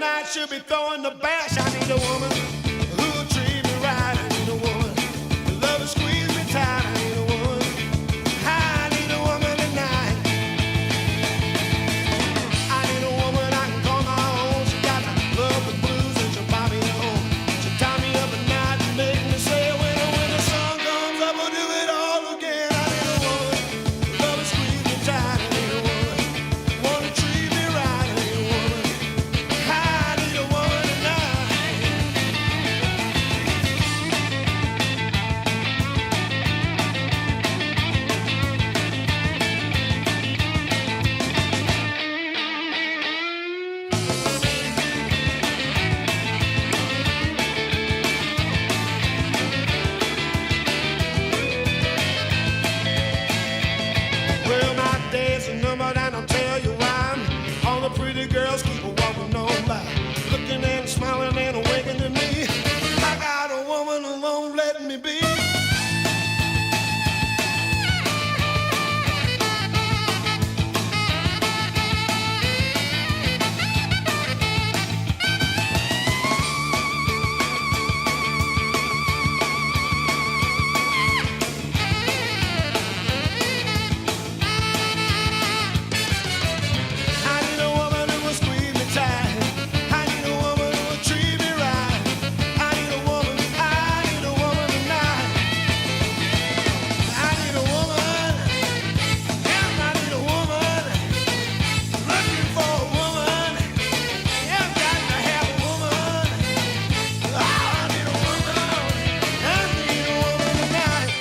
night she'll be throwing the bash. I need a woman who'll treat me right. I need a woman who love to squeeze me tight. I need a woman. I need a woman tonight. I need a woman I can call my own. She got the love the blues and she'll buy me home. She'll tie me up at night and make me say when the sun comes up we'll do it all again. I need a woman who love to squeeze me tight. I need a woman who wanna treat me right. I need a woman. I need a woman tonight. Well, my days are numbered and I'll tell you why. All the pretty girls keep walking on by, looking and smiling and winking to me. I got a woman who won't let me be. I need a woman who will squeeze me tight. I need a woman who will treat me right. I need a woman tonight. I need a woman, yes, I need a woman. Looking for a woman, yeah, got to have a woman. Oh, I need a woman tonight.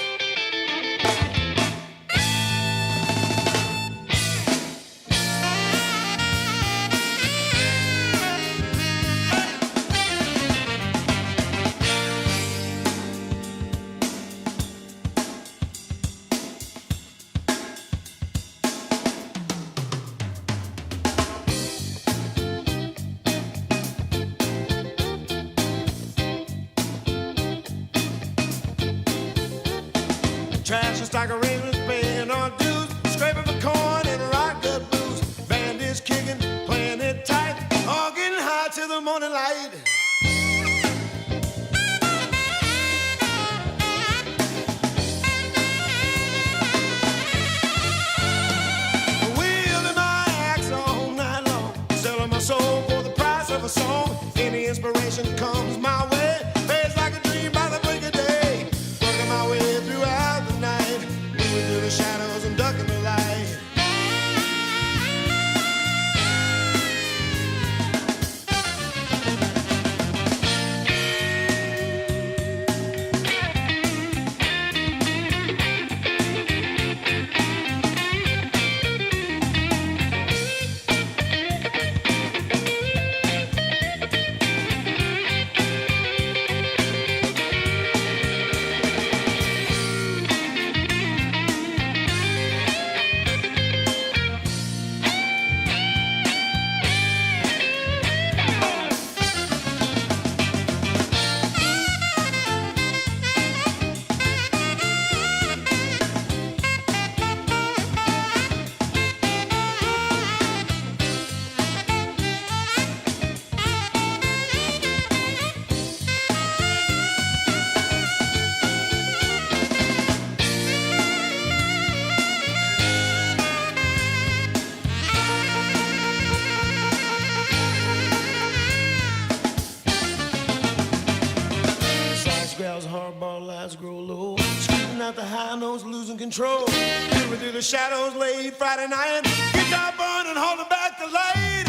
Trash is like a raven's paying our dues, scraping for corn and rock the blues. Band is kicking, playing it tight, all getting high till the morning light. Wielding my axe all night long, selling my soul for the price of a song. Any inspiration comes my way, fades like a dream by the break of day. Working my way throughout the night, moving through the shadows and ducking the light. Side scraps, hardball lights grow low, screaming out the high notes, losing control. Moving through the shadows late Friday night, guitar burning, holding back the light.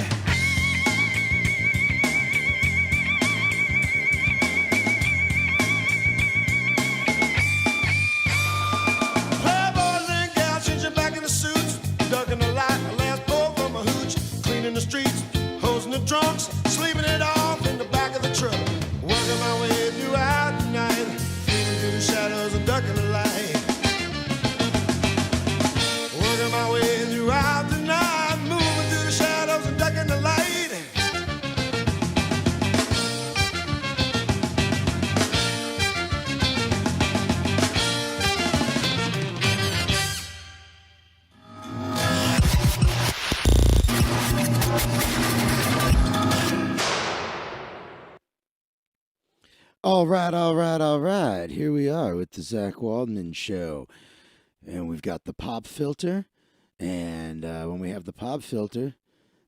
Playboys and gals changing back in the suits, ducking the light, the last pull from a hooch, cleaning the streets, hosing the drunks, sleeping it off in the back of the truck. Working my way throughout the night, moving through the shadows and ducking the light. Working my way throughout the night, moving through the shadows and ducking the light. All right, all right, all right. Here we are with the Zach Waldman show. And we've got the pop filter. And when we have the pop filter,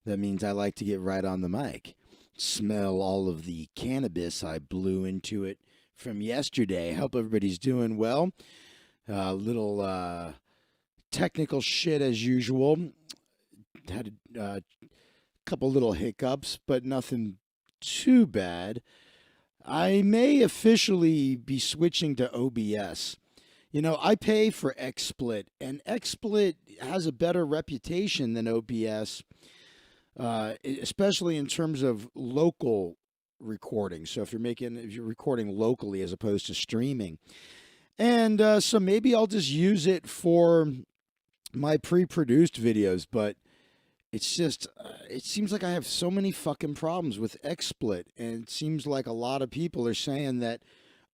that means I like to get right on the mic. Smell all of the cannabis I blew into it from yesterday. Hope everybody's doing well. Little technical shit as usual. Had a couple little hiccups, but nothing too bad. I may officially be switching to OBS. You know, I pay for XSplit, and XSplit has a better reputation than OBS, especially in terms of local recording. So if you're recording locally as opposed to streaming, and so maybe I'll just use it for my pre-produced videos. But it's just, it seems like I have so many fucking problems with XSplit, and it seems like a lot of people are saying that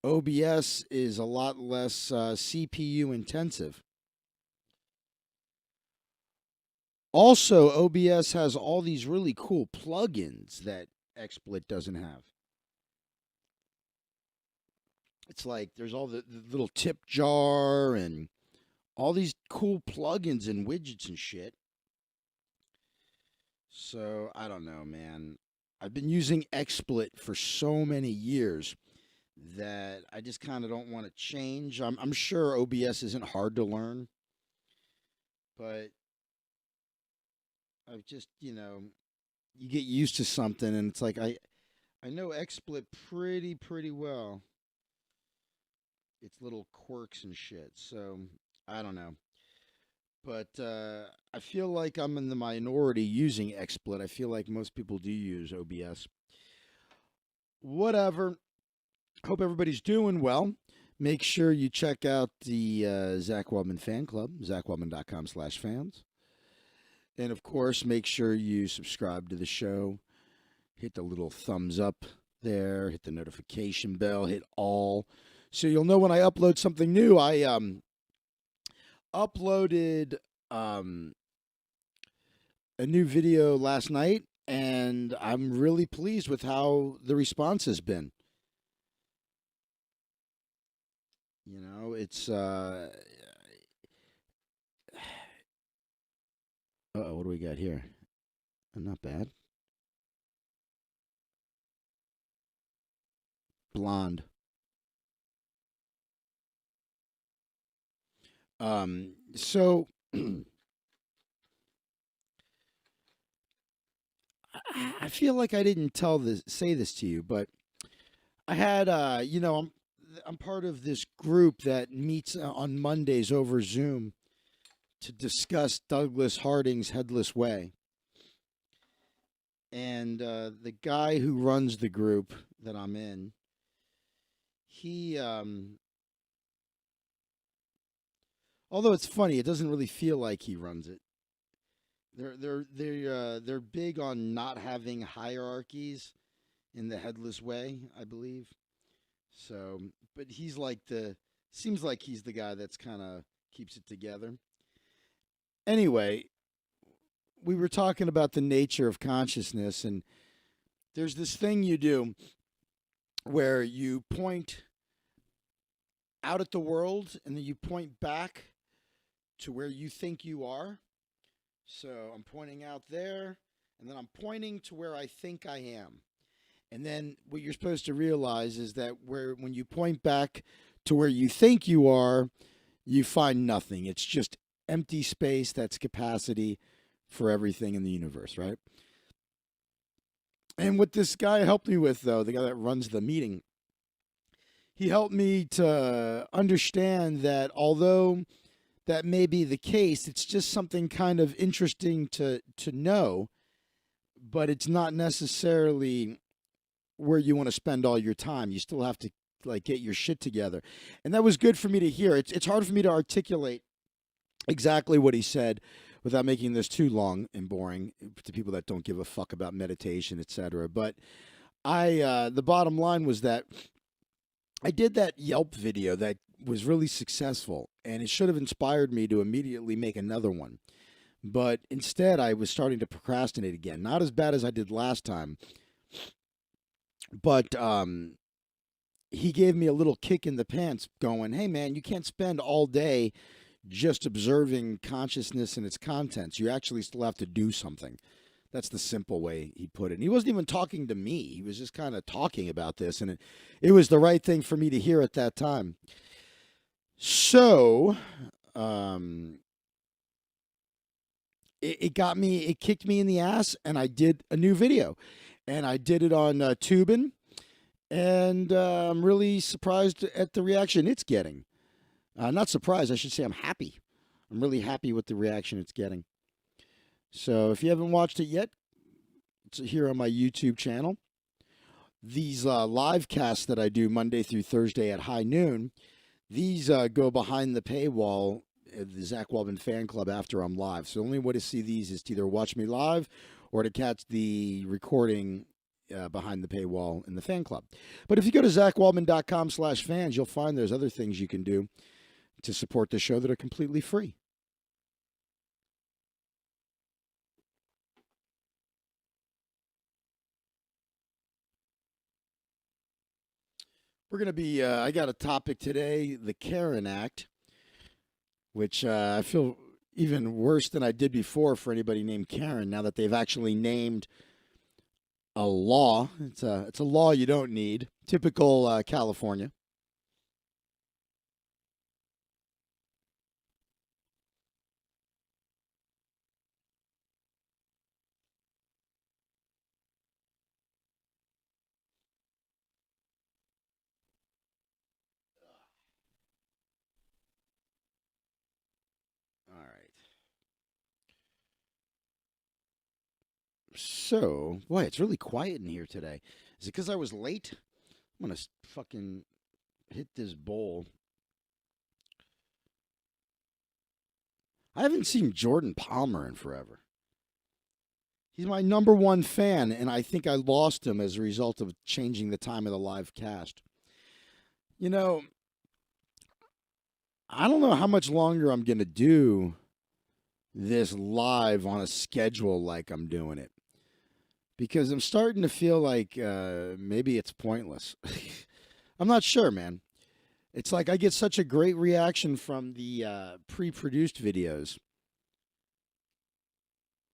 OBS is a lot less CPU intensive. Also, OBS has all these really cool plugins that XSplit doesn't have. It's like there's all the little tip jar and all these cool plugins and widgets and shit. So I don't know, man. I've been using XSplit for so many years that I just kind of don't want to change. I'm sure OBS isn't hard to learn, but I've just, you get used to something and it's like I know XSplit pretty well. Its little quirks and shit. So I don't know. But I feel like I'm in the minority using XSplit. I feel like most people do use OBS. Whatever. Hope everybody's doing well. Make sure you check out the Zach Waldman fan club, zachwaldman.com/fans. And of course, make sure you subscribe to the show. Hit the little thumbs up there. Hit the notification bell. Hit all. So you'll know when I upload something new. I uploaded um, a new video last night, and I'm really pleased with how the response has been. It's oh, what do we got here? Not bad. Blonde. So I feel like I didn't say this to you, but I had I'm part of this group that meets on Mondays over Zoom to discuss Douglas Harding's Headless Way. And the guy who runs the group that I'm in, he although it's funny, it doesn't really feel like he runs it. They're big on not having hierarchies in the Headless Way, I believe. So, but he's like the seems like he's the guy that's kind of keeps it together. Anyway, we were talking about the nature of consciousness, and there's this thing you do where you point out at the world and then you point back to where you think you are. So I'm pointing out there, and then I'm pointing to where I think I am. And then what you're supposed to realize is that when you point back to where you think you are, you find nothing. It's just empty space that's capacity for everything in the universe, right? And what this guy helped me with, though, the guy that runs the meeting, he helped me to understand that although that may be the case, it's just something kind of interesting to know, but it's not necessarily where you want to spend all your time. You still have to like get your shit together. And that was good for me to hear. It's hard for me to articulate exactly what he said without making this too long and boring to people that don't give a fuck about meditation, etc. But the bottom line was that I did that Yelp video that was really successful, and it should have inspired me to immediately make another one. But instead, I was starting to procrastinate again. Not as bad as I did last time, but he gave me a little kick in the pants going, hey, man, you can't spend all day just observing consciousness and its contents. You actually still have to do something. That's the simple way he put it. And he wasn't even talking to me. He was just kind of talking about this. And it was the right thing for me to hear at that time. So it got me, it kicked me in the ass. And I did a new video. And I did it on Tubin. And I'm really surprised at the reaction it's getting. Not surprised. I should say I'm happy. I'm really happy with the reaction it's getting. So if you haven't watched it yet, it's here on my YouTube channel. These live casts that I do Monday through Thursday at high noon, these go behind the paywall at the Zach Waldman fan club after I'm live. So the only way to see these is to either watch me live or to catch the recording behind the paywall in the fan club. But if you go to zachwaldman.com/fans, you'll find there's other things you can do to support the show that are completely free. We're going to be, I got a topic today, the CAREN Act, which I feel even worse than I did before for anybody named Karen, now that they've actually named a law. It's a law you don't need. Typical California. All right. So, boy, it's really quiet in here today. Is it because I was late? I'm going to fucking hit this bowl. I haven't seen Jordan Palmer in forever. He's my number one fan, and I think I lost him as a result of changing the time of the live cast. You know, I don't know how much longer I'm going to do this live on a schedule like I'm doing it, because I'm starting to feel like maybe it's pointless. I'm not sure, man. It's like I get such a great reaction from the pre-produced videos.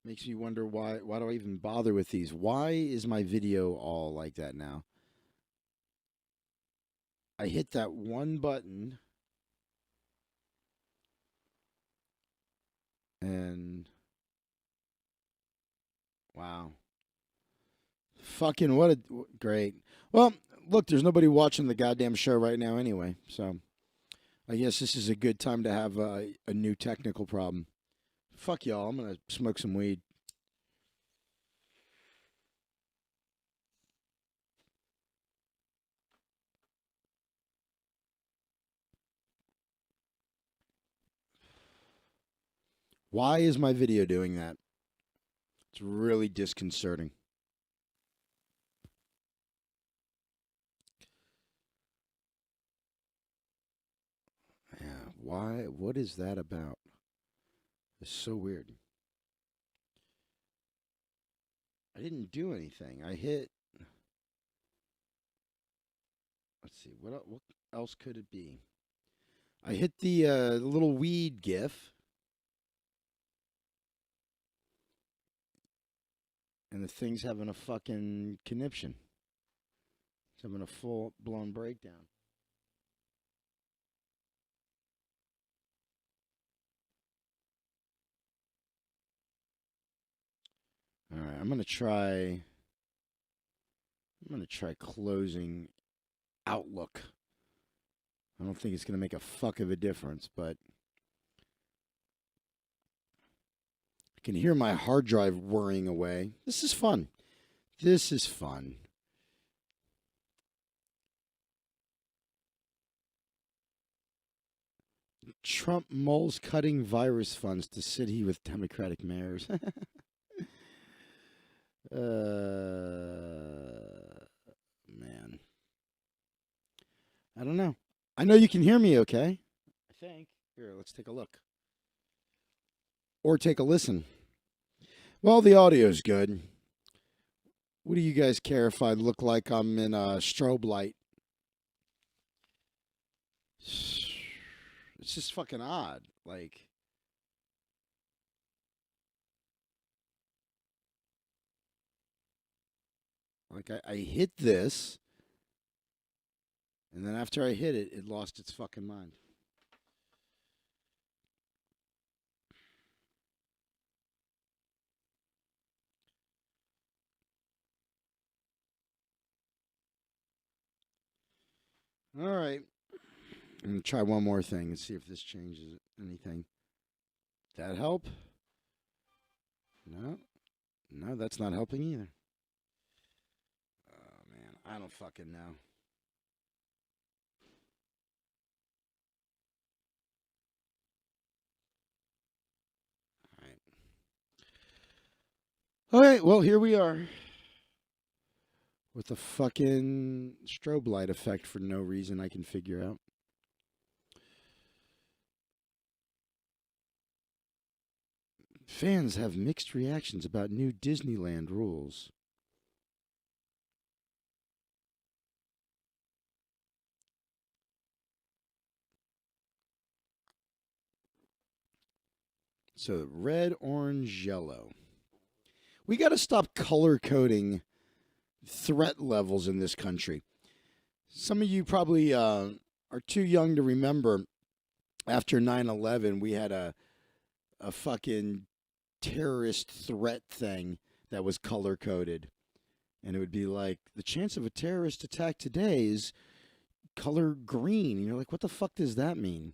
Makes me wonder why do I even bother with these? Why is my video all like that now? I hit that one button and wow. Fucking what a great. Well, look, there's nobody watching the goddamn show right now anyway. So I guess this is a good time to have a new technical problem. Fuck y'all. I'm going to smoke some weed. Why is my video doing that? It's really disconcerting. Yeah, why? What is that about? It's so weird. I didn't do anything. I hit. Let's see. What else could it be? I hit the little weed gif. And the thing's having a fucking conniption. It's having a full-blown breakdown. All right, I'm going to try closing Outlook. I don't think it's going to make a fuck of a difference, but I can hear my hard drive whirring away. This is fun. This is fun. Trump mulls cutting virus funds to city with Democratic mayors. Man. I don't know. I know you can hear me okay. I think. Here, let's take a look. Or take a listen. Well, the audio's good. What do you guys care if I look like I'm in a strobe light? It's just fucking odd. I hit this, and then after I hit it, it lost its fucking mind. All right. I'm going to try one more thing and see if this changes anything. That help? No. No, that's not helping either. Oh, man. I don't fucking know. All right. All right. Well, here we are with a fucking strobe light effect for no reason I can figure out. Fans have mixed reactions about new Disneyland rules. So, red, orange, yellow. We got to stop color coding threat levels in this country. Some of you probably are too young to remember after 9/11, we had a fucking terrorist threat thing that was color coded. And it would be like, the chance of a terrorist attack today is color green. And you're like, what the fuck does that mean?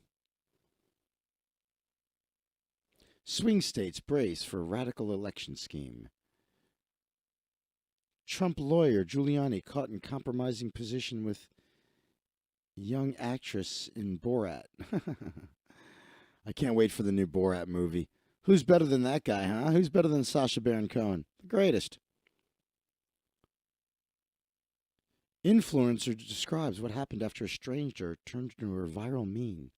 Swing states brace for radical election scheme. Trump lawyer Giuliani caught in compromising position with young actress in Borat. I can't wait for the new Borat movie. Who's better than that guy, huh? Who's better than Sacha Baron Cohen? The greatest. Influencer describes what happened after a stranger turned into a viral meme.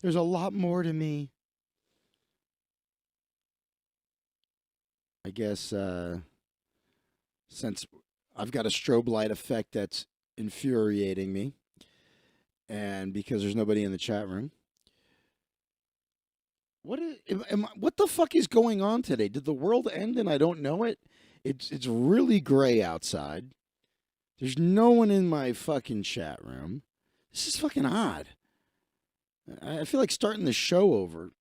There's a lot more to me. I guess since I've got a strobe light effect that's infuriating me, and because there's nobody in the chat room, what the fuck is going on today? Did the world end and I don't know it? It's really gray outside. There's no one in my fucking chat room. This is fucking odd. I feel like starting the show over.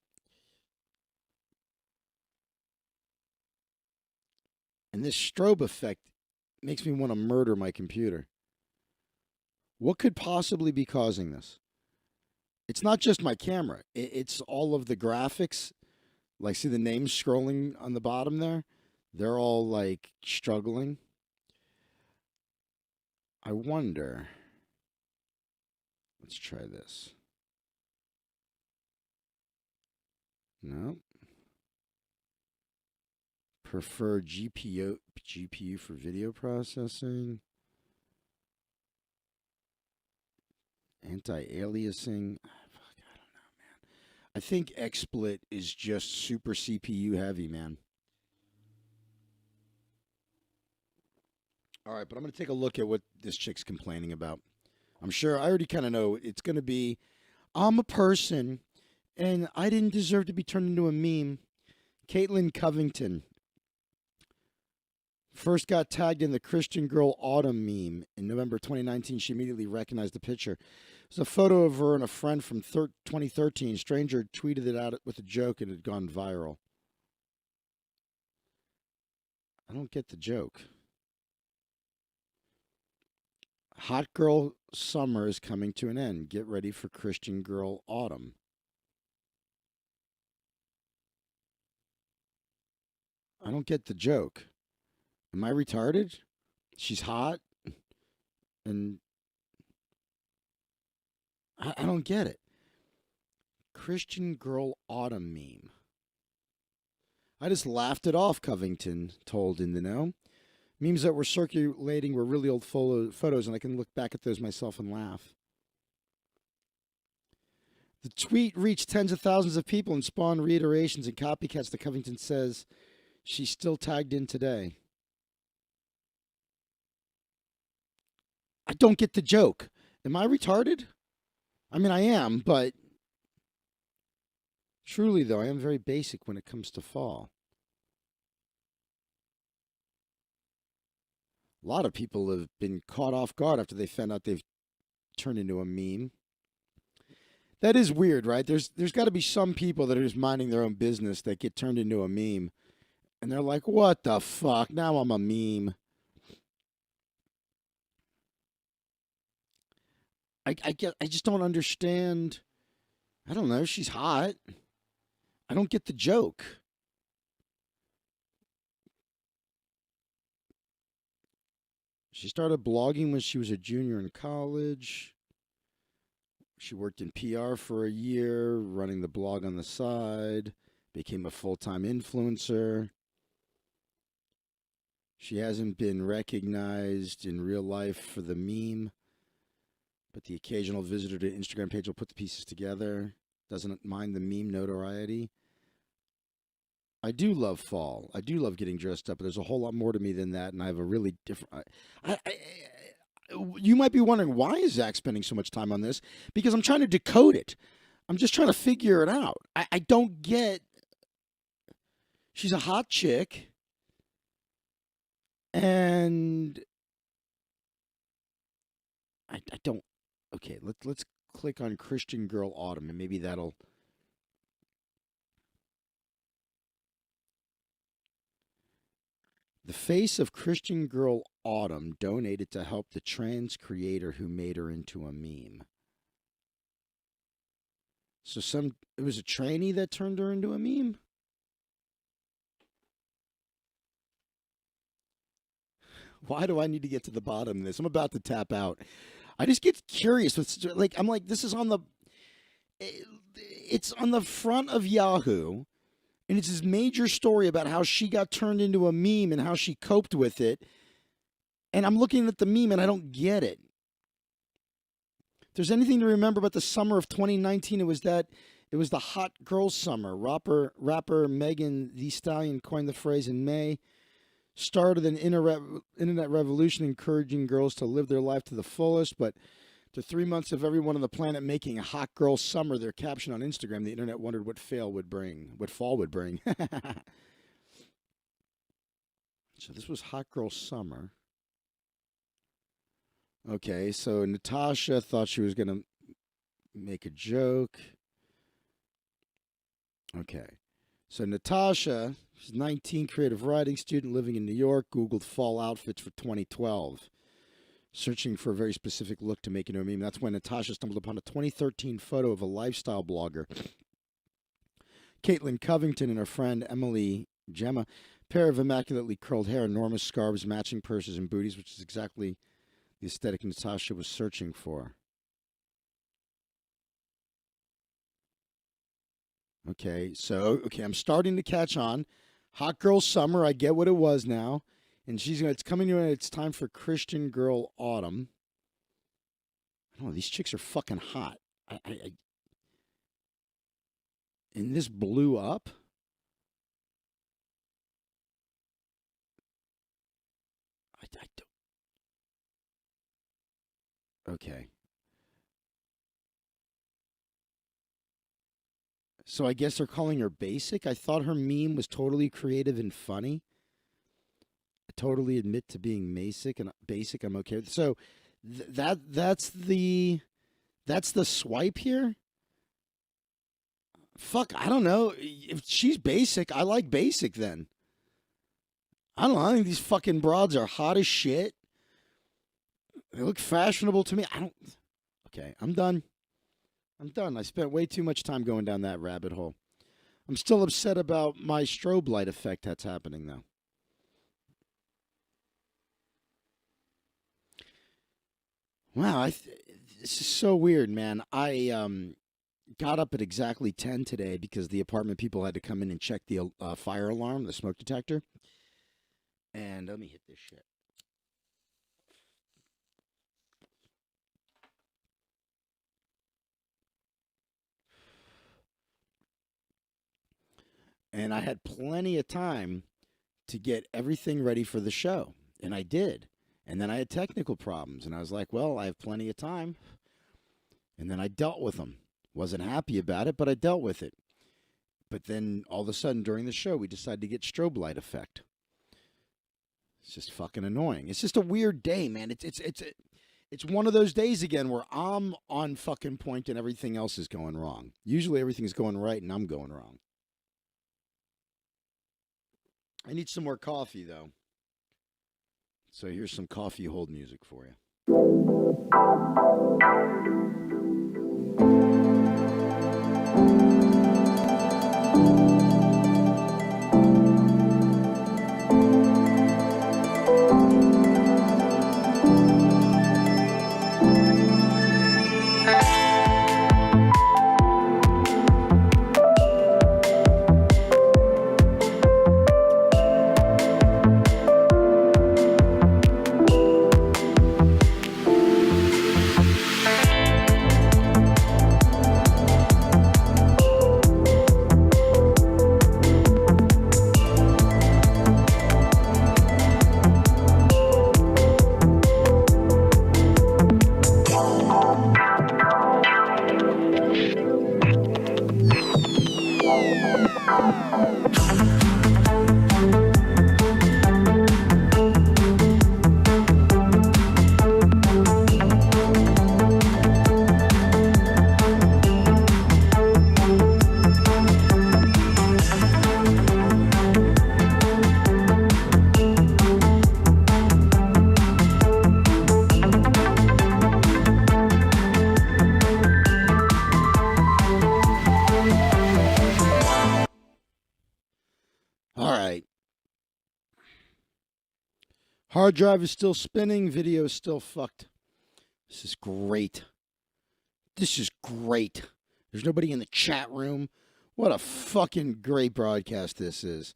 And this strobe effect makes me want to murder my computer. What could possibly be causing this? It's not just my camera. It's all of the graphics. Like, see the names scrolling on the bottom there? They're all, like, struggling. I wonder. Let's try this. No. Prefer GPU for video processing. Anti-aliasing. Fuck, I don't know, man. I think XSplit is just super CPU heavy, man. All right, but I'm going to take a look at what this chick's complaining about. I'm sure I already kind of know it's going to be, I'm a person and I didn't deserve to be turned into a meme. Caitlin Covington first got tagged in the Christian Girl Autumn meme in November 2019. She immediately recognized the picture. It was a photo of her and a friend from 2013. Stranger tweeted it out with a joke and it had gone viral. I don't get the joke. Hot girl summer is coming to an end. Get ready for Christian Girl Autumn. I don't get the joke. Am I retarded? She's hot, and I don't get it. Christian Girl Autumn meme. I just laughed it off, Covington told In the Know. Memes that were circulating were really old photos, and I can look back at those myself and laugh. The tweet reached tens of thousands of people and spawned reiterations and copycats that Covington says she's still tagged in today. I don't get the joke. Am I retarded? I mean, I am, but truly, though, I am very basic when it comes to fall. A lot of people have been caught off guard after they found out they've turned into a meme. That is weird, right? There's got to be some people that are just minding their own business that get turned into a meme, and they're like, "What the fuck? Now I'm a meme." I just don't understand. I don't know. She's hot. I don't get the joke. She started blogging when she was a junior in college. She worked in PR for a year, running the blog on the side, became a full-time influencer. She hasn't been recognized in real life for the meme, but the occasional visitor to Instagram page will put the pieces together. Doesn't mind the meme notoriety. I do love fall. I do love getting dressed up, but there's a whole lot more to me than that, and I have a really different. You might be wondering, why is Zach spending so much time on this? Because I'm trying to decode it. I'm just trying to figure it out. I don't get. She's a hot chick, and I don't. Okay, let's click on Christian Girl Autumn, and maybe that'll. The face of Christian Girl Autumn donated to help the trans creator who made her into a meme. So it was a trainee that turned her into a meme? Why do I need to get to the bottom of this? I'm about to tap out. I just get curious with I'm like, this is on the it's on the front of Yahoo. And it's this major story about how she got turned into a meme and how she coped with it. And I'm looking at the meme and I don't get it. If there's anything to remember about the summer of 2019, it was the hot girl summer. Rapper Megan Thee Stallion coined the phrase in May. Started an internet revolution encouraging girls to live their life to the fullest, but to 3 months of everyone on the planet making a hot girl summer their caption on Instagram, the internet wondered what fall would bring. So this was hot girl summer. Okay, so Natasha thought she was going to make a joke. Okay. So Natasha, she's 19, creative writing student living in New York, Googled fall outfits for 2012. Searching for a very specific look to make into a meme. That's when Natasha stumbled upon a 2013 photo of a lifestyle blogger, Caitlin Covington, and her friend Emily Gemma. Pair of immaculately curled hair, enormous scarves, matching purses, and booties, which is exactly the aesthetic Natasha was searching for. Okay, I'm starting to catch on. Hot girl summer, I get what it was now. And it's coming to an, it's time for Christian Girl Autumn. I don't know, these chicks are fucking hot. And this blew up? I don't. Okay. So I guess they're calling her basic? I thought her meme was totally creative and funny. I totally admit to being basic and basic. I'm okay with. So that's the swipe here. Fuck, I don't know. If she's basic, I like basic then. I don't know. I think these fucking broads are hot as shit. They look fashionable to me. Okay, I'm done. I spent way too much time going down that rabbit hole. I'm still upset about my strobe light effect that's happening, though. Wow, this is so weird, man. I got up at exactly 10 today because the apartment people had to come in and check the fire alarm, the smoke detector. And let me hit this shit. And I had plenty of time to get everything ready for the show. And I did. And then I had technical problems. And I was like, well, I have plenty of time. And then I dealt with them. Wasn't happy about it, but I dealt with it. But then all of a sudden during the show, we decided to get strobe light effect. It's just fucking annoying. It's just a weird day, man. It's one of those days again where I'm on fucking point and everything else is going wrong. Usually everything's going right and I'm going wrong. I need some more coffee, though. So here's some coffee hold music for you. Hard drive is still spinning. Video is still fucked. This is great. This is great. There's nobody in the chat room. What a fucking great broadcast this is.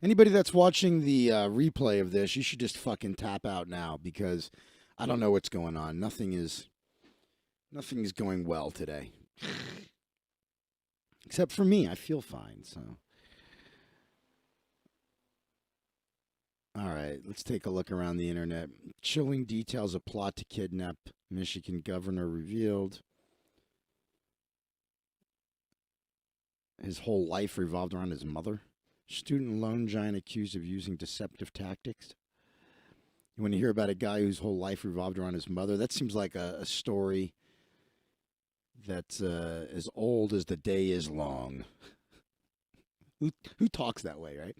Anybody that's watching the replay of this, you should just fucking tap out now because I don't know what's going on. Nothing is going well today. Except for me. I feel fine, so. All right, let's take a look around the internet. Chilling details of plot to kidnap Michigan governor revealed. His whole life revolved around his mother. Student loan giant accused of using deceptive tactics. When you hear about a guy whose whole life revolved around his mother, that seems like a story that's as old as the day is long. Who talks that way, right?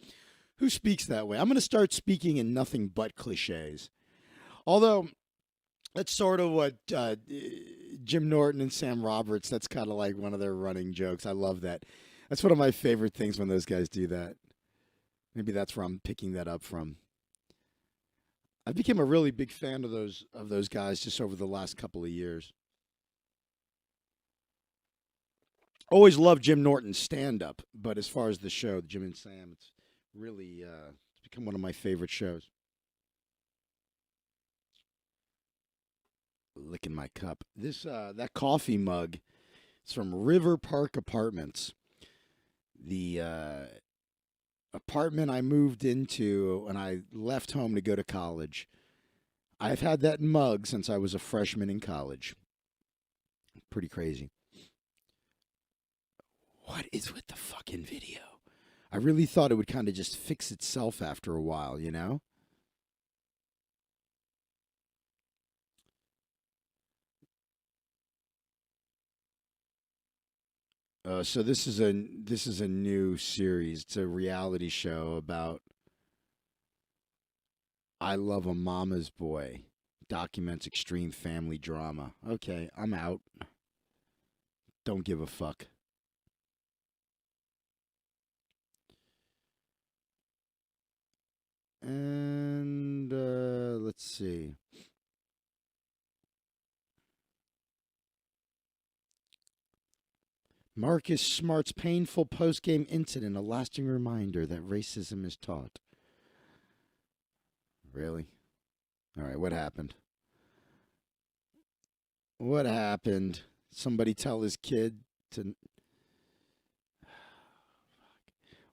Who speaks that way? I'm going to start speaking in nothing but cliches. Although, that's sort of what Jim Norton and Sam Roberts, that's kind of like one of their running jokes. I love that. That's one of my favorite things when those guys do that. Maybe that's where I'm picking that up from. I became a really big fan of those guys just over the last couple of years. Always loved Jim Norton's stand-up, but as far as the show, Jim and Sam, it's really it's become one of my favorite shows. Licking my cup. This that coffee mug is from River Park Apartments. The apartment I moved into when I left home to go to college. I've had that mug since I was a freshman in college. Pretty crazy. What is with the fucking video? I really thought it would kind of just fix itself after a while, you know? So this is a new series. It's a reality show about I Love a Mama's Boy. Documents extreme family drama. Okay, I'm out. Don't give a fuck. And let's see. Marcus Smart's painful post-game incident, a lasting reminder that racism is taught. Really? All right, what happened? What happened? Somebody tell his kid to...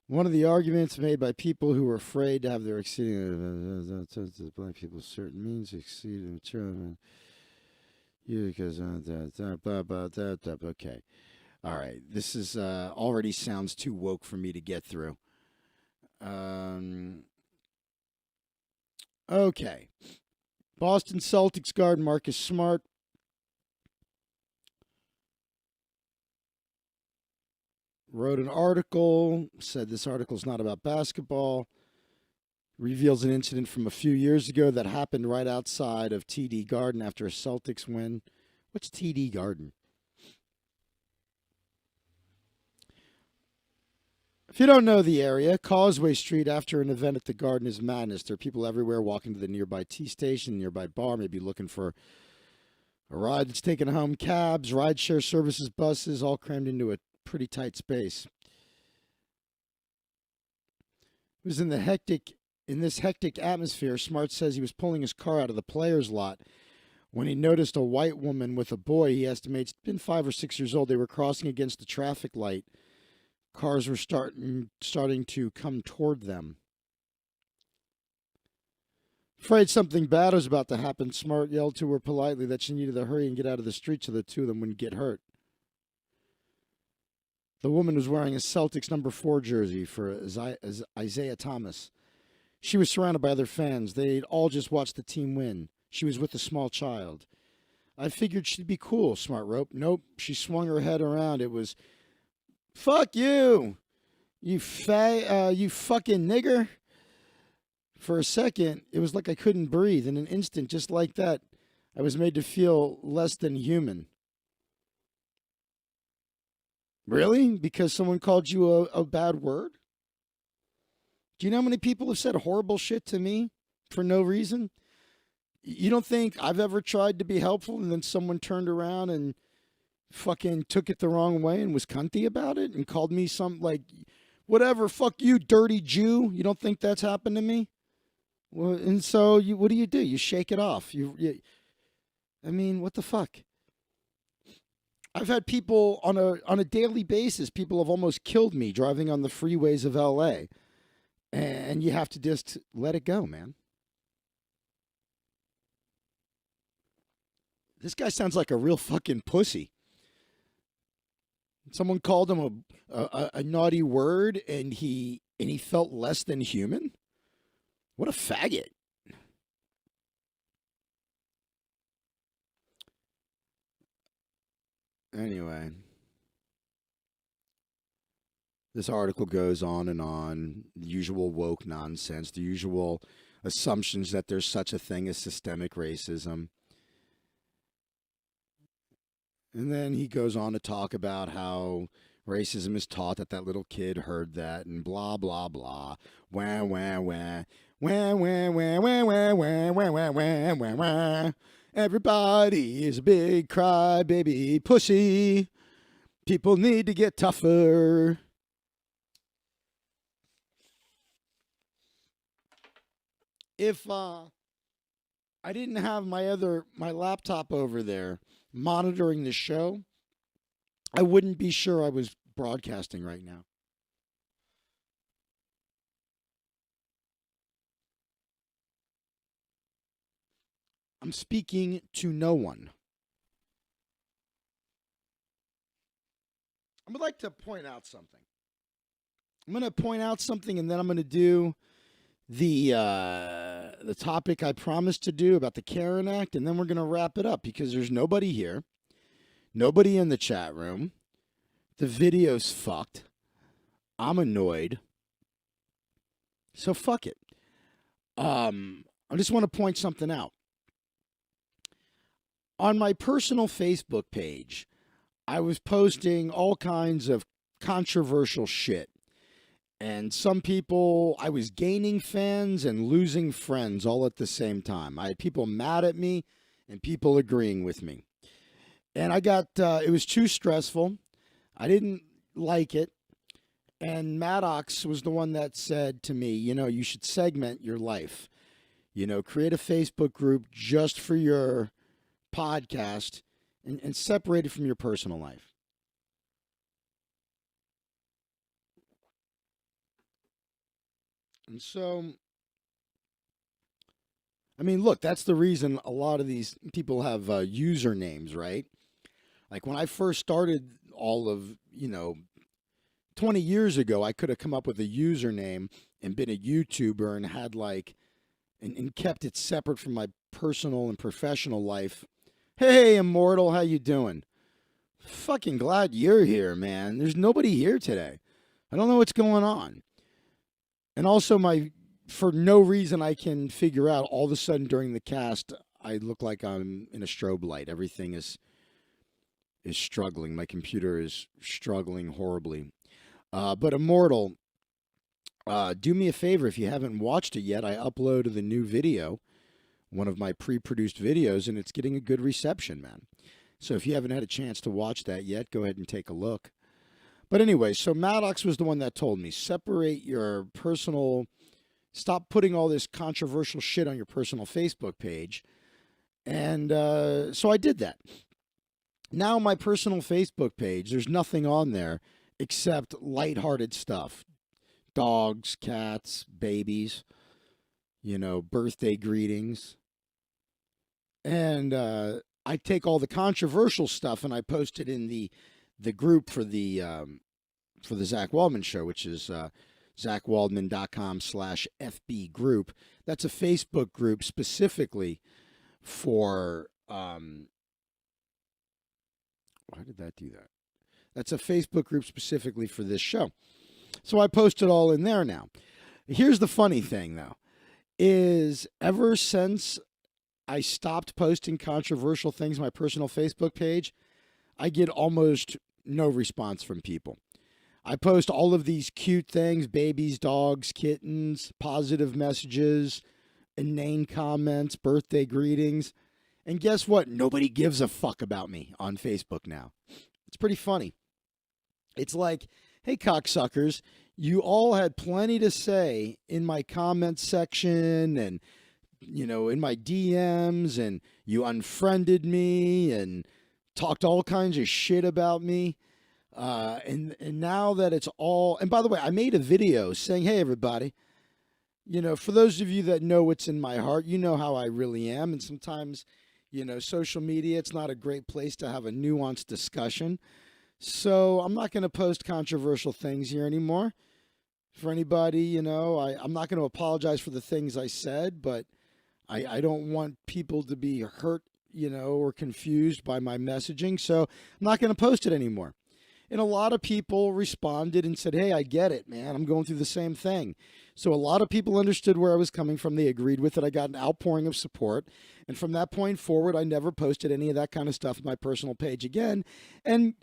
One of the arguments made by people who were afraid to have their exceeding black people certain means exceed material. You because okay. All right. This is already sounds too woke for me to get through. Um. Okay. Boston Celtics guard Marcus Smart wrote an article. Said this article is not about basketball. Reveals an incident from a few years ago that happened right outside of TD Garden after a Celtics win. What's TD Garden? If you don't know the area, Causeway Street after an event at the Garden is madness. There are people everywhere walking to the nearby T station, nearby bar, maybe looking for a ride that's taken home. Cabs, rideshare services, buses, all crammed into a pretty tight space. It was in this hectic atmosphere. Smart says he was pulling his car out of the players' lot when he noticed a white woman with a boy he estimates been 5 or 6 years old. They were crossing against the traffic light. Cars were starting to come toward them. Afraid something bad was about to happen, Smart yelled to her politely that she needed to hurry and get out of the street so the two of them wouldn't get hurt. The woman was wearing a Celtics number 4 jersey for Isaiah Thomas. She was surrounded by other fans. They'd all just watched the team win. She was with a small child. I figured she'd be cool, Smart wrote. Nope. She swung her head around. It was, fuck you, you fucking nigger. For a second, it was like I couldn't breathe. In an instant, just like that, I was made to feel less than human. Really? Because someone called you a bad word? Do you know how many people have said horrible shit to me for no reason? You don't think I've ever tried to be helpful and then someone turned around and fucking took it the wrong way and was cunty about it and called me some, like, whatever, fuck you, dirty Jew? You don't think that's happened to me? Well, and so what do? You shake it off. I mean, what the fuck? I've had people on a daily basis. People have almost killed me driving on the freeways of L.A. And you have to just let it go, man. This guy sounds like a real fucking pussy. Someone called him a naughty word, and he felt less than human. What a faggot. Anyway, this article goes on and on. The usual woke nonsense, the usual assumptions that there's such a thing as systemic racism. And then he goes on to talk about how racism is taught, that little kid heard that, and blah, blah, blah. Wah, wah, wah. Wah, wah, wah, wah, wah, wah, wah, wah, wah, wah, wah. Everybody is a big crybaby pussy. People need to get tougher. If I didn't have my laptop over there monitoring the show, I wouldn't be sure I was broadcasting right now. I'm speaking to no one. I would like to point out something. I'm going to point out something, and then I'm going to do the topic I promised to do about the CAREN Act, and then we're going to wrap it up because there's nobody here, nobody in the chat room. The video's fucked. I'm annoyed. So fuck it. I just want to point something out. On my personal Facebook page, I was posting all kinds of controversial shit. And some people, I was gaining fans and losing friends all at the same time. I had people mad at me and people agreeing with me. And I got, it was too stressful. I didn't like it. And Maddox was the one that said to me, you should segment your life. Create a Facebook group just for your podcast and separate it from your personal life. And so I mean, look, that's the reason a lot of these people have usernames, right? Like when I first started all of, 20 years ago, I could have come up with a username and been a YouTuber and had like, and kept it separate from my personal and professional life. Hey, immortal, how you doing? Fucking glad you're here, man. There's nobody here today. I don't know what's going on. And also, for no reason I can figure out, all of a sudden during the cast, I look like I'm in a strobe light. Everything is struggling. My computer is struggling horribly. But Immortal, do me a favor if you haven't watched it yet. I uploaded the new video, one of my pre-produced videos, and it's getting a good reception, man. So if you haven't had a chance to watch that yet, go ahead and take a look. But anyway, so Maddox was the one that told me, separate your personal, stop putting all this controversial shit on your personal Facebook page. And so I did that. Now my personal Facebook page, there's nothing on there except lighthearted stuff. Dogs, cats, babies, birthday greetings. And I take all the controversial stuff and I post it in the group for the Zach Waldman show, which is ZachWaldman.com/FB group. That's a Facebook group specifically for why did that do that? That's a Facebook group specifically for this show. So I post it all in there now. Here's the funny thing though, is ever since I stopped posting controversial things on my personal Facebook page, I get almost no response from people. I post all of these cute things, babies, dogs, kittens, positive messages, inane comments, birthday greetings. And guess what? Nobody gives a fuck about me on Facebook now. It's pretty funny. It's like, hey, cocksuckers, you all had plenty to say in my comment section and, in my DMs, and you unfriended me and talked all kinds of shit about me. And now that it's all, and by the way, I made a video saying, hey, everybody, for those of you that know what's in my heart, you know how I really am. And sometimes, social media, it's not a great place to have a nuanced discussion. So I'm not going to post controversial things here anymore. For anybody, I'm not going to apologize for the things I said, but I don't want people to be hurt, or confused by my messaging. So I'm not going to post it anymore. And a lot of people responded and said, hey, I get it, man. I'm going through the same thing. So a lot of people understood where I was coming from. They agreed with it. I got an outpouring of support. And from that point forward, I never posted any of that kind of stuff on my personal page again. And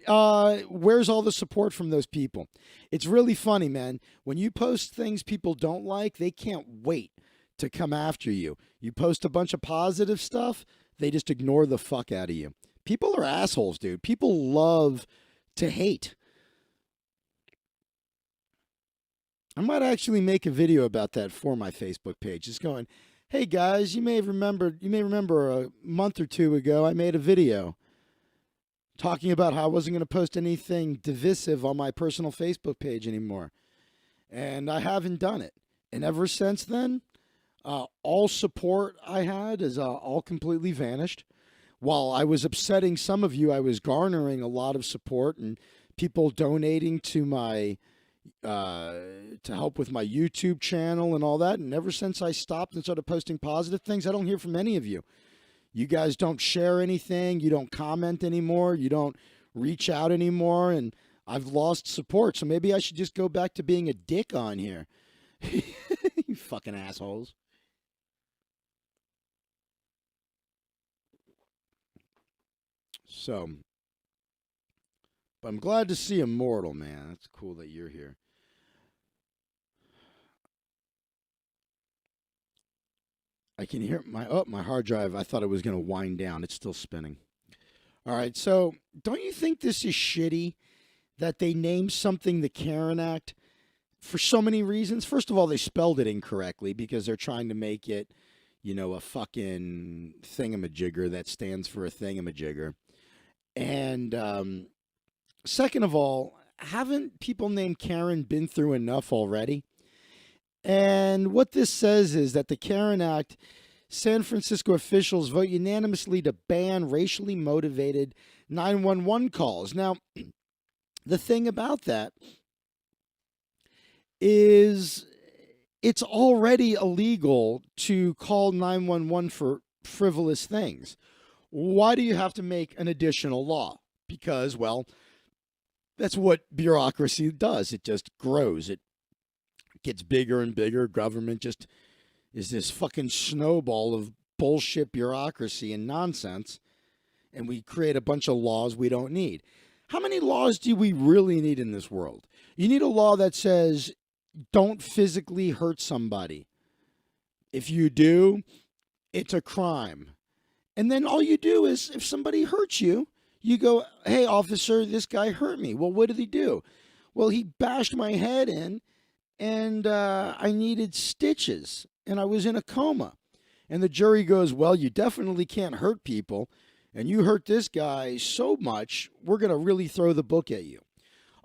where's all the support from those people? It's really funny, man. When you post things people don't like, they can't wait to come after you. You post a bunch of positive stuff, they just ignore the fuck out of you. People are assholes, dude. People love to hate. I might actually make a video about that for my Facebook page. Just going, hey guys, you may remember a month or two ago I made a video talking about how I wasn't going to post anything divisive on my personal Facebook page anymore. And I haven't done it. And ever since then, all support I had is all completely vanished. While I was upsetting some of you, I was garnering a lot of support and people donating to my to help with my YouTube channel and all that. And ever since I stopped and started posting positive things, I don't hear from any of you. You guys don't share anything. You don't comment anymore. You don't reach out anymore. And I've lost support. So maybe I should just go back to being a dick on here. You fucking assholes. So, but I'm glad to see Immortal, man. That's cool that you're here. I can hear my hard drive. I thought it was going to wind down. It's still spinning. All right. So, don't you think this is shitty that they named something the CAREN Act for so many reasons? First of all, they spelled it incorrectly because they're trying to make it, a fucking thingamajigger that stands for a thingamajigger. And second of all, haven't people named Karen been through enough already? And what this says is that the CAREN Act San Francisco officials vote unanimously to ban racially motivated 911 calls. Now, the thing about that is it's already illegal to call 911 for frivolous things. Why do you have to make an additional law? Because, well, that's what bureaucracy does. It just grows. It gets bigger and bigger. Government just is this fucking snowball of bullshit bureaucracy and nonsense. And we create a bunch of laws we don't need. How many laws do we really need in this world? You need a law that says don't physically hurt somebody. If you do, it's a crime. And then all you do is if somebody hurts you, you go, hey, officer, this guy hurt me. Well, what did he do? Well, he bashed my head in and I needed stitches and I was in a coma. And the jury goes, well, you definitely can't hurt people. And you hurt this guy so much, we're going to really throw the book at you.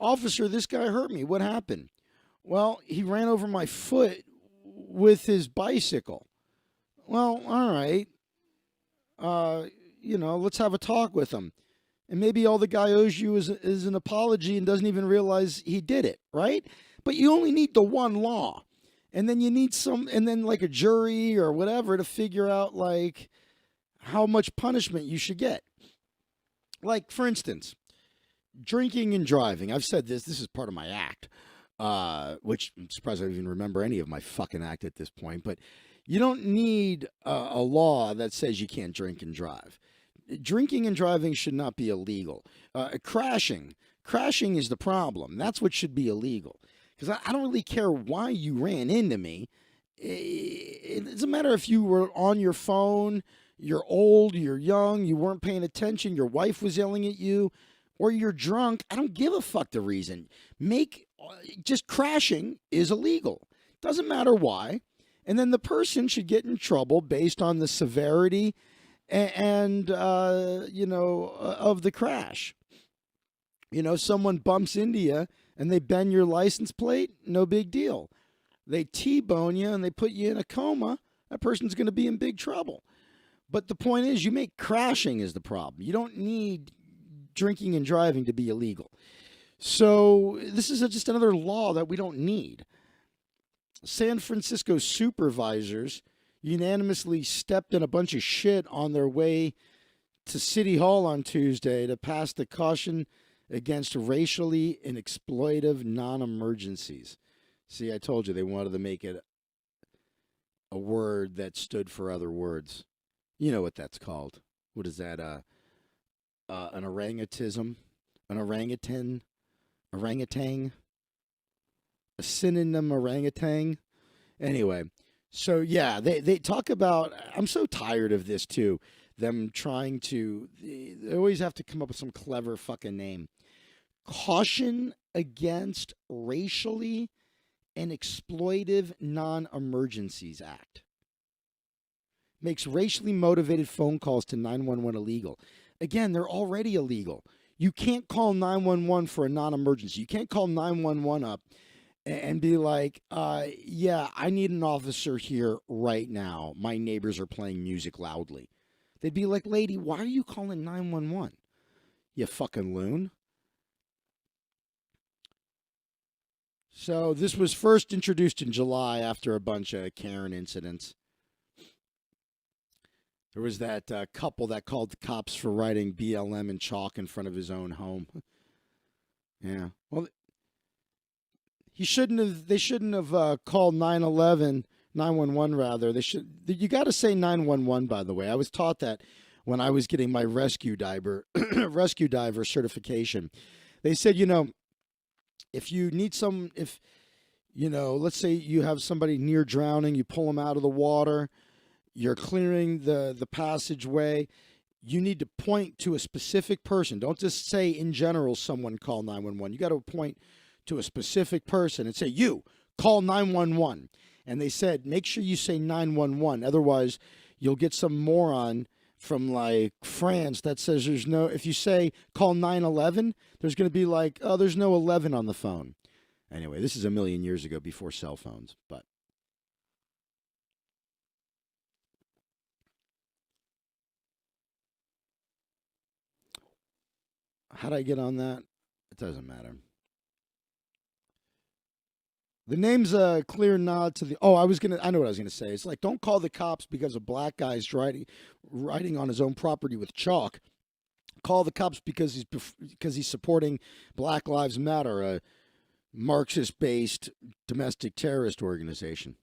Officer, this guy hurt me. What happened? Well, he ran over my foot with his bicycle. Well, all right. Let's have a talk with him. And maybe all the guy owes you is an apology and doesn't even realize he did it, right? But you only need the one law. And then you need like a jury or whatever to figure out like how much punishment you should get. Like, for instance, drinking and driving. I've said this is part of my act, which I'm surprised I don't even remember any of my fucking act at this point. But you don't need a law that says you can't drink and drive. Drinking and driving should not be illegal. Crashing is the problem. That's what should be illegal. Because I don't really care why you ran into me. It doesn't matter if you were on your phone, you're old, you're young, you weren't paying attention, your wife was yelling at you, or you're drunk. I don't give a fuck the reason. Just crashing is illegal. Doesn't matter why. And then the person should get in trouble based on the severity and of the crash. Someone bumps into you and they bend your license plate, no big deal. They T-bone you and they put you in a coma, that person's going to be in big trouble. But the point is, you make crashing is the problem. You don't need drinking and driving to be illegal. So this is just another law that we don't need. San Francisco supervisors unanimously stepped in a bunch of shit on their way to City Hall on Tuesday to pass the caution against racially and exploitive non-emergencies. See, I told you they wanted to make it a word that stood for other words. You know what that's called. What is that? An orangutism? An orangutan? Orangutan? A synonym orangutan? Anyway, so yeah, they talk about, I'm so tired of this too. Them trying to, they always have to come up with some clever fucking name. Caution against racially and exploitive non-emergencies act. Makes racially motivated phone calls to 911 illegal. Again, they're already illegal. You can't call 911 for a non-emergency. You can't call 911 up and be like, yeah, I need an officer here right now. My neighbors are playing music loudly. They'd be like, lady, why are you calling 911? You fucking loon. So this was first introduced in July after a bunch of Karen incidents. There was that couple that called the cops for writing BLM in chalk in front of his own home. Yeah. Well, they shouldn't have called 911 rather. You got to say 911, by the way. I was taught that when I was getting my rescue diver certification. They said, if you need let's say you have somebody near drowning, you pull them out of the water, you're clearing the passageway, you need to point to a specific person. Don't just say in general someone call 911. You got to point to a specific person and say, you call 911. And they said, make sure you say 911. Otherwise, you'll get some moron from like France that says if you say call 911, there's going to be like, oh, there's no 11 on the phone. Anyway, this is a million years ago before cell phones, but How'd I get on that? It doesn't matter. The name's a clear nod to the. Oh, I know what I was gonna say. It's like, don't call the cops because a black guy's writing on his own property with chalk. Call the cops because he's supporting Black Lives Matter, a Marxist-based domestic terrorist organization.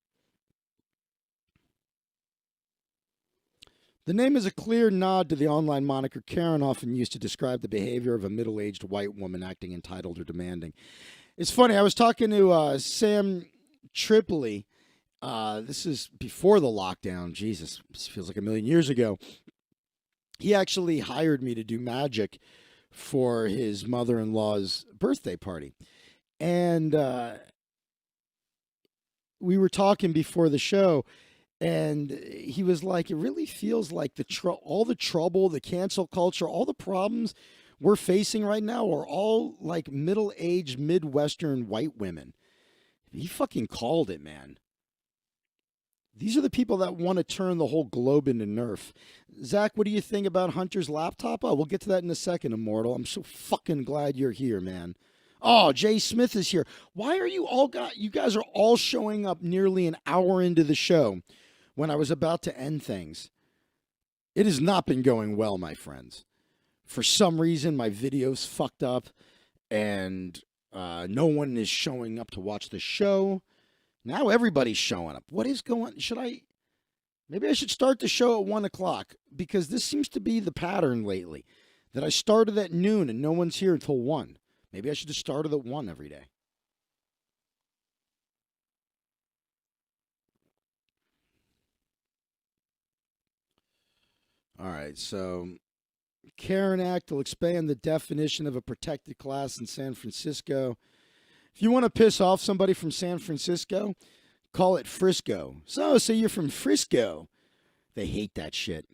The name is a clear nod to the online moniker Karen, often used to describe the behavior of a middle-aged white woman acting entitled or demanding. It's funny. I was talking to Sam Tripoli. This is before the lockdown. Jesus, this feels like a million years ago. He actually hired me to do magic for his mother-in-law's birthday party. And we were talking before the show, and he was like, it really feels like all the trouble, the cancel culture, all the problems we're facing right now are all like middle-aged Midwestern white women. He fucking called it, man. These are the people that want to turn the whole globe into Nerf. Zach, what do you think about Hunter's laptop? Oh, we'll get to that in a second, Immortal. I'm so fucking glad you're here, man. Oh, Jay Smith is here. Why are you guys are all showing up nearly an hour into the show when I was about to end things? It has not been going well, my friends. For some reason, my video's fucked up, and no one is showing up to watch the show. Now everybody's showing up. What is going? Maybe I should start the show at 1 o'clock, because this seems to be the pattern lately, that I started at noon and no one's here until 1. Maybe I should just start it at 1 every day. All right, so CAREN Act will expand the definition of a protected class in San Francisco. If you want to piss off somebody from San Francisco, call it Frisco. So you're from Frisco. They hate that shit.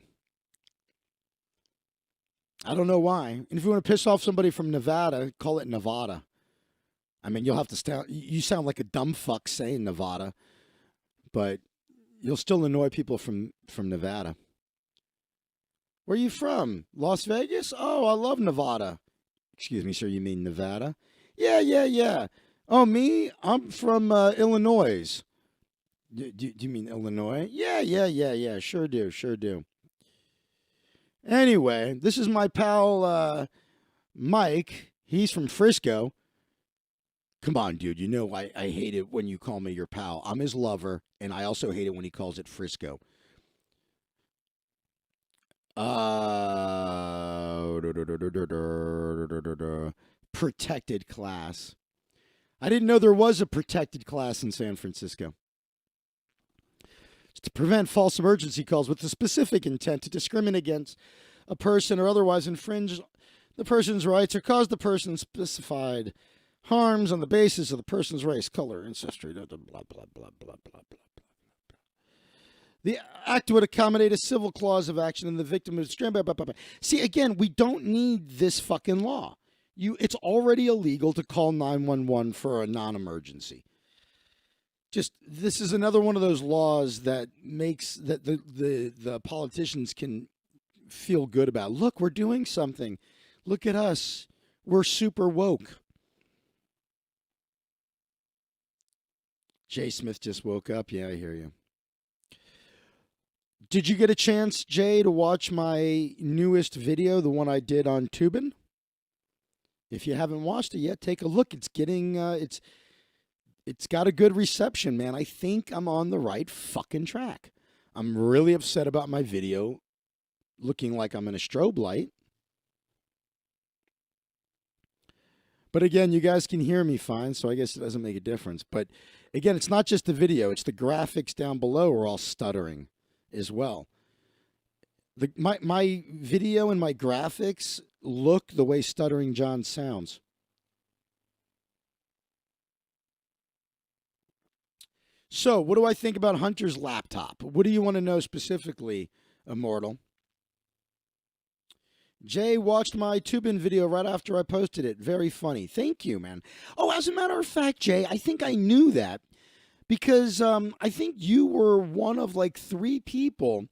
I don't know why. And if you want to piss off somebody from Nevada, call it Nevada. I mean, you'll have to you sound like a dumb fuck saying Nevada, but you'll still annoy people from Nevada. Where are you from? Las Vegas? Oh, I love Nevada. Excuse me, sir, you mean Nevada? Yeah. Oh, me? I'm from Illinois. Do you mean Illinois? Yeah. Sure do. Anyway, this is my pal Mike. He's from Frisco. Come on, dude. You know I hate it when you call me your pal. I'm his lover, and I also hate it when he calls it Frisco. Protected class. I didn't know there was a protected class in San Francisco. It's to prevent false emergency calls with the specific intent to discriminate against a person or otherwise infringe the person's rights or cause the person's specified harms on the basis of the person's race, color, ancestry, blah, blah, blah, blah, blah, blah, blah. The act would accommodate a civil clause of action in the victim of discrimination. See, again, we don't need this fucking law. It's already illegal to call 911 for a non-emergency. Just, this is another one of those laws that makes that the politicians can feel good about. Look, we're doing something. Look at us. We're super woke. Jay Smith just woke up. Yeah, I hear you. Did you get a chance, Jay, to watch my newest video, the one I did on Tubin? If you haven't watched it yet, take a look. It's getting it's got a good reception, man. I think I'm on the right fucking track. I'm really upset about my video looking like I'm in a strobe light. But again, you guys can hear me fine, so I guess it doesn't make a difference. But again, it's not just the video. It's the graphics down below are all stuttering as well. My video and my graphics look the way Stuttering John sounds. So, what do I think about Hunter's laptop? What do you want to know specifically, Immortal? Jay watched my Tubin video right after I posted it. Very funny. Thank you, man. Oh, as a matter of fact, Jay, I think I knew that because I think you were one of like 3 people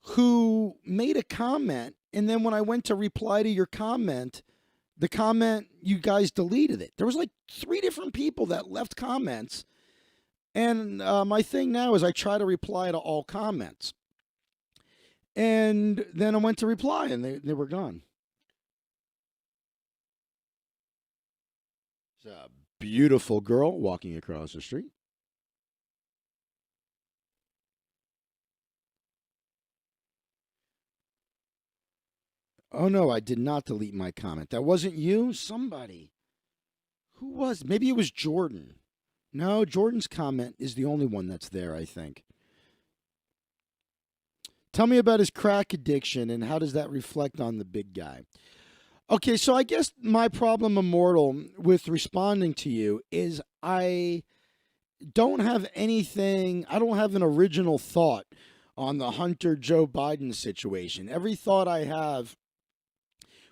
who made a comment, and then when I went to reply to your comment, The comment, you guys deleted it. There was like 3 different people that left comments. And my thing now is I try to reply to all comments. And then I went to reply and they were gone. It's a beautiful girl walking across the street. Oh no, I did not delete my comment. That wasn't you? Somebody. Who was? Maybe it was Jordan. No, Jordan's comment is the only one that's there, I think. Tell me about his crack addiction and how does that reflect on the big guy? Okay, so I guess my problem, Immortal, with responding to you is I don't have anything, I don't have an original thought on the Hunter Joe Biden situation. Every thought I have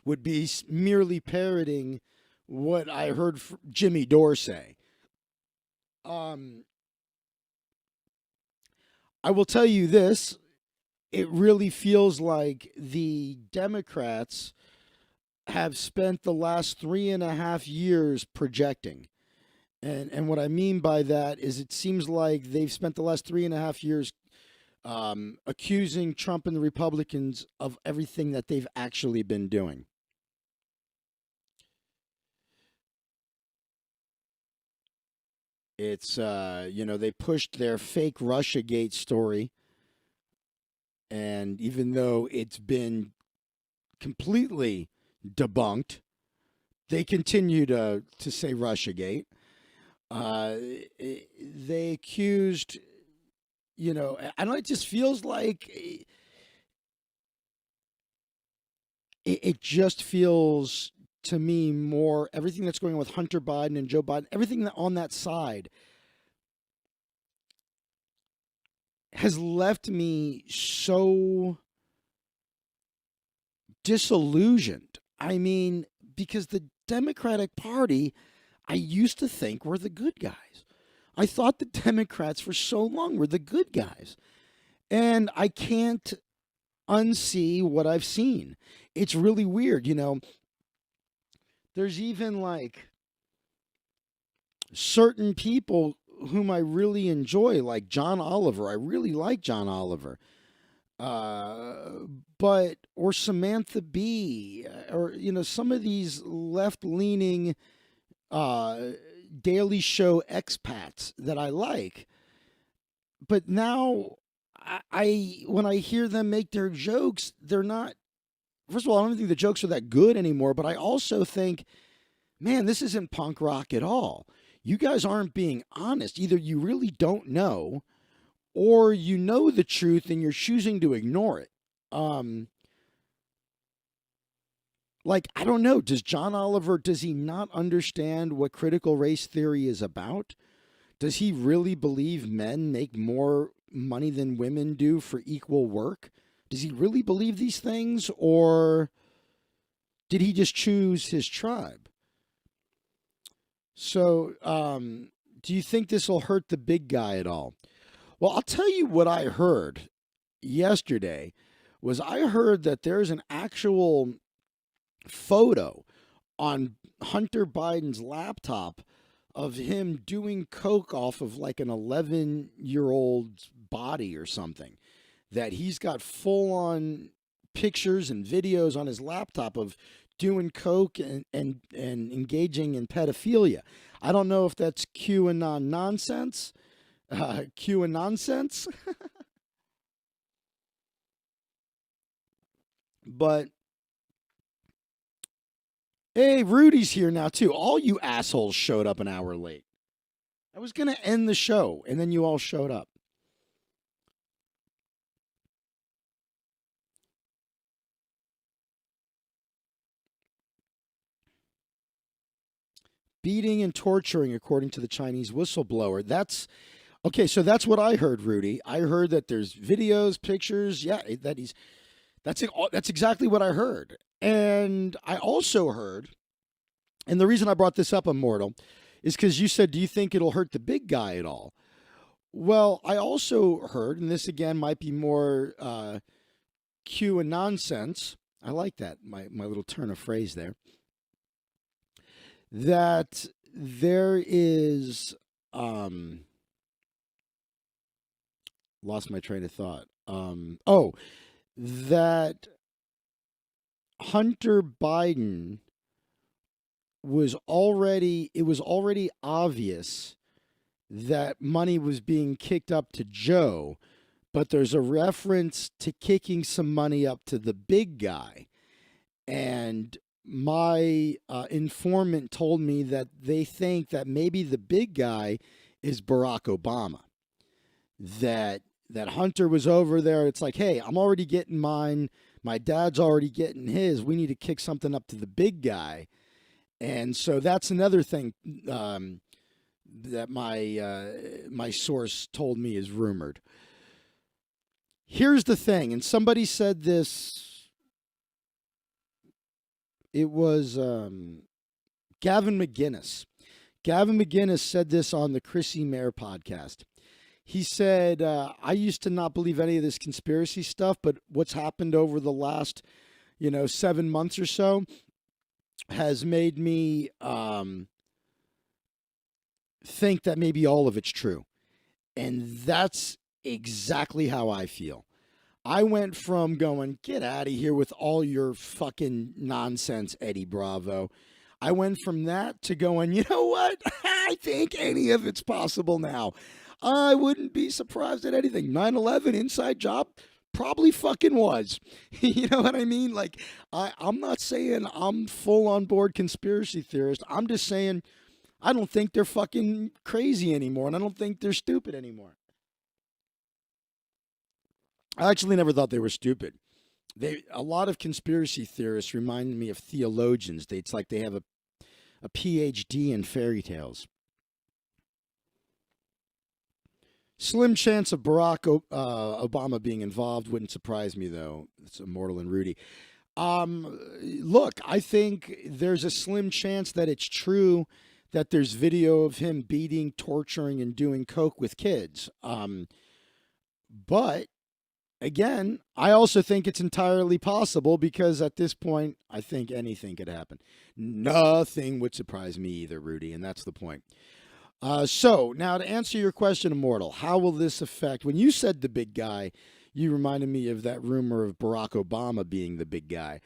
would be merely parroting what I heard Jimmy Dore say. I will tell you this, it really feels like the Democrats have spent the last 3.5 years projecting. And what I mean by that is it seems like they've spent the last 3.5 years accusing Trump and the Republicans of everything that they've actually been doing. It's, they pushed their fake Russiagate story. And even though it's been completely debunked, they continue to say Russiagate. They accused, I don't know, it just feels like it just feels to me more everything that's going on with Hunter Biden and Joe Biden, everything that on that side has left me so disillusioned. I mean, because the Democratic Party, I used to think were the good guys. I thought the Democrats for so long were the good guys. And I can't unsee what I've seen. It's really weird, There's even like certain people whom I really enjoy, like John Oliver. I really like John Oliver. Or Samantha Bee, or, some of these left leaning Daily Show expats that I like. But now I when I hear them make their jokes, they're not. First of all, I don't think the jokes are that good anymore. But I also think, man, this isn't punk rock at all. You guys aren't being honest. Either you really don't know, or you know the truth and you're choosing to ignore it. Like, I don't know. Does John Oliver, does he not understand what critical race theory is about? Does he really believe men make more money than women do for equal work? Does he really believe these things, or did he just choose his tribe? So, do you think this will hurt the big guy at all? Well, I'll tell you what I heard yesterday was I heard that there's an actual photo on Hunter Biden's laptop of him doing coke off of like an 11-year-old's body or something. That he's got full on pictures and videos on his laptop of doing coke and engaging in pedophilia. I don't know if that's QAnon nonsense. QAnon nonsense. But hey, Rudy's here now too. All you assholes showed up an hour late. I was going to end the show and then you all showed up. Beating and torturing, according to the Chinese whistleblower. That's okay. So that's what I heard, Rudy. I heard that there's videos, pictures. Yeah, that he's. That's it. That's exactly what I heard. And I also heard, and the reason I brought this up, Immortal, is because you said, "Do you think it'll hurt the big guy at all?" Well, I also heard, and this again might be more Q and nonsense. I like that my little turn of phrase there. that there is lost my train of thought. That Hunter Biden it was already obvious that money was being kicked up to Joe, but there's a reference to kicking some money up to the big guy. And my informant told me that they think that maybe the big guy is Barack Obama. That Hunter was over there. It's like, hey, I'm already getting mine. My dad's already getting his. We need to kick something up to the big guy. And so that's another thing that my source told me is rumored. Here's the thing, and somebody said this. It was Gavin McGinnis. Gavin McGinnis said this on the Chrissy Mayer podcast. He said, I used to not believe any of this conspiracy stuff, but what's happened over the last, 7 months or so has made me think that maybe all of it's true. And that's exactly how I feel. I went from going, get out of here with all your fucking nonsense, Eddie Bravo. I went from that to going, you know what? I think any of it's possible now. I wouldn't be surprised at anything. 9/11 inside job probably fucking was. You know what I mean? Like, I'm not saying I'm full on board conspiracy theorist. I'm just saying I don't think they're fucking crazy anymore, and I don't think they're stupid anymore. I actually never thought they were stupid. A lot of conspiracy theorists remind me of theologians. It's like they have a PhD in fairy tales. Slim chance of Barack Obama being involved wouldn't surprise me, though. It's Immortal and Rudy. Look, I think there's a slim chance that it's true that there's video of him beating, torturing, and doing coke with kids. But again, I also think it's entirely possible because at this point, I think anything could happen. Nothing would surprise me either, Rudy, and that's the point. So now to answer your question, Immortal, how will this affect? When you said the big guy, you reminded me of that rumor of Barack Obama being the big guy.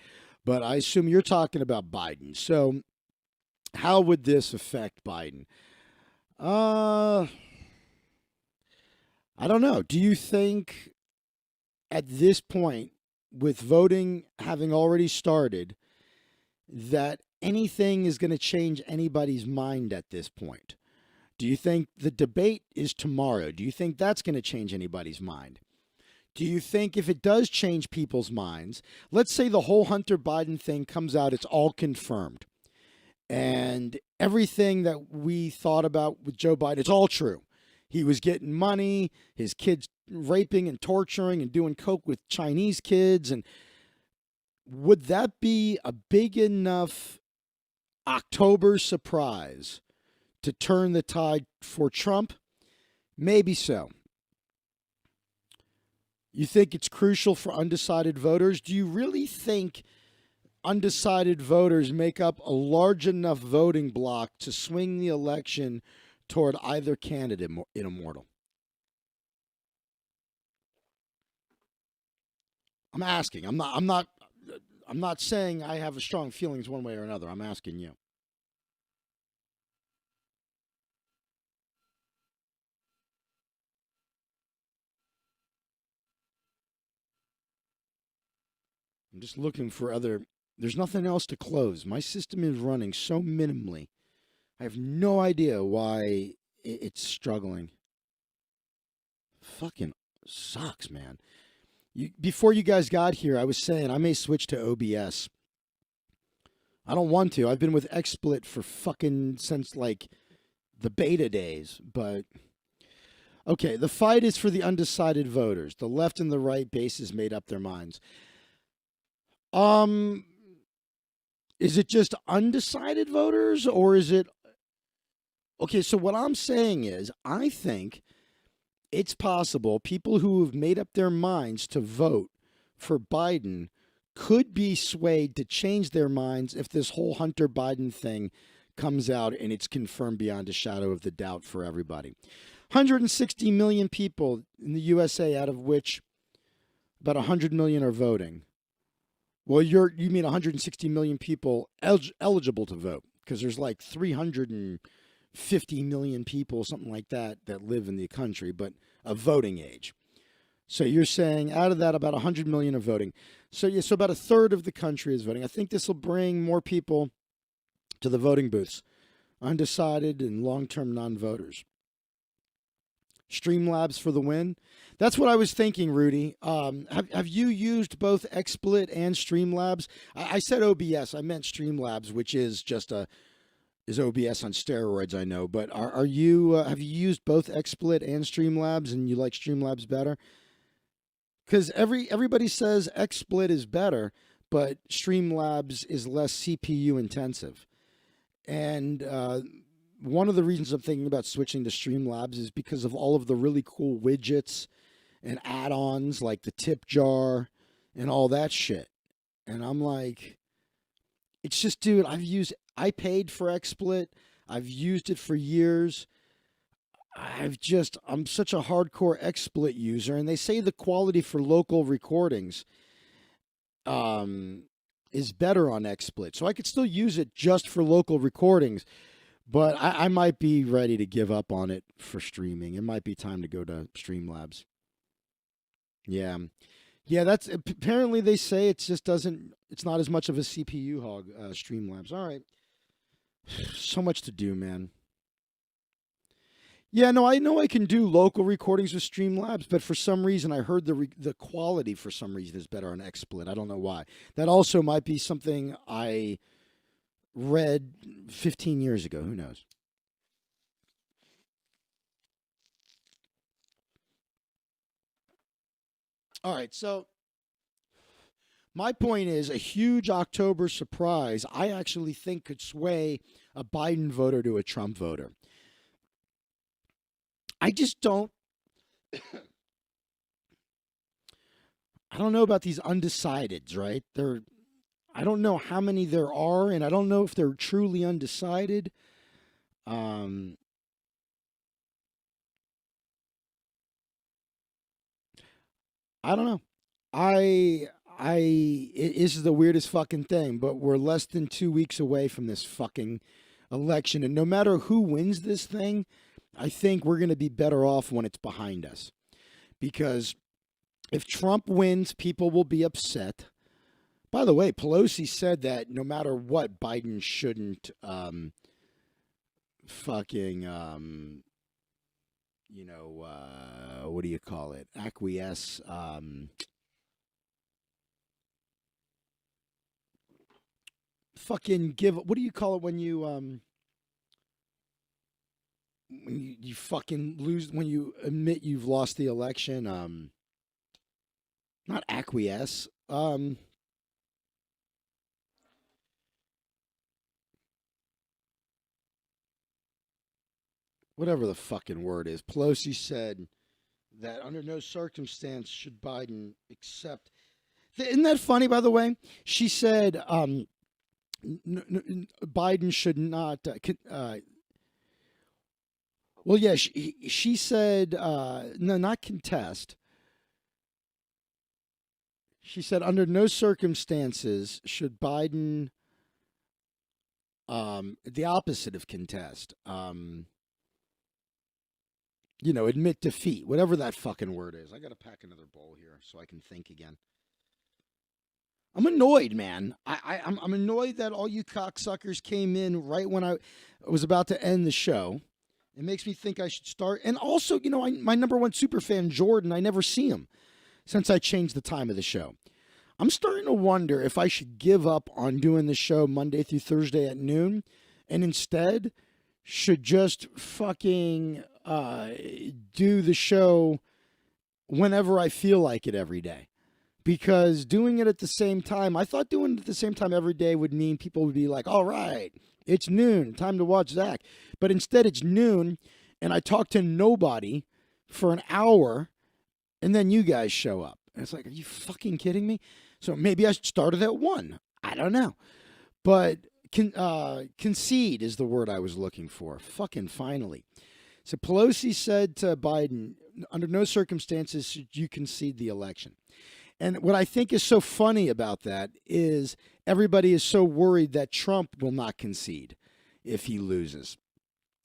But I assume you're talking about Biden. So how would this affect Biden? I don't know. Do you think at this point, with voting having already started, that anything is going to change anybody's mind at this point? Do you think the debate is tomorrow? Do you think that's going to change anybody's mind? Do you think if it does change people's minds, let's say the whole Hunter Biden thing comes out, it's all confirmed, and everything that we thought about with Joe Biden, it's all true. He was getting money, his kids raping and torturing and doing coke with Chinese kids. And would that be a big enough October surprise to turn the tide for Trump? Maybe so. You think it's crucial for undecided voters? Do you really think undecided voters make up a large enough voting bloc to swing the election toward either candidate in Immortal? I'm asking. I'm not saying I have a strong feelings one way or another. I'm asking you. I'm just looking for other. There's nothing else to close. My system is running so minimally. I have no idea why it's struggling. Fucking sucks, man. Before you guys got here, I was saying I may switch to OBS. I don't want to. I've been with XSplit for fucking since like the beta days, but okay, the fight is for the undecided voters. The left and the right bases made up their minds. Is it just undecided voters or is it okay? So what I'm saying is, I think it's possible people who have made up their minds to vote for Biden could be swayed to change their minds if this whole Hunter Biden thing comes out and it's confirmed beyond a shadow of the doubt for everybody. 160 million people in the USA, out of which about 100 million are voting. Well, you mean 160 million people eligible to vote, because there's like 350 million people, something like that, that live in the country, but of voting age. So you're saying out of that, about 100 million are voting. So yeah, so about a third of the country is voting. I think this will bring more people to the voting booths, undecided and long-term non-voters. Streamlabs for the win. That's what I was thinking, Rudy. Have you used both XSplit and Streamlabs? I said OBS. I meant Streamlabs, which is just is OBS on steroids, I know. But are you have you used both XSplit and Streamlabs, and you like Streamlabs better? Because everybody says XSplit is better, but Streamlabs is less CPU intensive. And one of the reasons I'm thinking about switching to Streamlabs is because of all of the really cool widgets and add-ons like the tip jar and all that shit. And I'm like, it's just, dude, I paid for XSplit. I've used it for years. I'm such a hardcore XSplit user, and they say the quality for local recordings is better on XSplit. So I could still use it just for local recordings, but I might be ready to give up on it for streaming. It might be time to go to Streamlabs. Yeah. Yeah, that's apparently they say it's not as much of a CPU hog, Streamlabs. All right. So much to do, man. Yeah, no, I know I can do local recordings with Streamlabs, but for some reason I heard the quality for some reason is better on XSplit. I don't know why. That also might be something I read 15 years ago. Who knows? All right, so my point is a huge October surprise I actually think could sway a Biden voter to a Trump voter. I just don't I don't know about these undecideds, right? I don't know how many there are, and I don't know if they're truly undecided. Um, I don't know. It is the weirdest fucking thing, but we're less than 2 weeks away from this fucking election, and no matter who wins this thing, I think we're going to be better off when it's behind us. Because if Trump wins, people will be upset. By the way, Pelosi said that no matter what, Biden shouldn't fucking, what do you call it? Acquiesce. Fucking give, what do you call it when you fucking lose, when you admit you've lost the election? Not acquiesce. Whatever the fucking word is. Pelosi said that under no circumstance should Biden accept. Isn't that funny, by the way? She said Biden should not. Well, yeah, she said no, not contest. She said under no circumstances should Biden the opposite of contest. Admit defeat, whatever that fucking word is. I got to pack another bowl here so I can think again. I'm annoyed, man. I'm annoyed that all you cocksuckers came in right when I was about to end the show. It makes me think I should start. And also, my number one super fan, Jordan, I never see him since I changed the time of the show. I'm starting to wonder if I should give up on doing the show Monday through Thursday at noon and instead should just fucking do the show whenever I feel like it every day. Because doing it at the same time, I thought doing it at the same time every day would mean people would be like, all right, it's noon, time to watch Zach. But instead it's noon, and I talk to nobody for an hour, and then you guys show up. And it's like, are you fucking kidding me? So maybe I should start it at 1. I don't know. But concede is the word I was looking for. Fucking finally. So Pelosi said to Biden, under no circumstances should you concede the election. And what I think is so funny about that is everybody is so worried that Trump will not concede if he loses.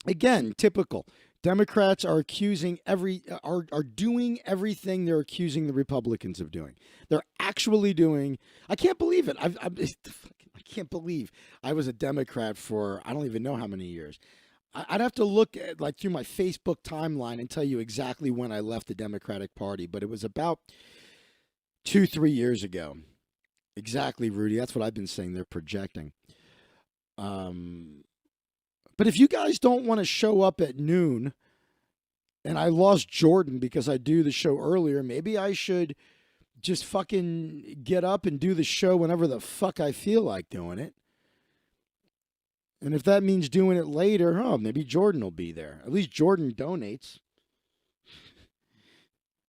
Again, typical. Democrats are accusing are doing everything they're accusing the Republicans of doing. They're actually doing. I can't believe it. I can't believe I was a Democrat for I don't even know how many years. I'd have to look at like through my Facebook timeline and tell you exactly when I left the Democratic Party, but it was about 2-3 years ago. Exactly, Rudy. That's what I've been saying. They're projecting. But if you guys don't want to show up at noon, and I lost Jordan because I do the show earlier, maybe I should just fucking get up and do the show whenever the fuck I feel like doing it. And if that means doing it later, maybe Jordan will be there. At least Jordan donates.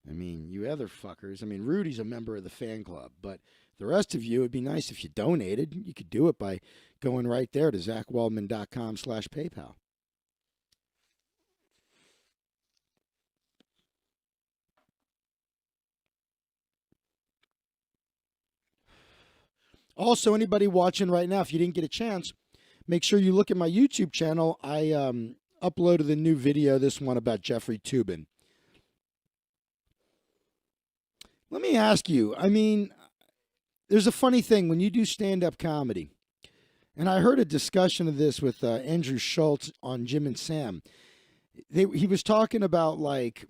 I mean, you other fuckers. I mean, Rudy's a member of the fan club, but the rest of you, it'd be nice if you donated. You could do it by going right there to ZachWaldman.com/PayPal. Also, anybody watching right now, if you didn't get a chance, make sure you look at my YouTube channel. I uploaded a new video, this one about Jeffrey Toobin. Let me ask you, I mean, there's a funny thing when you do stand-up comedy, and I heard a discussion of this with Andrew Schultz on Jim and Sam. He was talking about, like,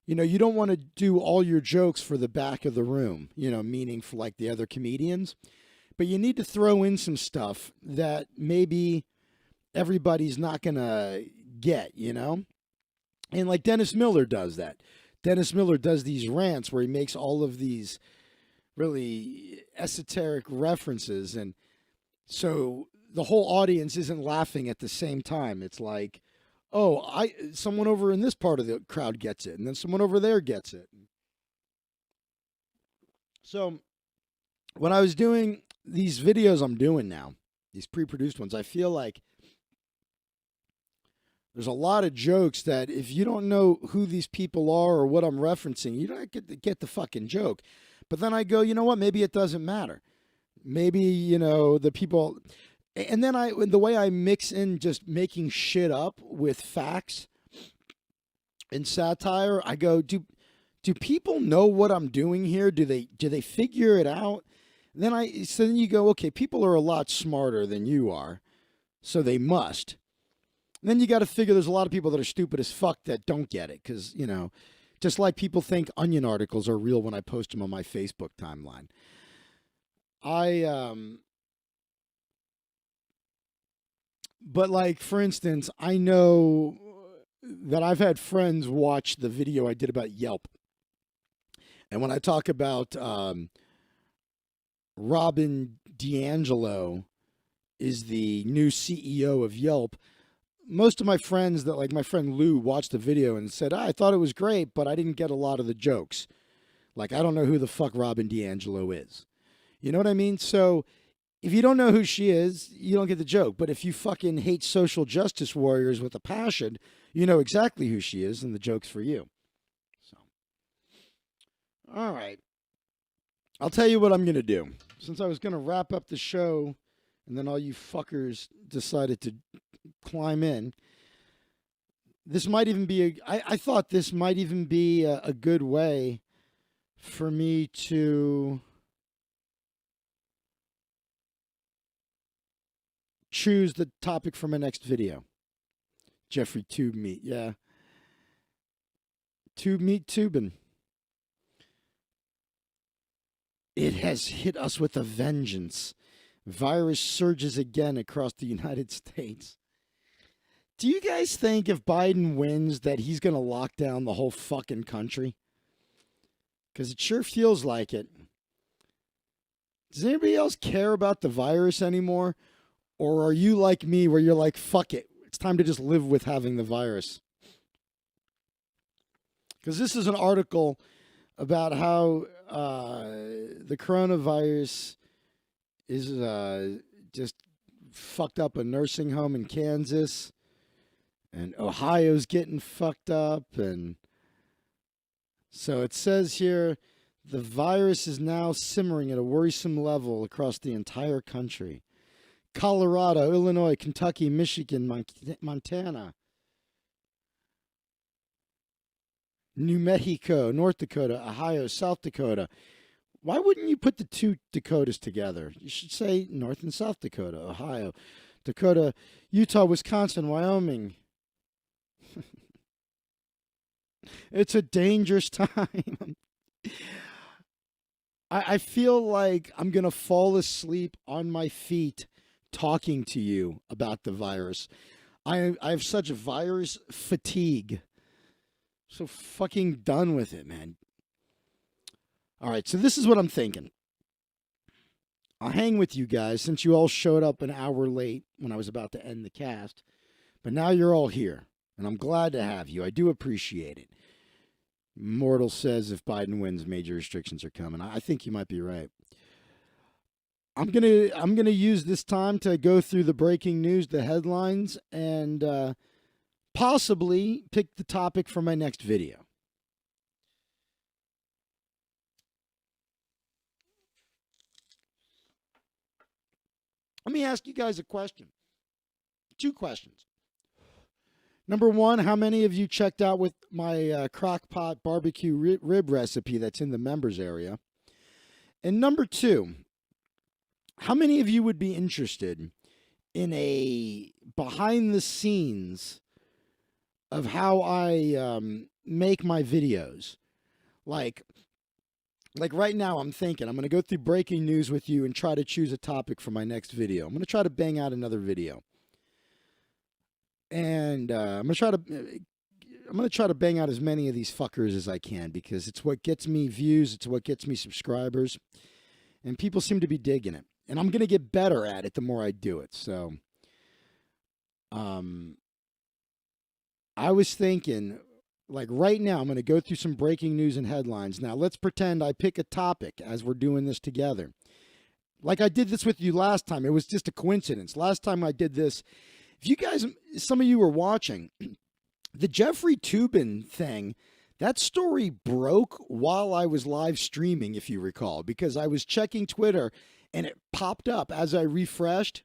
you don't want to do all your jokes for the back of the room, meaning for, like, the other comedians. But you need to throw in some stuff that maybe everybody's not going to get, And, like, Dennis Miller does that. Dennis Miller does these rants where he makes all of these really esoteric references, and so the whole audience isn't laughing at the same time. It's like, someone over in this part of the crowd gets it, and then someone over there gets it. So when I was doing these videos I'm doing now, these pre-produced ones, I feel like there's a lot of jokes that if you don't know who these people are or what I'm referencing, you don't get the fucking joke. But then I go, you know what? Maybe it doesn't matter. Maybe, the people. And then the way I mix in just making shit up with facts and satire, I go, do people know what I'm doing here? Do they figure it out? So then you go, okay, people are a lot smarter than you are, so they must. And then you got to figure there's a lot of people that are stupid as fuck that don't get it because, just like people think Onion articles are real when I post them on my Facebook timeline. But like, for instance, I know that I've had friends watch the video I did about Yelp. And when I talk about Robin DiAngelo is the new CEO of Yelp, most of my friends like my friend Lou watched the video and said, I thought it was great, but I didn't get a lot of the jokes. Like, I don't know who the fuck Robin DiAngelo is. You know what I mean? So if you don't know who she is, you don't get the joke. But if you fucking hate social justice warriors with a passion, you know exactly who she is, and the joke's for you. So, all right. I'll tell you what I'm going to do. Since I was going to wrap up the show, and then all you fuckers decided to climb in, this might even be I thought this might even be a good way for me to choose the topic for my next video. Jeffrey Tube Meat, yeah. Tube Meat Tubin. It has hit us with a vengeance. Virus surges again across the United States. Do you guys think if Biden wins that he's going to lock down the whole fucking country? Because it sure feels like it. Does anybody else care about the virus anymore? Or are you like me where you're like, fuck it. It's time to just live with having the virus? Because this is an article about how the coronavirus is just fucked up a nursing home in Kansas, and Ohio's getting fucked up. And so it says here the virus is now simmering at a worrisome level across the entire country. Colorado, Illinois, Kentucky, Michigan, Montana, New Mexico, North Dakota, Ohio, South Dakota. Why wouldn't you put the two Dakotas together? You should say North and South Dakota, Ohio, Dakota, Utah, Wisconsin, Wyoming. It's a dangerous time. I feel like I'm going to fall asleep on my feet talking to you about the virus. I have such virus fatigue. So fucking done with it, man. All right, so this is what I'm thinking. I'll hang with you guys since you all showed up an hour late when I was about to end the cast. But now you're all here, and I'm glad to have you. I do appreciate it. Mortal says if Biden wins, major restrictions are coming. I think you might be right. I'm gonna use this time to go through the breaking news, the headlines, and possibly pick the topic for my next video. Let me ask you guys a question. 2 questions. Number 1, how many of you checked out with my crock pot barbecue rib recipe that's in the members area? And number 2, how many of you would be interested in a behind the scenes of how I make my videos? Like right now I'm thinking I'm going to go through breaking news with you and try to choose a topic for my next video. I'm going to try to bang out another video. And I'm going to try to bang out as many of these fuckers as I can because it's what gets me views, it's what gets me subscribers, and people seem to be digging it. And I'm going to get better at it the more I do it. So I was thinking, like right now, I'm going to go through some breaking news and headlines. Now, let's pretend I pick a topic as we're doing this together. Like I did this with you last time. It was just a coincidence. Last time I did this, if you guys, some of you were watching, the Jeffrey Toobin thing, that story broke while I was live streaming, if you recall, because I was checking Twitter and it popped up as I refreshed.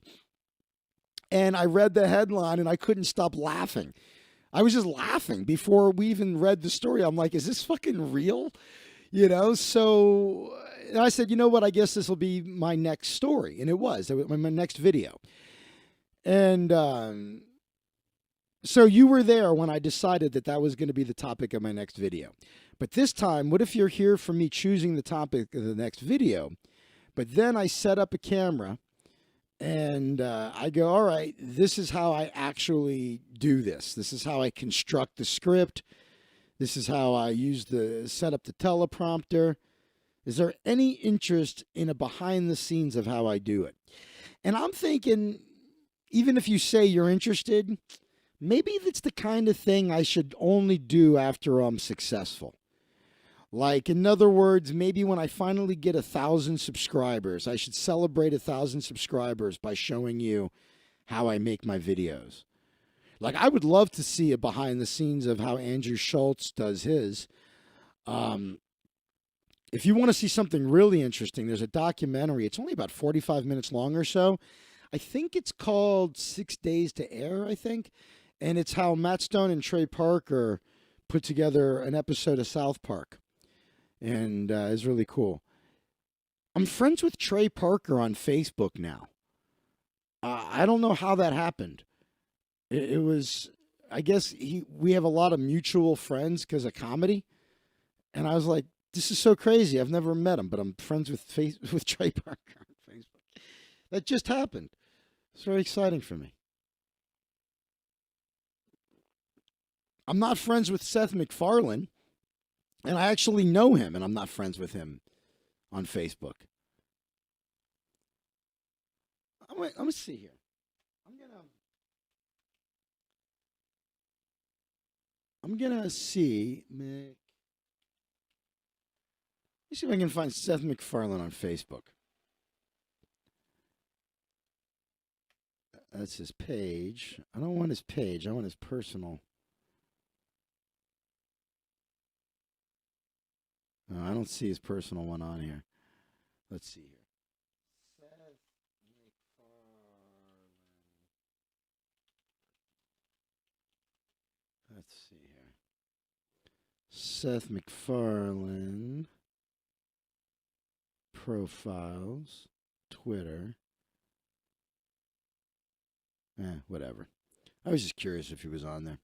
And I read the headline and I couldn't stop laughing. I was just laughing before we even read the story. I'm like, is this fucking real? You know, so I said, you know what? I guess this will be my next story. And it was my next video. And so you were there when I decided that that was going to be the topic of my next video. But this time, what if you're here for me choosing the topic of the next video? But then I set up a camera and I go, all right, this is how I actually do this. This is how I construct the script. This is how I set up the teleprompter. Is there any interest in a behind the scenes of how I do it? And I'm thinking, even if you say you're interested, maybe that's the kind of thing I should only do after I'm successful. Like, in other words, maybe when I finally get 1,000 subscribers, I should celebrate 1,000 subscribers by showing you how I make my videos. Like, I would love to see a behind the scenes of how Andrew Schultz does his. If you want to see something really interesting, there's a documentary. It's only about 45 minutes long or so. I think it's called 6 Days to Air, I think. And it's how Matt Stone and Trey Parker put together an episode of South Park. And it's really cool. I'm friends with Trey Parker on Facebook now. I don't know how that happened. It was, I guess we have a lot of mutual friends because of comedy. And I was like, this is so crazy. I've never met him, but I'm friends with Trey Parker on Facebook. That just happened. It's very exciting for me. I'm not friends with Seth MacFarlane, and I actually know him, and I'm not friends with him on Facebook. Let me see here. I'm gonna see. Let me see if I can find Seth MacFarlane on Facebook. That's his page. I don't want his page. I want his personal. No, I don't see his personal one on here. Let's see here. Let's see here. Seth MacFarlane. Profiles. Twitter. Whatever. I was just curious if he was on there.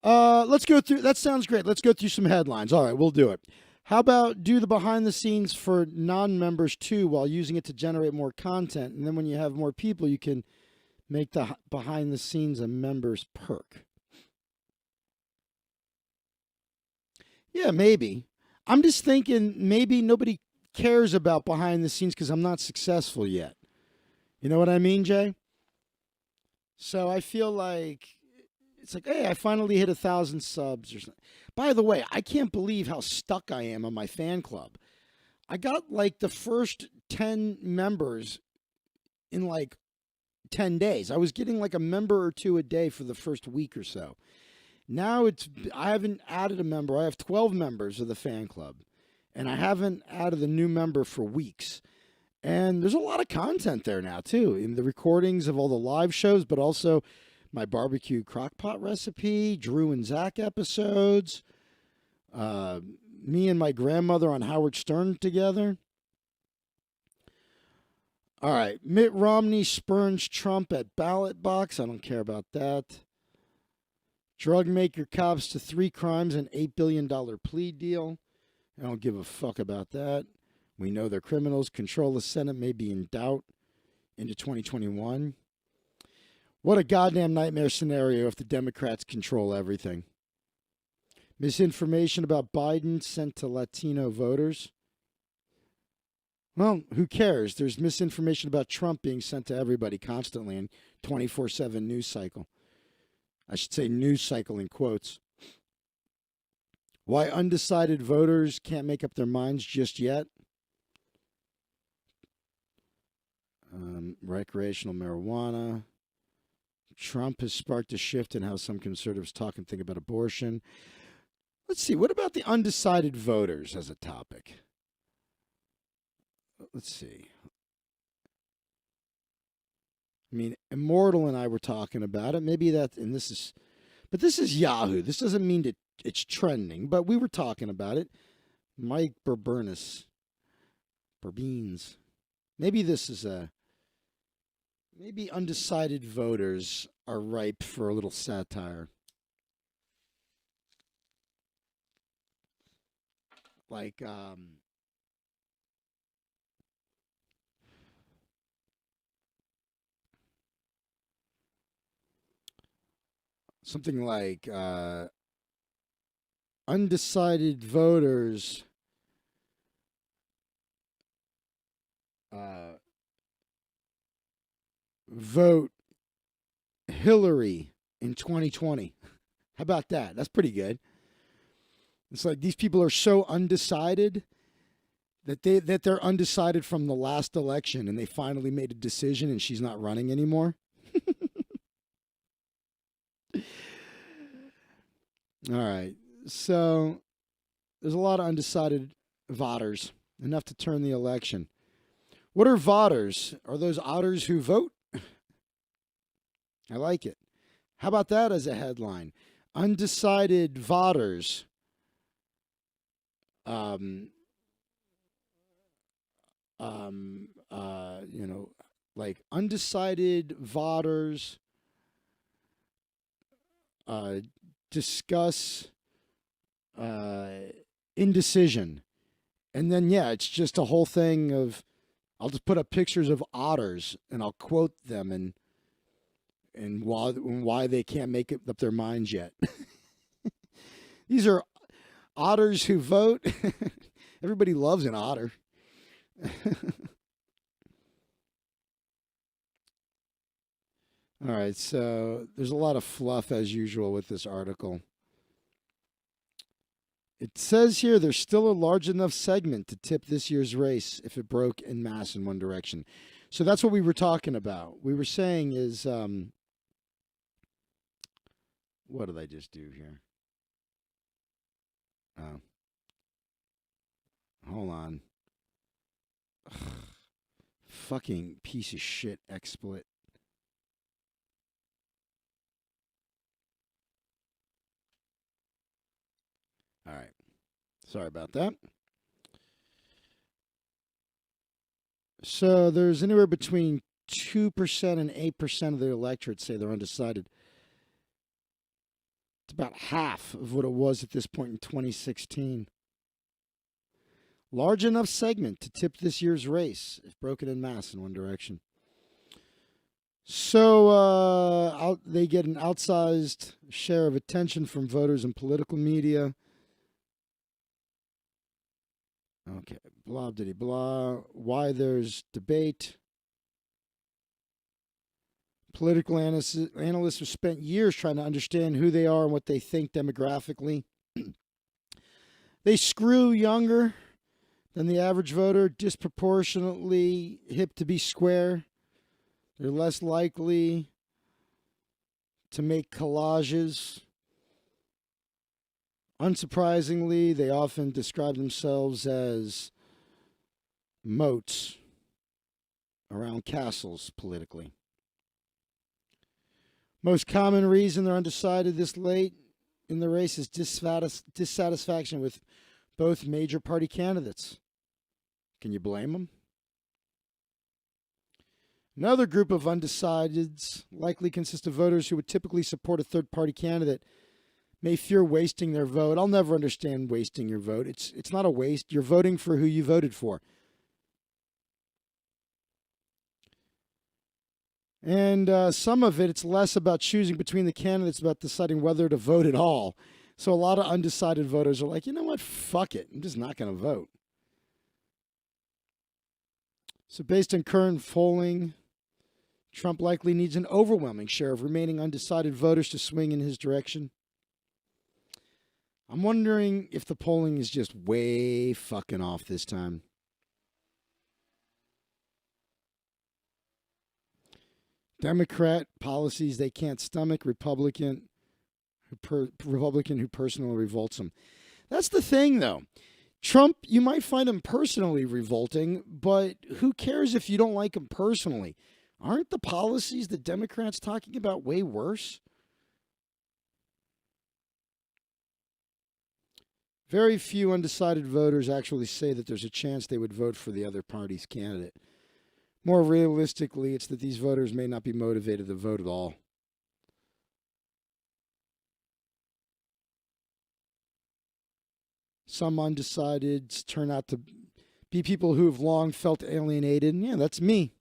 Let's go through. That sounds great. Let's go through some headlines. All right, we'll do it. How about do the behind the scenes for non-members too while using it to generate more content? And then when you have more people, you can make the behind the scenes a member's perk. Yeah, maybe. I'm just thinking maybe nobody cares about behind the scenes because I'm not successful yet. You know what I mean, Jay? So I feel like it's like, hey, I finally hit 1,000 subs or something. By the way, I can't believe how stuck I am on my fan club. I got like the first 10 members in like 10 days. I was getting like a member or two a day for the first week or so. Now I haven't added a member. I have 12 members of the fan club, and I haven't added a new member for weeks. And there's a lot of content there now, too, in the recordings of all the live shows, but also my barbecue crockpot recipe, Drew and Zach episodes, me and my grandmother on Howard Stern together. All right, Mitt Romney spurns Trump at ballot box. I don't care about that. Drug maker cops to 3 crimes and $8 billion plea deal. I don't give a fuck about that. We know they're criminals. Control the Senate may be in doubt into 2021. What a goddamn nightmare scenario if the Democrats control everything. Misinformation about Biden sent to Latino voters. Well, who cares? There's misinformation about Trump being sent to everybody constantly in 24/7 news cycle. I should say news cycle in quotes. Why undecided voters can't make up their minds just yet. Recreational marijuana. Trump has sparked a shift in how some conservatives talk and think about abortion. Let's see. What about the undecided voters as a topic? Let's see. I mean, Immortal and I were talking about it. Maybe that, and this is Yahoo. This doesn't mean that it's trending, but we were talking about it. Mike Burbeans. Maybe this is maybe undecided voters are ripe for a little satire. Like, something like undecided voters vote Hillary in 2020. How about that? That's pretty good. It's like these people are so undecided that they're undecided from the last election and they finally made a decision and she's not running anymore. All right. So there's a lot of undecided voters, enough to turn the election. What are voters? Are those otters who vote? I like it. How about that as a headline? Undecided voters. Like undecided voters discuss indecision. And then, yeah, it's just a whole thing of, I'll just put up pictures of otters and I'll quote them and why they can't make up their minds yet. These are otters who vote. Everybody loves an otter. All right, so there's a lot of fluff as usual with this article. It says here there's still a large enough segment to tip this year's race if it broke en masse in one direction. So that's what we were talking about. We were saying is, what did I just do here? Oh, hold on. Ugh. Fucking piece of shit XSplit. All right. Sorry about that. So there's anywhere between 2% and 8% of the electorate say they're undecided. It's about half of what it was at this point in 2016. Large enough segment to tip this year's race, if broken en masse in one direction. So they get an outsized share of attention from voters and political media. Okay, blah, diddy, blah. Why there's debate. Political analysts have spent years trying to understand who they are and what they think demographically. They screw younger than the average voter, disproportionately hip to be square. They're less likely to make collages. Unsurprisingly, they often describe themselves as moats around castles politically. Most common reason they're undecided this late in the race is dissatisfaction with both major party candidates. Can you blame them? Another group of undecideds likely consists of voters who would typically support a third-party candidate, may fear wasting their vote. I'll never understand wasting your vote. It's not a waste. You're voting for who you voted for. And some of it's less about choosing between the candidates, about deciding whether to vote at all. So a lot of undecided voters are like, you know what? Fuck it. I'm just not going to vote. So based on current polling, Trump likely needs an overwhelming share of remaining undecided voters to swing in his direction. I'm wondering if the polling is just way fucking off this time. Democrat policies they can't stomach, Republican who personally revolts them. That's the thing, though. Trump, you might find him personally revolting, but who cares if you don't like him personally? Aren't the policies the Democrats talking about way worse? Very few undecided voters actually say that there's a chance they would vote for the other party's candidate. More realistically, it's that these voters may not be motivated to vote at all. Some undecideds turn out to be people who have long felt alienated. And yeah, that's me.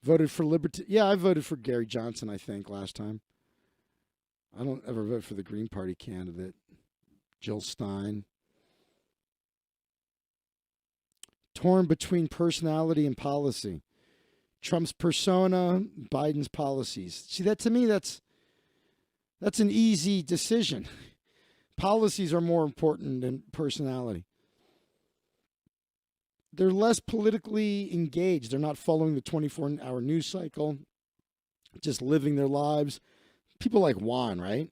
Voted for liberty. Yeah, I voted for Gary Johnson, I think, last time. I don't ever vote for the Green Party candidate. Jill Stein. Torn between personality and policy. Trump's persona, Biden's policies. See, that to me, that's an easy decision. Policies are more important than personality. They're less politically engaged. They're not following the 24-hour news cycle, just living their lives. People like Juan, right?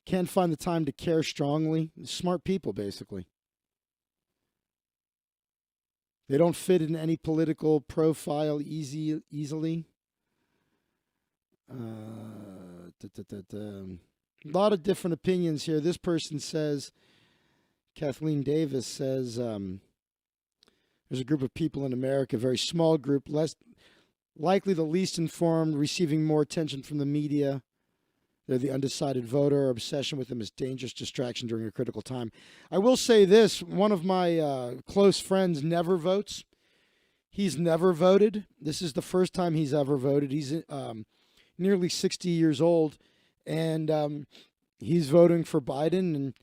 Can't find the time to care strongly. Smart people, basically. They don't fit in any political profile easily. A lot of different opinions here. This person says, Kathleen Davis says, there's a group of people in America, a very small group, less likely the least informed, receiving more attention from the media. They're the undecided voter. Our obsession with them is dangerous distraction during a critical time. I will say this. One of my close friends never votes. He's never voted. This is the first time he's ever voted. He's nearly 60 years old, and he's voting for Biden, and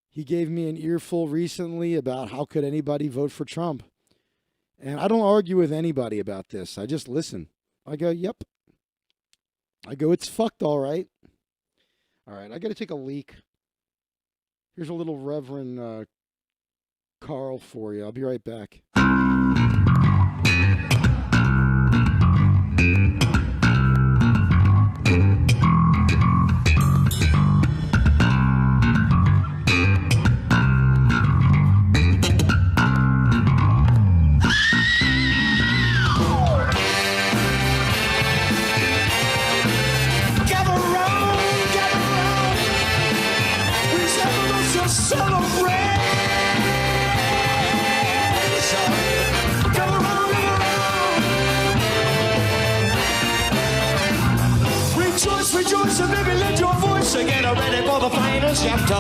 he gave me an earful recently about how could anybody vote for Trump. And I don't argue with anybody about this. I just listen. I go, yep. I go, it's fucked, all right. All right, I got to take a leak. Here's a little Reverend Carl for you. I'll be right back. rejoice and baby, let your voice get ready for the final chapter.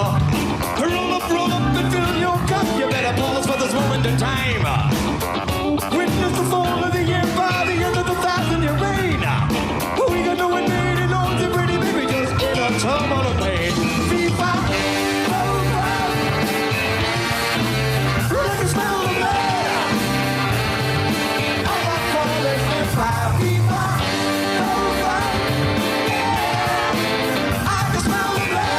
Roll up and fill your cup. You better pause for this moment in time. Witness the fall of the empire, the end of the 1,000-year reign. We got no one made it on the pretty baby, just in a turmoil of pain. Viva, over. I can smell the blood. All that falling empire. Viva, over. I can smell the blood.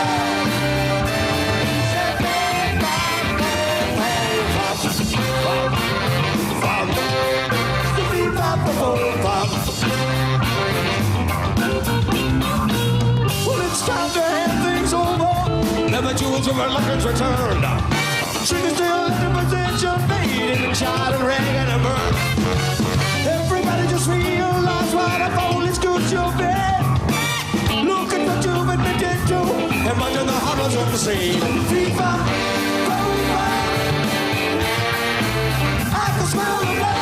Say, viva, well, it's time to hand things over. Now the jewels of our luggage returned. Triggers still in possession, made in charred and ragged and burned. Everybody just realize what a foolish good you've been. Look at what you've admitted to. Imagine the horrors of the scene. Viva, Viva. I can smell the blood.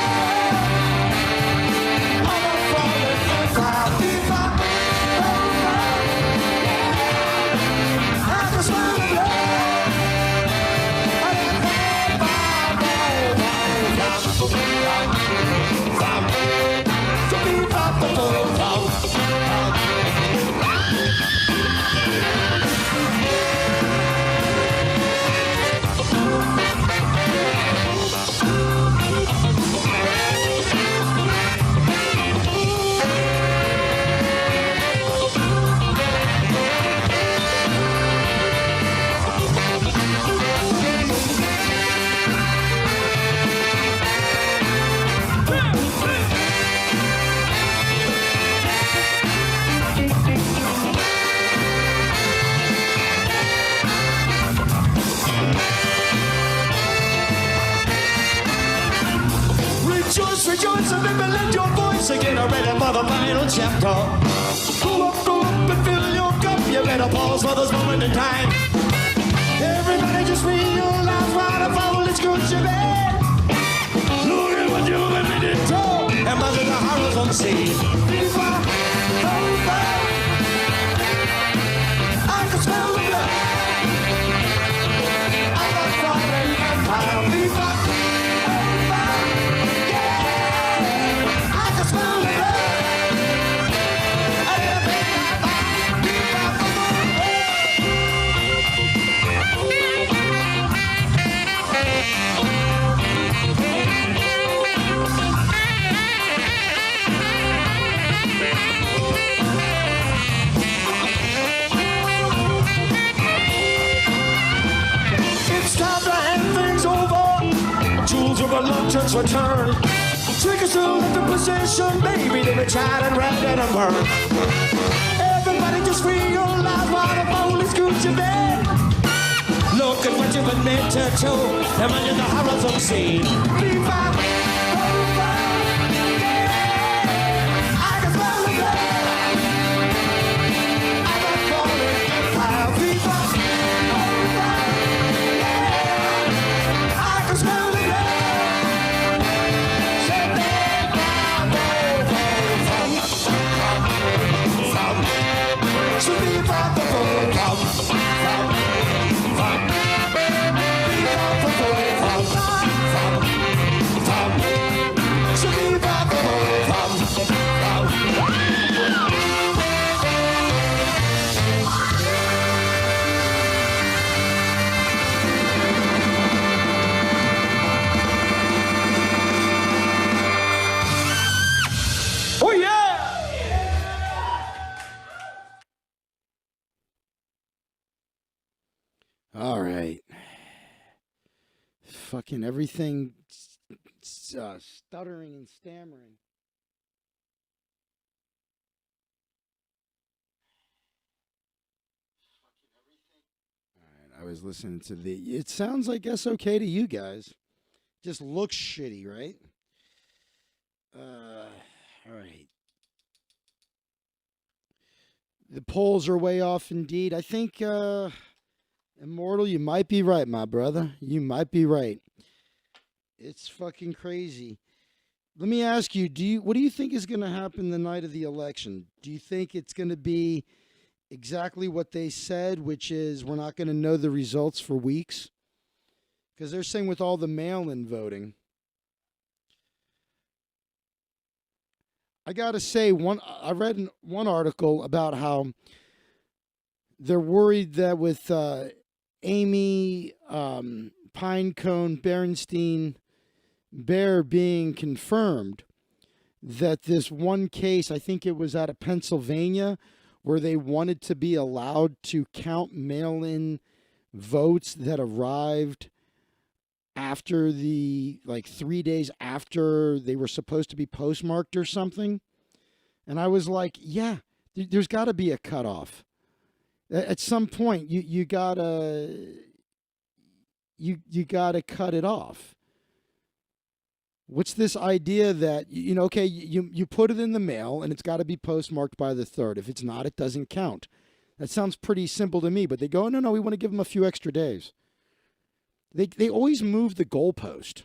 Rejoice and baby, let your voice get ready for the final chapter. Go up and fill your cup. You better pause for this moment in time. Everybody just realize what a foolish good you've been. Look at what you've admitted to. Imagine the horrors on the scene. Viva, Viva. I can smell the blood. I'm a falling empire. Viva. Luncheons return. Triggers still in the position, baby. They be tried and wrapped and burned. Everybody just realize what a foolish good you've been. Look at what you've admitted to. Imagine the horrors of the scene. Viva, over. I can smell the blood. I'm a falling empire. Viva, over. I can smell the blood. All right. Fucking everything stuttering and stammering. All right, I was listening to it sounds like SOK to you guys. Just looks shitty, right? All right. The polls are way off indeed. I think Immortal, you might be right, my brother. You might be right. It's fucking crazy. Let me ask you, what do you think is going to happen the night of the election? Do you think it's going to be exactly what they said, which is we're not going to know the results for weeks. Because they're saying with all the mail in voting, I got to say, I read one article about how they're worried that with Amy Pinecone Berenstein Bear being confirmed, that this one case, I think it was out of Pennsylvania, where they wanted to be allowed to count mail-in votes that arrived after like 3 days after they were supposed to be postmarked or something. And I was like, yeah, there's got to be a cutoff. At some point, you gotta cut it off. What's this idea that, okay, you put it in the mail and it's got to be postmarked by the 3rd. If it's not, it doesn't count. That sounds pretty simple to me, but they go, no, we want to give them a few extra days. They always move the goalpost.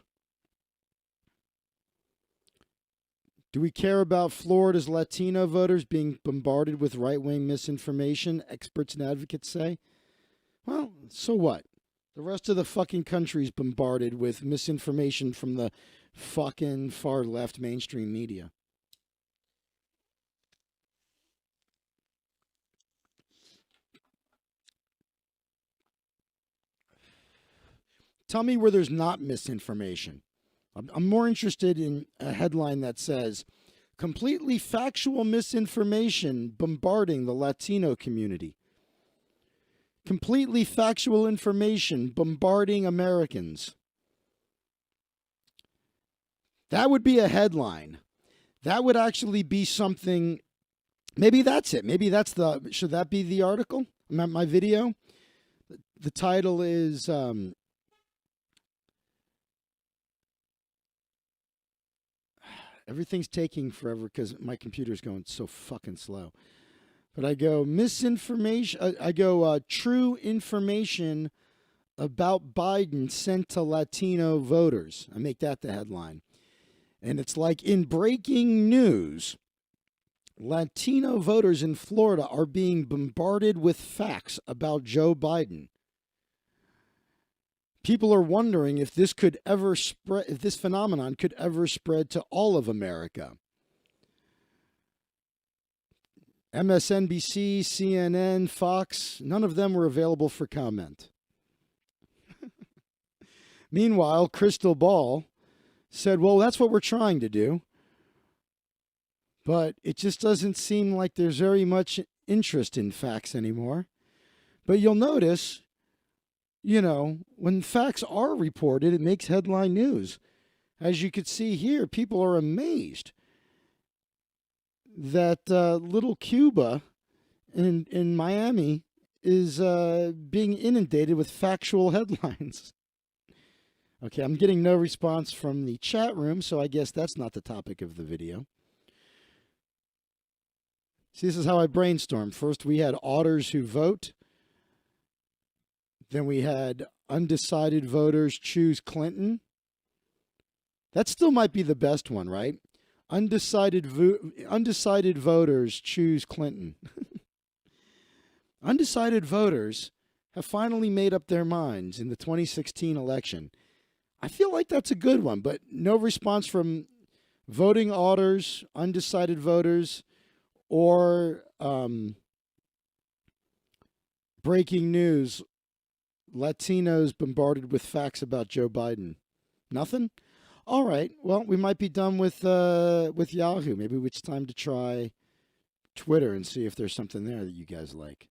Do we care about Florida's Latino voters being bombarded with right-wing misinformation, experts and advocates say? Well, so what? The rest of the fucking country's bombarded with misinformation from the fucking far left mainstream media. Tell me where there's not misinformation. I'm more interested in a headline that says, completely factual misinformation bombarding the Latino community. Completely factual information bombarding Americans. That would be a headline. That would actually be something. Maybe that's it. Maybe that's should that be the article? My video? The title is, everything's taking forever because my computer's going so fucking slow. But I go, misinformation. I go, true information about Biden sent to Latino voters. I make that the headline. And it's like, in breaking news, Latino voters in Florida are being bombarded with facts about Joe Biden. People are wondering if this could ever spread, if this phenomenon could ever spread to all of America. MSNBC, CNN, Fox, none of them were available for comment. Meanwhile, Crystal Ball said, well, that's what we're trying to do. But it just doesn't seem like there's very much interest in facts anymore. But you'll notice, when facts are reported, it makes headline news. As you could see here, people are amazed that little Cuba in Miami is being inundated with factual headlines. Okay, I'm getting no response from the chat room, so I guess that's not the topic of the video. See, this is how I brainstormed. First, we had otters who vote. Then we had undecided voters choose Clinton. That still might be the best one, right? Undecided voters choose Clinton. Undecided voters have finally made up their minds in the 2016 election. I feel like that's a good one, but no response from voting otters, undecided voters, or breaking news, Latinos bombarded with facts about Joe Biden. Nothing? All right. Well, we might be done with Yahoo. Maybe it's time to try Twitter and see if there's something there that you guys like.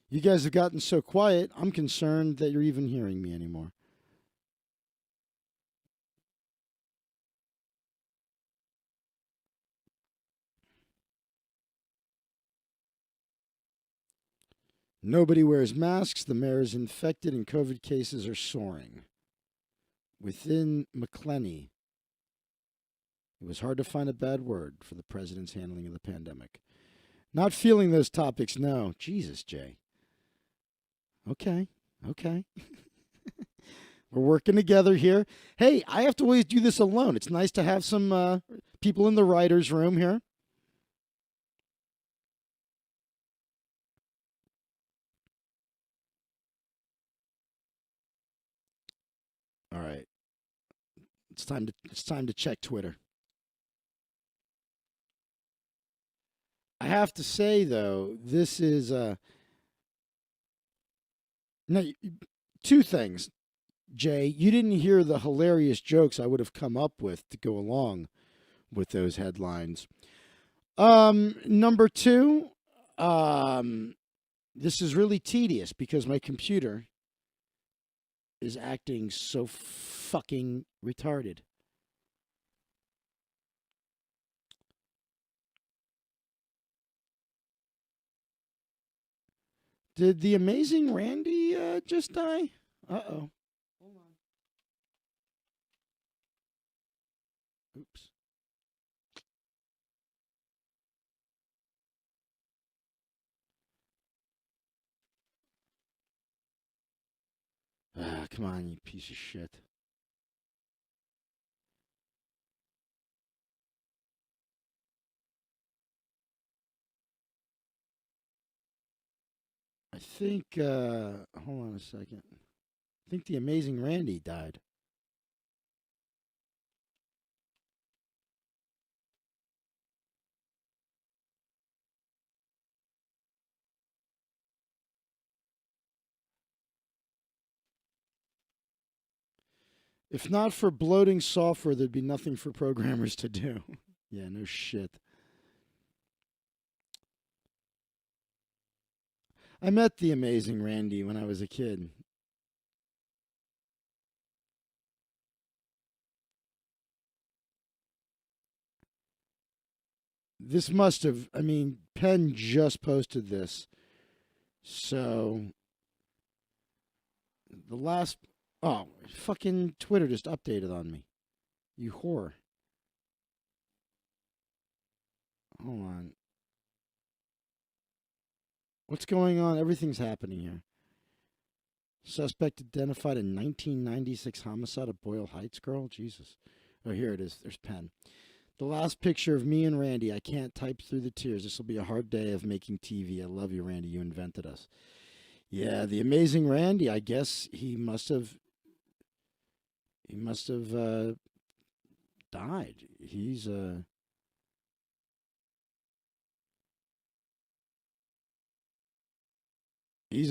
You guys have gotten so quiet, I'm concerned that you're even hearing me anymore. Nobody wears masks. The mayor is infected and COVID cases are soaring. Within McClenny, it was hard to find a bad word for the president's handling of the pandemic. Not feeling those topics, no. Jesus, Jay. Okay. We're working together here. Hey, I have to always do this alone. It's nice to have some people in the writer's room here. All right. It's time to check Twitter. I have to say though, this is no, two things. Jay, you didn't hear the hilarious jokes I would have come up with to go along with those headlines. Number two, this is really tedious because my computer is acting so fucking retarded. Did the amazing Randy just die? Uh-oh. Hold on. Oops. Ah, come on, you piece of shit. I think, hold on a second. I think the amazing Randy died. If not for bloating software, there'd be nothing for programmers to do. Yeah, no shit. I met the amazing Randy when I was a kid. This must have, I mean, Penn just posted this. So, the last, oh, fucking Twitter just updated on me. You whore. Hold on. What's going on? Everything's happening here. Suspect identified in 1996 homicide of Boyle Heights girl. Jesus. Oh, here it is. There's Penn. The last picture of me and Randy. I can't type through the tears. This will be a hard day of making TV. I love you, Randy. You invented us. Yeah, the amazing Randy. I guess he must have died. He's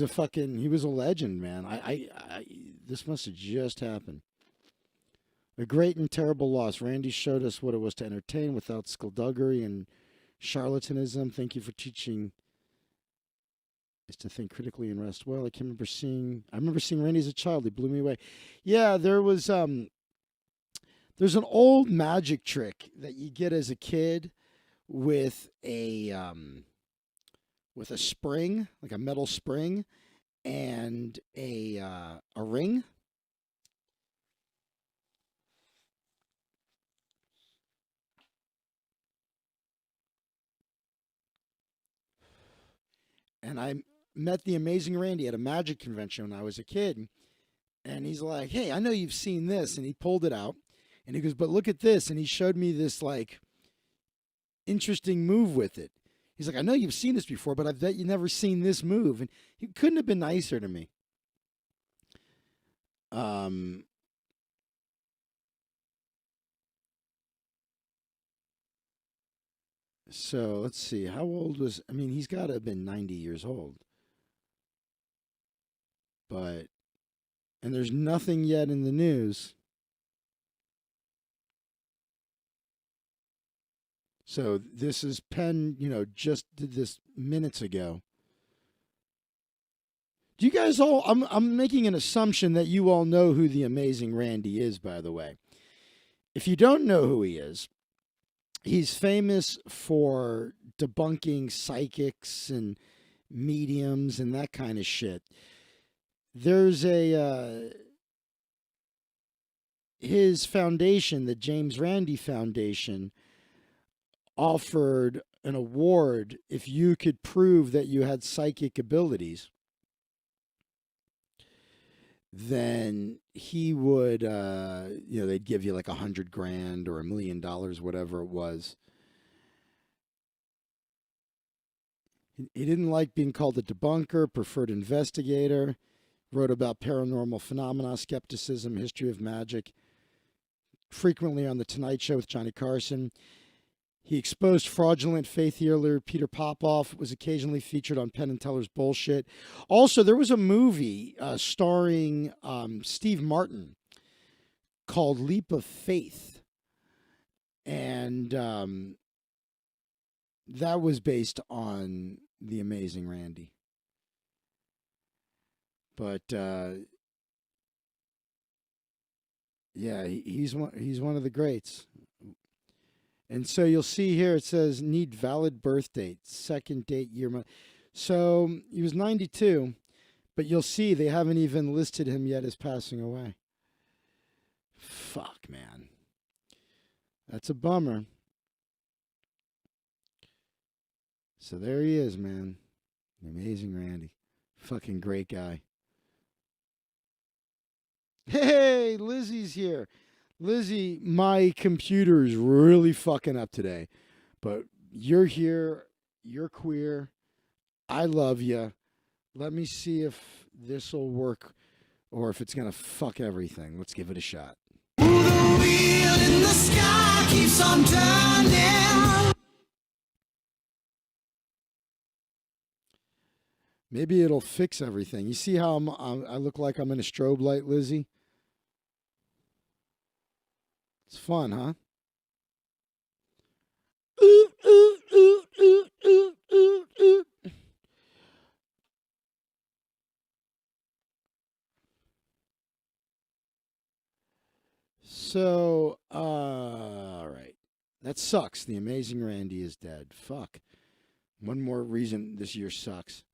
a fucking. He was a legend, man. This must have just happened. A great and terrible loss. Randy showed us what it was to entertain without skullduggery and charlatanism. Thank you for teaching us to think critically and rest well. I remember seeing Randy as a child. He blew me away. Yeah, there's an old magic trick that you get as a kid with a spring, like a metal spring, and a ring. And I met the amazing Randy at a magic convention when I was a kid. And he's like, "Hey, I know you've seen this." And he pulled it out. And he goes, "But look at this." And he showed me this, like, interesting move with it. He's like, "I know you've seen this before, but I bet you've never seen this move." And he couldn't have been nicer to me. So let's see. How old was, I mean, he's got to have been 90 years old. But, and there's nothing yet in the news. So this is Penn, just did this minutes ago. Do you guys all, I'm making an assumption that you all know who the amazing Randy is, by the way. If you don't know who he is, he's famous for debunking psychics and mediums and that kind of shit. There's his foundation, the James Randi Foundation, offered an award if you could prove that you had psychic abilities. Then he would, they'd give you like $100,000 or $1 million, whatever it was. He didn't like being called a debunker, preferred investigator. Wrote about paranormal phenomena, skepticism, history of magic, frequently on The Tonight Show with Johnny Carson. He exposed fraudulent faith healer Peter Popoff, was occasionally featured on Penn and Teller's Bullshit. Also, there was a movie starring Steve Martin called Leap of Faith. And that was based on The Amazing Randy. But yeah, he's one of the greats. And so you'll see here it says need valid birth date, second date, year, month. So he was 92, but you'll see they haven't even listed him yet as passing away. Fuck, man. That's a bummer. So there he is, man. The Amazing Randy. Fucking great guy. Hey, Lizzie's here. Lizzie, my computer is really fucking up today, but you're here. You're queer. I love you. Let me see if this will work or if it's going to fuck everything. Let's give it a shot. The wheel in the sky keeps on turning. Maybe it'll fix everything. You see how I look like I'm in a strobe light, Lizzie? It's fun, huh? So, all right. That sucks. The Amazing Randy is dead. Fuck. One more reason this year sucks.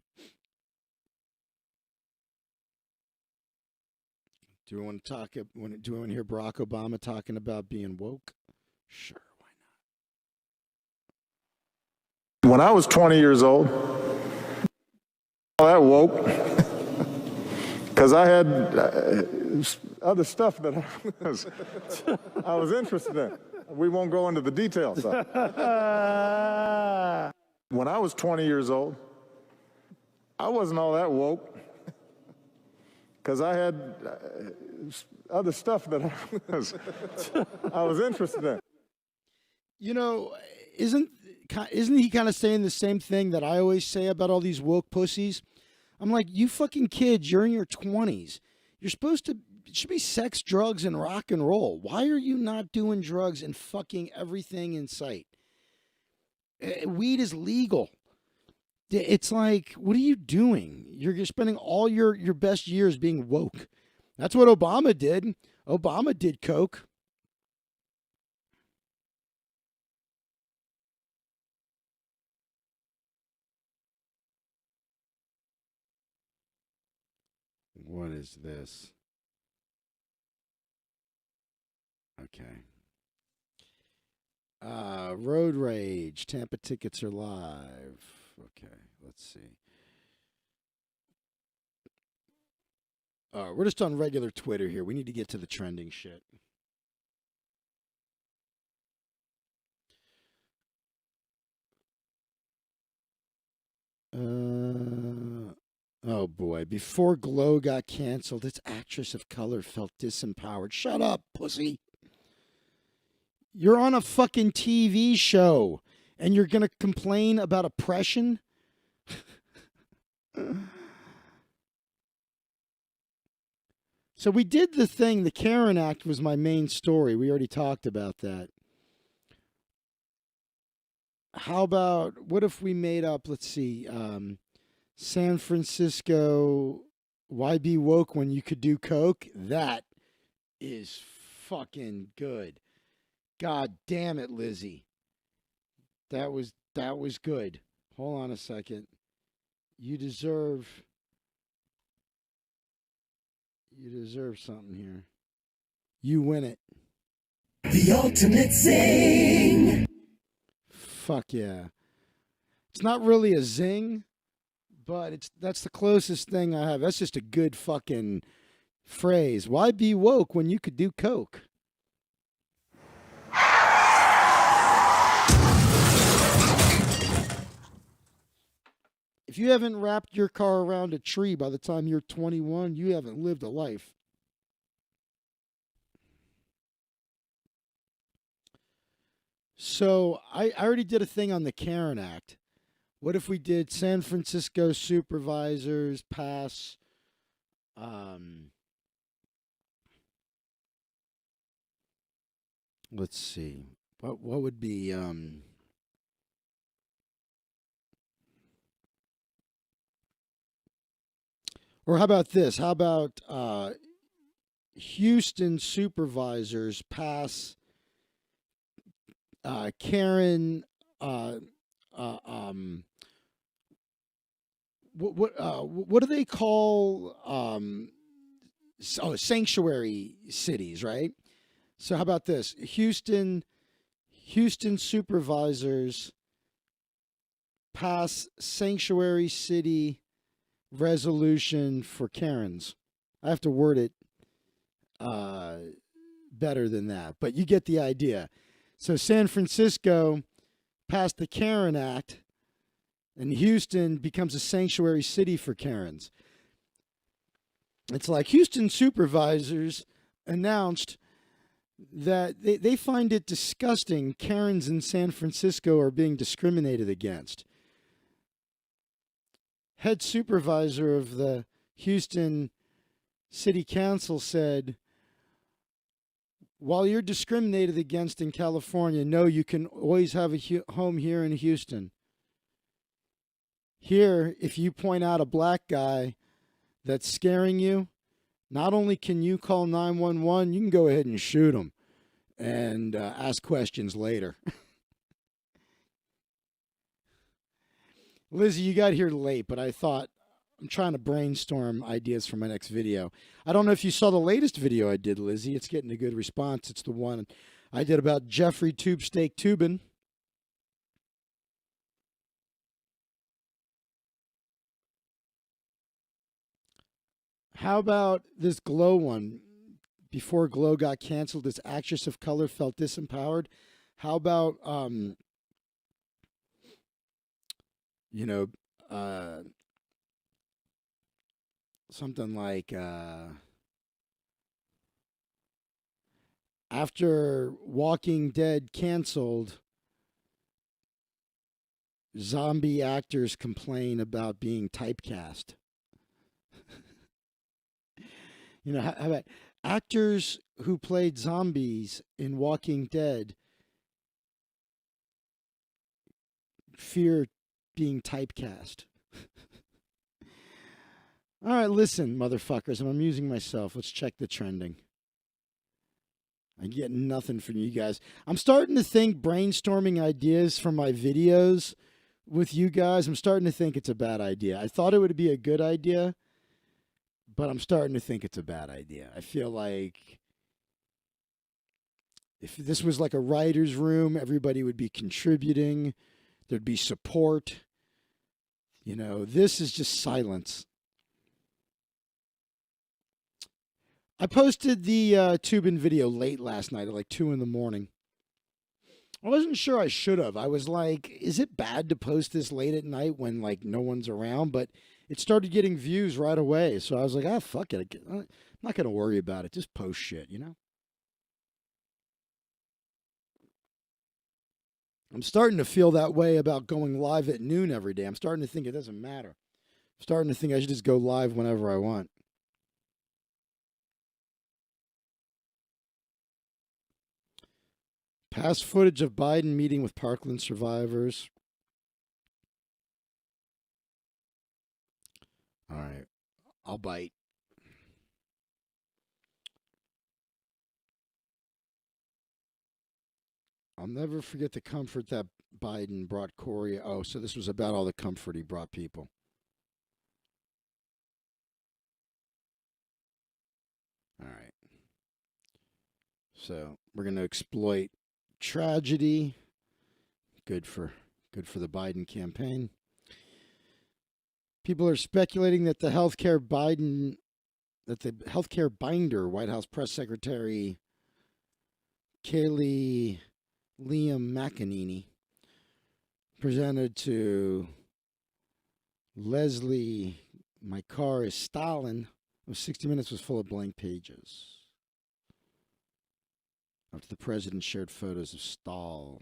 Do we want to talk? Do we want to hear Barack Obama talking about being woke? Sure, why not? When I was 20 years old, that woke, because I had other stuff that I was interested in. We won't go into the details. When I was 20 years old, I wasn't all that woke. Because I had other stuff that I was interested in. You know, isn't he kind of saying the same thing that I always say about all these woke pussies? I'm like, you fucking kids, you're in your 20s. You're supposed to, it should be sex, drugs, and rock and roll. Why are you not doing drugs and fucking everything in sight? Weed is legal. It's like, what are you doing? You're spending all your best years being woke. That's what Obama did. Obama did coke. What is this? Okay. Road rage. Tampa tickets are live. Okay, let's see. We're just on regular Twitter here. We need to get to the trending shit. Oh boy. Before Glow got canceled, its actress of color felt disempowered. Shut up, pussy. You're on a fucking TV show. And you're going to complain about oppression? So we did the thing. The CAREN Act was my main story. We already talked about that. How about, what if we made up, let's see, San Francisco, why be woke when you could do coke? That is fucking good. God damn it, Lizzie. That was good. Hold on a second. You deserve something here. You win it. The ultimate zing. Fuck yeah. It's not really a zing, but that's the closest thing I have. That's just a good fucking phrase. Why be woke when you could do coke? If you haven't wrapped your car around a tree by the time you're 21, you haven't lived a life. So I already did a thing on the CAREN Act. What if we did San Francisco supervisors pass let's see. What would be or how about this? How about Houston supervisors pass Karen what do they call sanctuary cities, right? So how about this? Houston supervisors pass sanctuary city resolution for Karens. I have to word it better than that, but you get the idea. So San Francisco passed the CAREN Act, and Houston becomes a sanctuary city for Karens. It's like Houston supervisors announced that they find it disgusting Karens in San Francisco are being discriminated against. Head supervisor of the Houston City Council said, while you're discriminated against in California, no, you can always have a home here in Houston. Here, if you point out a black guy that's scaring you, not only can you call 911, you can go ahead and shoot him and ask questions later. Lizzie, you got here late, but I thought I'm trying to brainstorm ideas for my next video. I don't know if you saw the latest video I did, Lizzie. It's getting a good response. It's the one I did about Jeffrey Tube Steak Tubin. How about this Glow one? Before Glow got canceled, this actress of color felt disempowered. How about, something like after Walking Dead canceled, zombie actors complain about being typecast. How about actors who played zombies in Walking Dead fear being typecast? All right, listen, motherfuckers, I'm amusing myself. Let's check the trending. I get nothing from you guys. I'm starting to think brainstorming ideas for my videos with you guys, I'm starting to think it's a bad idea. I thought it would be a good idea, but I'm starting to think it's a bad idea. I feel like if this was like a writer's room, everybody would be contributing. There'd be support. This is just silence. I posted the Tubin video late last night at like 2 in the morning. I wasn't sure I should have. I was like, is it bad to post this late at night when like no one's around? But it started getting views right away. So I was like, fuck it. I'm not going to worry about it. Just post shit, I'm starting to feel that way about going live at noon every day. I'm starting to think it doesn't matter. I'm starting to think I should just go live whenever I want. Past footage of Biden meeting with Parkland survivors. All right. I'll bite. I'll never forget the comfort that Biden brought Corey. Oh, so this was about all the comfort he brought people. All right. So we're going to exploit tragedy. Good for the Biden campaign. People are speculating that the healthcare binder, White House press secretary Kayleigh Liam McEnany, presented to Leslie, my car is Stalin. 60 Minutes was full of blank pages. After the president shared photos of Stahl,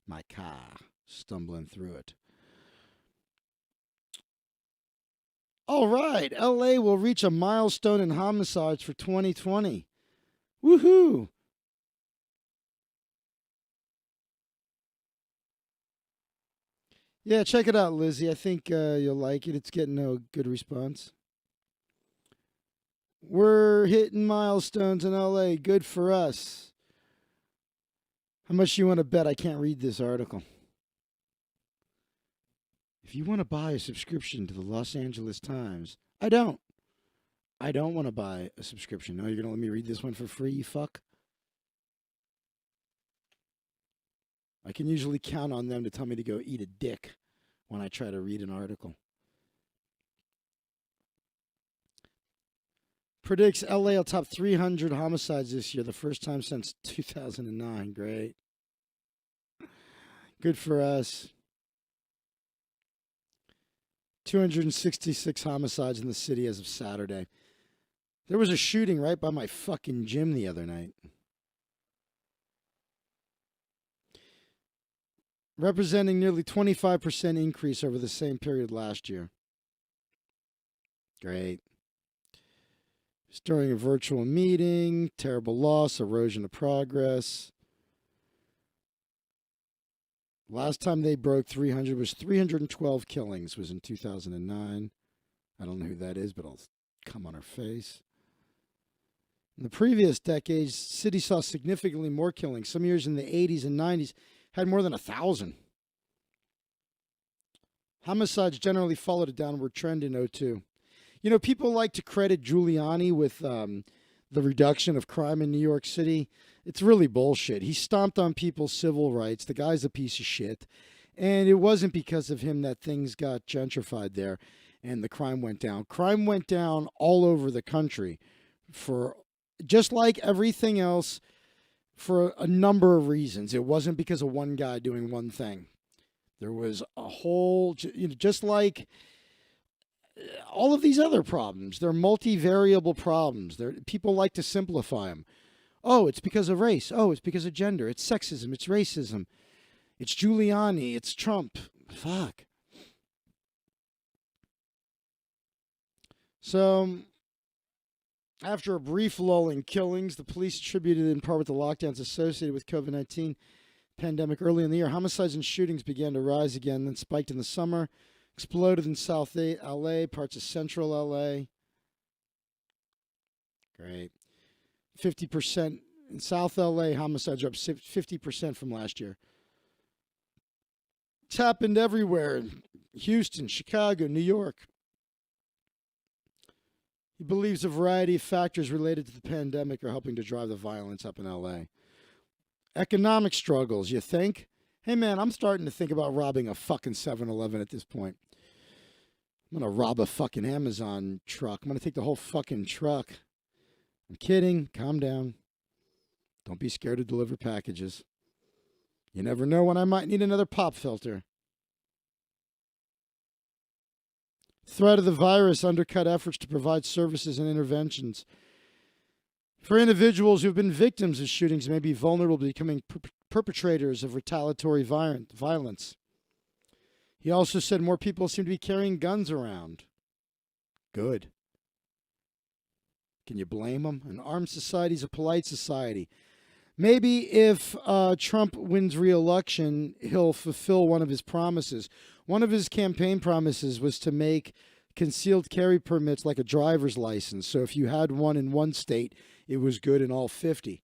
my car, stumbling through it. All right, LA will reach a milestone in homicides for 2020. Woohoo! Yeah, check it out, Lizzie. I think you'll like it. It's getting a good response. We're hitting milestones in LA. Good for us. How much you want to bet I can't read this article? If you want to buy a subscription to the Los Angeles Times, I don't want to buy a subscription. No, you're going to let me read this one for free, you fuck? I can usually count on them to tell me to go eat a dick when I try to read an article. Predicts LA will top 300 homicides this year, the first time since 2009. Great. Good for us. 266 homicides in the city as of Saturday. There was a shooting right by my fucking gym the other night. Representing nearly 25% increase over the same period last year. Great. It's during a virtual meeting, terrible loss, erosion of progress. Last time they broke 300 was 312 killings, was in 2009. I don't know who that is, but I'll come on her face. In the previous decades, cities saw significantly more killings. Some years in the 80s and 90s had more than 1,000. Homicides generally followed a downward trend in 2002. You know, people like to credit Giuliani with the reduction of crime in New York City. It's really bullshit. He stomped on people's civil rights. The guy's a piece of shit. And it wasn't because of him that things got gentrified there and the crime went down. Crime went down all over the country for just like everything else for a number of reasons. It wasn't because of one guy doing one thing. There was a whole, just like all of these other problems. They're multivariable problems. People like to simplify them. Oh, it's because of race. Oh, it's because of gender. It's sexism. It's racism. It's Giuliani. It's Trump. Fuck. So, after a brief lull in killings, the police attributed in part with the lockdowns associated with COVID-19 pandemic early in the year, homicides and shootings began to rise again, then spiked in the summer, exploded in South LA, parts of Central LA. Great. 50% in South LA, homicides are up 50% from last year. It's happened everywhere in Houston, Chicago, New York. He believes a variety of factors related to the pandemic are helping to drive the violence up in LA. Economic struggles, you think? Hey, man, I'm starting to think about robbing a fucking 7-Eleven at this point. I'm going to rob a fucking Amazon truck. I'm going to take the whole fucking truck. I'm kidding. Calm down. Don't be scared to deliver packages. You never know when I might need another pop filter. Threat of the virus undercut efforts to provide services and interventions. For individuals who have been victims of shootings may be vulnerable to becoming perpetrators of retaliatory violence. He also said more people seem to be carrying guns around. Good. Can you blame them? An armed society is a polite society. Maybe if Trump wins re-election, he'll fulfill one of his promises. One of his campaign promises was to make concealed carry permits like a driver's license. So if you had one in one state, it was good in all 50.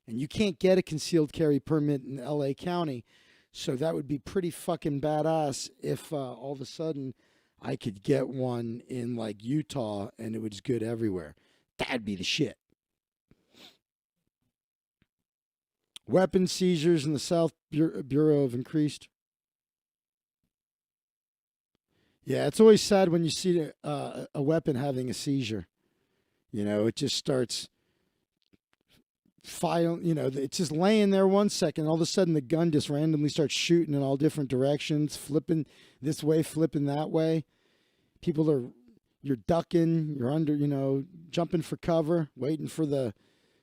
And you can't get a concealed carry permit in LA County. So that would be pretty fucking badass if all of a sudden I could get one in like Utah and it was good everywhere. That'd be the shit. Weapon seizures in the South Bureau have increased. Yeah, it's always sad when you see a weapon having a seizure. You know, it just starts it's just laying there 1 second. All of a sudden, the gun just randomly starts shooting in all different directions, flipping this way, flipping that way. People are, you're ducking, you're under, jumping for cover, waiting for the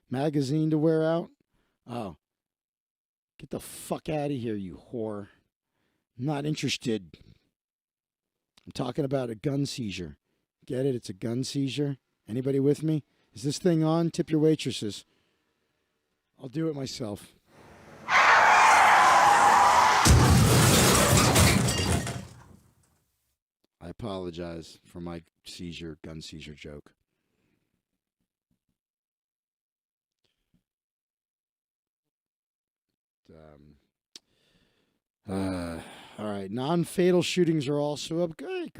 magazine to wear out. Oh, get the fuck out of here, you whore. I'm not interested. I'm talking about a gun seizure. Get it? It's a gun seizure. Anybody with me? Is this thing on? Tip your waitresses. I'll do it myself. I apologize for my gun seizure joke. All right. Non-fatal shootings are also up. Great.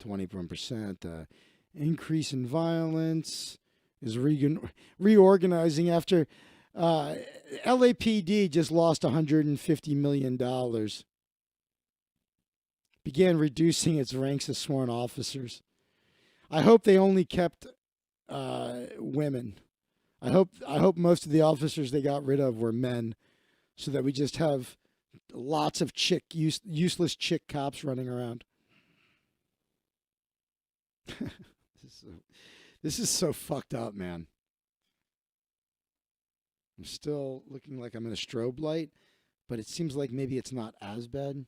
21%. Increase in violence is reorganizing after LAPD just lost $150 million. Began reducing its ranks of sworn officers. I hope they only kept women. I hope most of the officers they got rid of were men, so that we just have lots of useless chick cops running around. This is so fucked up, man. I'm still looking like I'm in a strobe light, but it seems like maybe it's not as bad.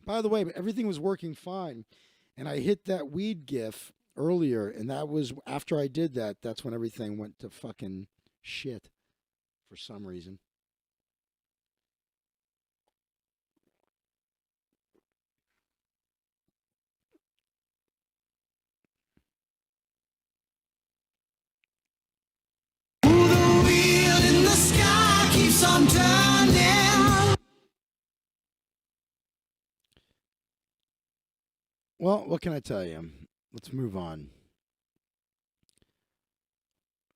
By the way, everything was working fine. And I hit that weed gif earlier, and that was after I did that. That's when everything went to fucking shit for some reason. The wheel in the sky keeps on turning. Well, what can I tell you? Let's move on.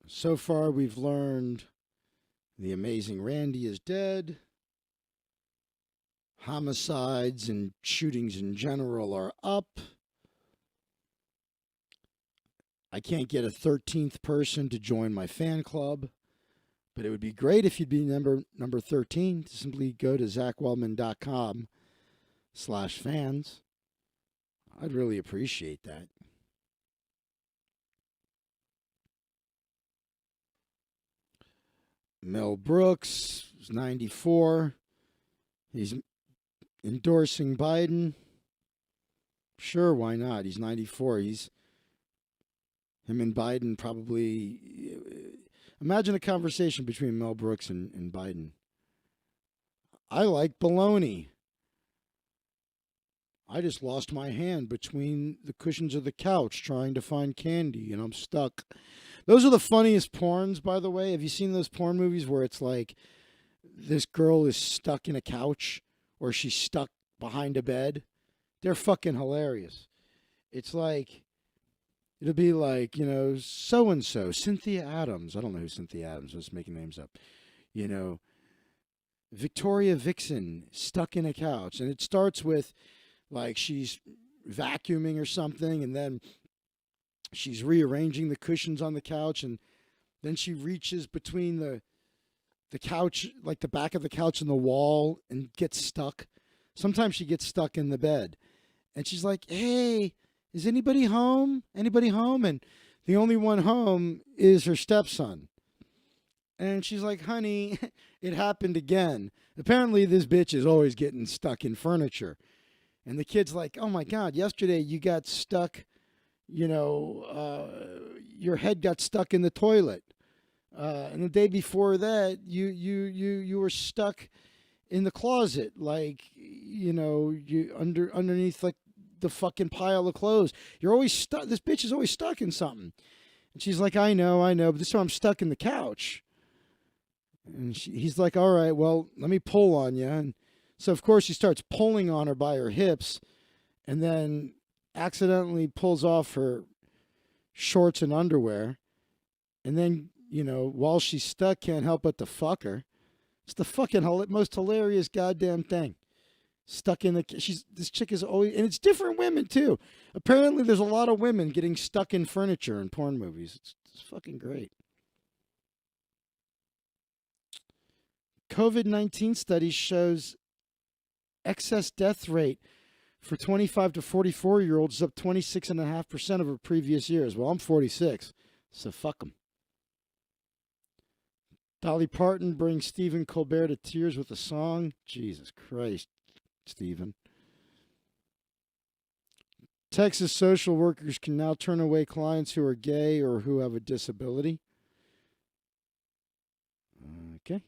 So far, we've learned the amazing Randy is dead. Homicides and shootings in general are up. I can't get a 13th person to join my fan club, but it would be great if you'd be number 13. Simply go to ZachWaldman.com/fans. I'd really appreciate that. Mel Brooks is 94. He's endorsing Biden. Sure, why not? He's 94. Him and Biden probably... Imagine a conversation between Mel Brooks and Biden. I like baloney. I just lost my hand between the cushions of the couch trying to find candy, and I'm stuck. Those are the funniest porns, by the way. Have you seen those porn movies where it's like this girl is stuck in a couch or she's stuck behind a bed? They're fucking hilarious. It's like, it'll be like, so-and-so, Cynthia Adams. I don't know who Cynthia Adams was, making names up. Victoria Vixen stuck in a couch. And it starts with, like, she's vacuuming or something, and then she's rearranging the cushions on the couch, and then she reaches between the couch, like the back of the couch and the wall, and gets stuck. Sometimes she gets stuck in the bed. And she's like, hey, is anybody home? Anybody home? And the only one home is her stepson. And she's like, honey, it happened again. Apparently this bitch is always getting stuck in furniture. And the kid's like, oh my God, yesterday you got stuck, your head got stuck in the toilet. And the day before that, you were stuck in the closet, like, you underneath like the fucking pile of clothes. You're always stuck. This bitch is always stuck in something. And she's like, I know, but this time I'm stuck in the couch. And he's like, all right, well, let me pull on you. And so, of course, he starts pulling on her by her hips and then accidentally pulls off her shorts and underwear. And then, while she's stuck, can't help but to fuck her. It's the fucking most hilarious goddamn thing. Stuck in the this chick is always, and it's different women too. Apparently there's a lot of women getting stuck in furniture in porn movies. It's fucking great. COVID-19 study shows excess death rate for 25 to 44-year-olds is up 26.5% over previous years. Well, I'm 46, so fuck them. Dolly Parton brings Stephen Colbert to tears with a song. Jesus Christ, Stephen. Texas social workers can now turn away clients who are gay or who have a disability. Okay.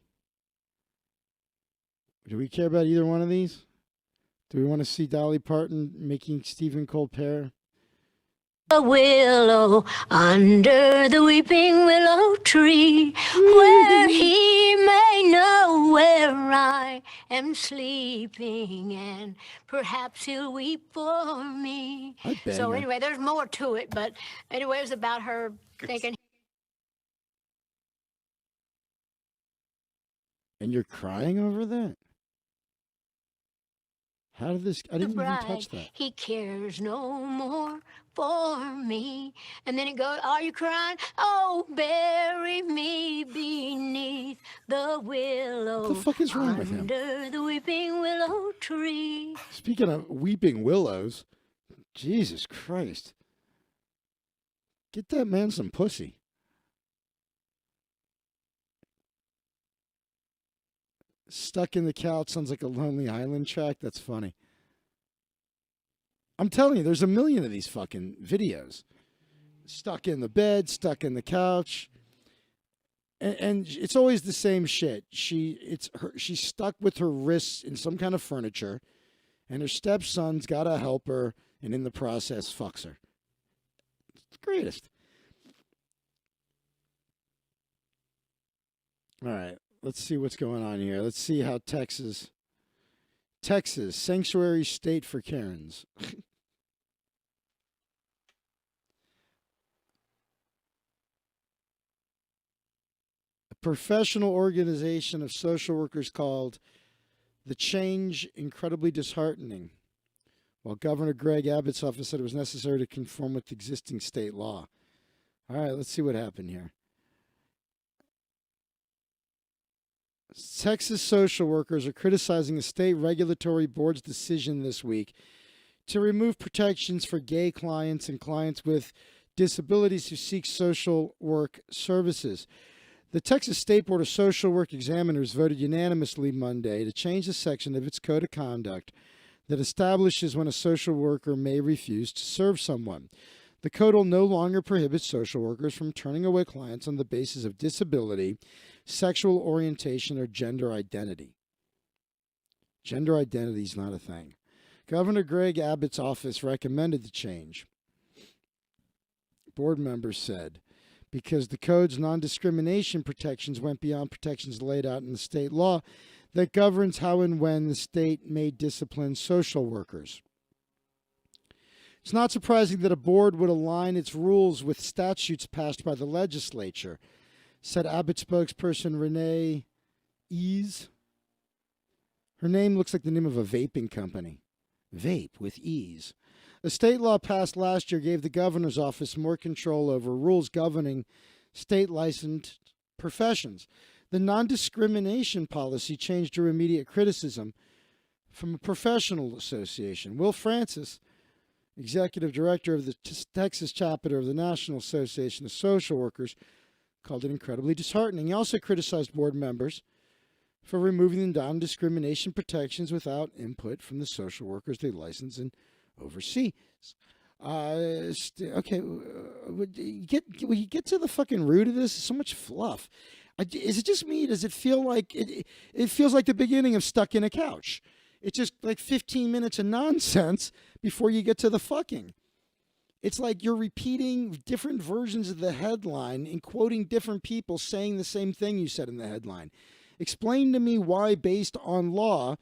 Do we care about either one of these? Do we want to see Dolly Parton making Stephen Colbert? A willow under the weeping willow tree, where he may know where I am sleeping, and perhaps he'll weep for me. So anyway, there's more to it, but anyway, it was about her thinking. And you're crying over that? How did this? I didn't even touch that. He cares no more for me. And then it goes, are you crying? Oh, bury me beneath the willow. What the fuck is wrong with him? Under the weeping willow tree. Speaking of weeping willows, Jesus Christ. Get that man some pussy. Stuck in the Couch sounds like a Lonely Island track. That's funny. I'm telling you, there's a million of these fucking videos. Stuck in the bed, stuck in the couch. And it's always the same shit. She's stuck with her wrists in some kind of furniture, and her stepson's got to help her, and in the process, fucks her. It's the greatest. All right. Let's see what's going on here. Let's see how Texas, sanctuary state for Karens. A professional organization of social workers called the change incredibly disheartening, while Governor Greg Abbott's office said it was necessary to conform with existing state law. All right, let's see what happened here. Texas social workers are criticizing the state regulatory board's decision this week to remove protections for gay clients and clients with disabilities who seek social work services. The Texas State Board of Social Work Examiners voted unanimously Monday to change the section of its code of conduct that establishes when a social worker may refuse to serve someone. The code will no longer prohibit social workers from turning away clients on the basis of disability, sexual orientation, or gender identity. Gender identity is not a thing. Governor Greg Abbott's office recommended the change. Board members said, because the code's non-discrimination protections went beyond protections laid out in the state law that governs how and when the state may discipline social workers. It's not surprising that a board would align its rules with statutes passed by the legislature, said Abbott spokesperson Renee Ease. Her name looks like the name of a vaping company. Vape with ease. A state law passed last year gave the governor's office more control over rules governing state licensed professions. The non-discrimination policy changed to immediate criticism from a professional association. Will Francis, executive director of the Texas chapter of the National Association of Social Workers, called it incredibly disheartening. He also criticized board members for removing the non-discrimination protections without input from the social workers they license and oversee. Okay, will you get to the fucking root of this? So much fluff. Is it just me? Does it feel like it feels like the beginning of Stuck in a Couch? It's just like 15 minutes of nonsense before you get to the fucking. It's like you're repeating different versions of the headline and quoting different people saying the same thing you said in the headline. Explain to me why, based on law,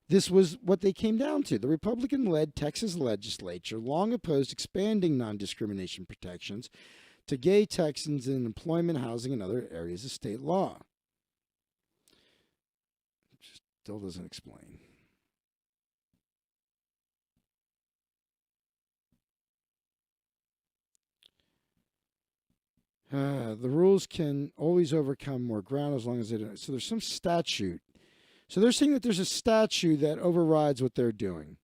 this was what they came down to. The Republican-led Texas legislature long opposed expanding non-discrimination protections to gay Texans in employment, housing, and other areas of state law. Still doesn't explain. The rules can always overcome more ground as long as they don't. So there's some statute. So they're saying that there's a statute that overrides what they're doing.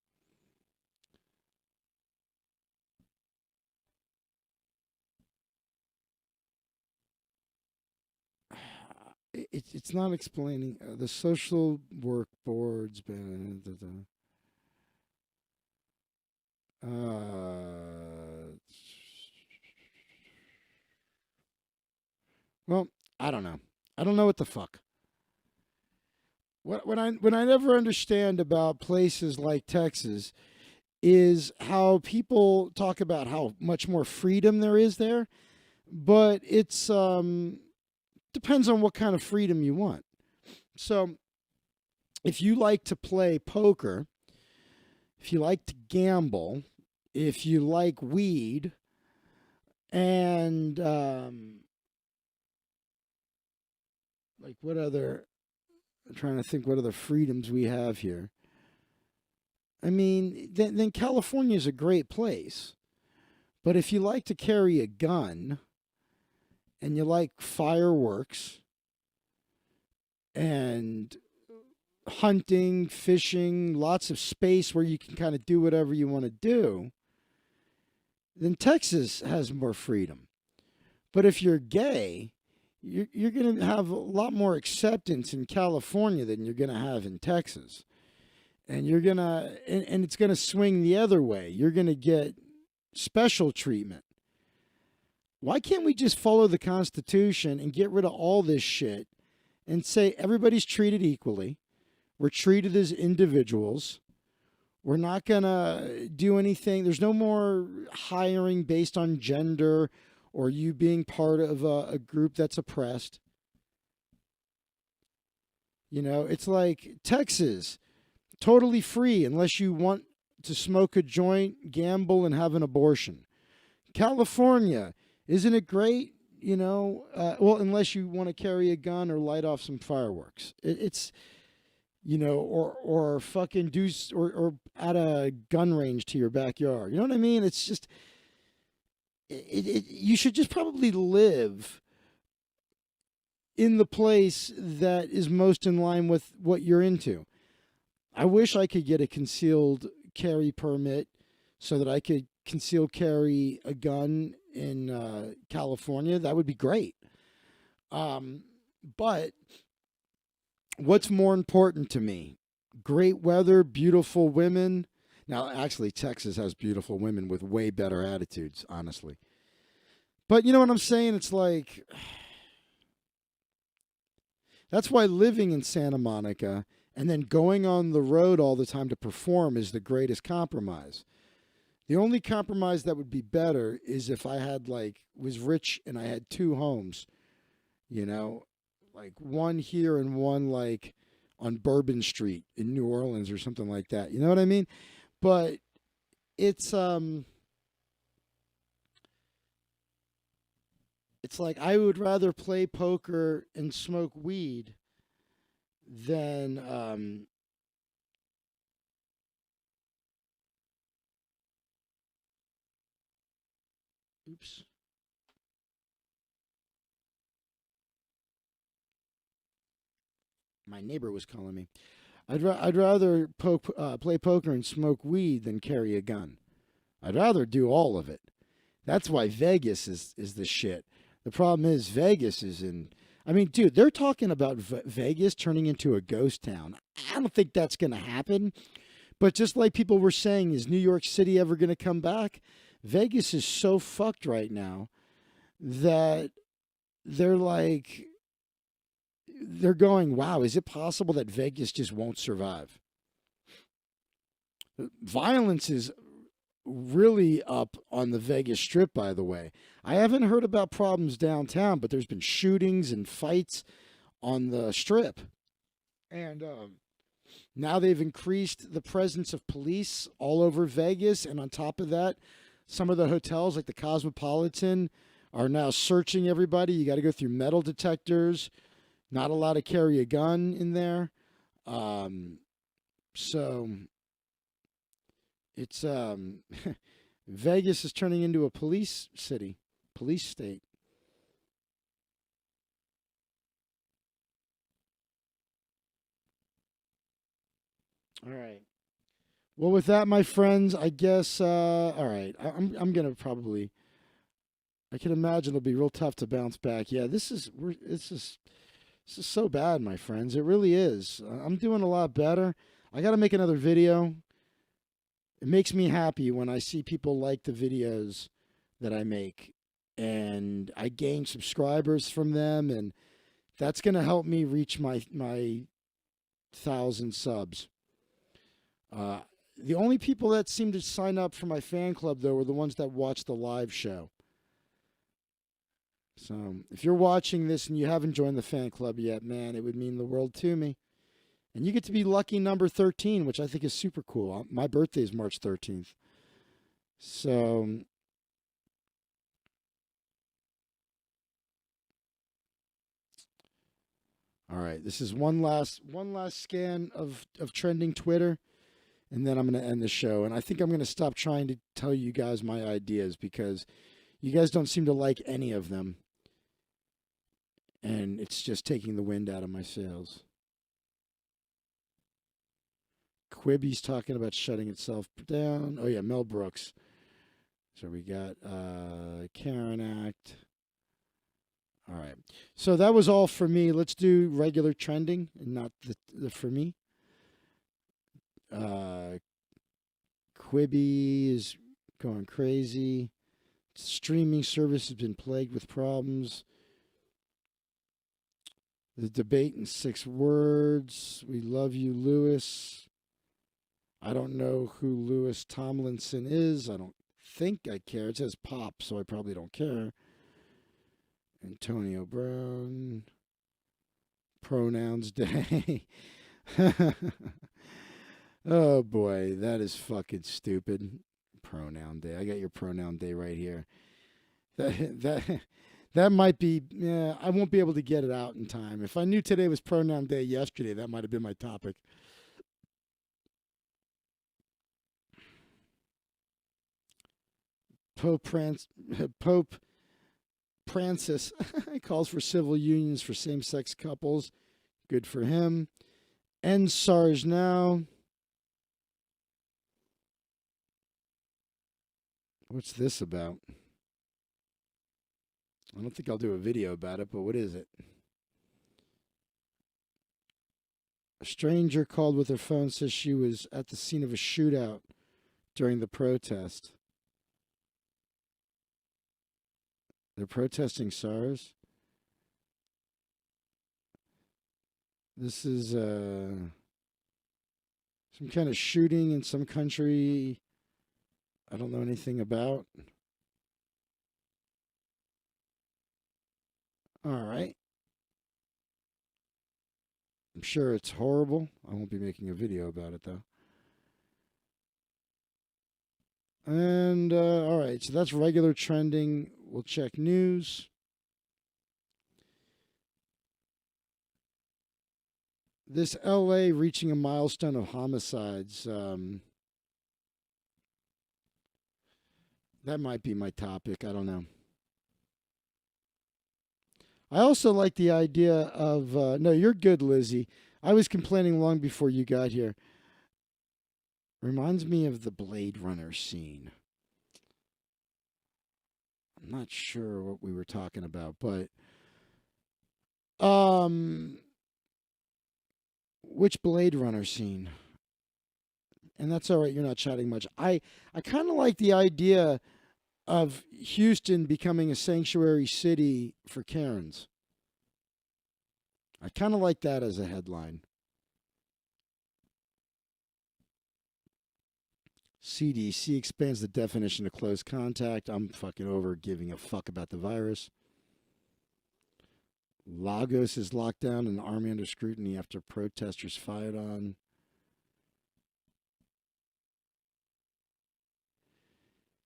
It's not explaining the social work boards. Well, I don't know. I don't know what the fuck. What I never understand about places like Texas is how people talk about how much more freedom there is there, but it's depends on what kind of freedom you want. So, if you like to play poker, if you like to gamble, if you like weed, and like what other, I'm trying to think what other freedoms we have here. I mean, then California is a great place. But if you like to carry a gun and you like fireworks and hunting, fishing, lots of space where you can kind of do whatever you want to do, then Texas has more freedom. But if you're gay, you're going to have a lot more acceptance in California than you're going to have in Texas. And you're going to, and it's going to swing the other way. You're going to get special treatment. Why can't we just follow the Constitution and get rid of all this shit and say everybody's treated equally? We're treated as individuals. We're not going to do anything. There's no more hiring based on gender or you being part of a group that's oppressed. You know, it's like Texas, totally free unless you want to smoke a joint, gamble, and have an abortion. California, isn't it great? You know, well, unless you want to carry a gun or light off some fireworks. It's, you know, or fucking do, or at a gun range to your backyard. You know what I mean? It's just, you should just probably live in the place that is most in line with what you're into. I wish I could get a concealed carry permit so that I could conceal carry a gun in California. That would be great. But what's more important to me? Great weather, beautiful women. Now, actually, Texas has beautiful women with way better attitudes, honestly. But you know what I'm saying? It's like, that's why living in Santa Monica and then going on the road all the time to perform is the greatest compromise. The only compromise that would be better is if I had was rich and I had two homes, you know, like one here and one on Bourbon Street in New Orleans or something like that. You know what I mean? But it's like I would rather play poker and smoke weed than oops. My neighbor was calling me. I'd rather play poker and smoke weed than carry a gun. I'd rather do all of it. That's why Vegas is the shit. The problem is Vegas is in. I mean, dude, they're talking about Vegas turning into a ghost town. I don't think that's going to happen. But just like people were saying, is New York City ever going to come back? Vegas is so fucked right now that they're going, wow, is it possible that Vegas just won't survive? Violence is really up on the Vegas Strip, by the way. I haven't heard about problems downtown, but there's been shootings and fights on the Strip. And now they've increased the presence of police all over Vegas. And on top of that, some of the hotels, like the Cosmopolitan, are now searching everybody. You got to go through metal detectors. Not allowed to carry a gun in there. So it's Vegas is turning into a police city, police state. All right. Well, with that, my friends, I guess. All right. I'm gonna probably. I can imagine it'll be real tough to bounce back. Yeah, this is so bad, my friends. It really is. I'm doing a lot better. I got to make another video. It makes me happy when I see people like the videos that I make, and I gain subscribers from them, and that's going to help me reach my 1,000 subs. The only people that seem to sign up for my fan club, though, are the ones that watch the live show. So if you're watching this and you haven't joined the fan club yet, man, it would mean the world to me. And you get to be lucky number 13, which I think is super cool. My birthday is March 13th. So all right, this is one last scan of trending Twitter, and then I'm going to end the show. And I think I'm going to stop trying to tell you guys my ideas because you guys don't seem to like any of them. And it's just taking the wind out of my sails. Quibi's talking about shutting itself down. Oh, yeah, Mel Brooks. So we got CAREN Act. All right. So that was all for me. Let's do regular trending and not the for me. Quibi is going crazy. Streaming service has been plagued with problems. The debate in 6 words. We love you, Lewis. I don't know who Lewis Tomlinson is. I don't think I care. It says Pop, so I probably don't care. Antonio Brown. Pronouns Day. Oh, boy. That is fucking stupid. Pronoun Day. I got your pronoun day right here. That might be, yeah, I won't be able to get it out in time. If I knew today was pronoun day yesterday, that might have been my topic. Pope Francis calls for civil unions for same-sex couples. Good for him. End SARS now. What's this about? I don't think I'll do a video about it, but what is it? A stranger called with her phone, says she was at the scene of a shootout during the protest. They're protesting SARS. This is some kind of shooting in some country I don't know anything about. All right. I'm sure it's horrible. I won't be making a video about it, though. And, all right, so that's regular trending. We'll check news. This LA reaching a milestone of homicides. That might be my topic. I don't know. I also like the idea of, no, you're good, Lizzie. I was complaining long before you got here. Reminds me of the Blade Runner scene. I'm not sure what we were talking about, but which Blade Runner scene? And that's all right, you're not chatting much. I kind of like the idea of Houston becoming a sanctuary city for Karens. I kind of like that as a headline. CDC expands the definition of close contact. I'm fucking over giving a fuck about the virus. Lagos is locked down and the army under scrutiny after protesters fired on.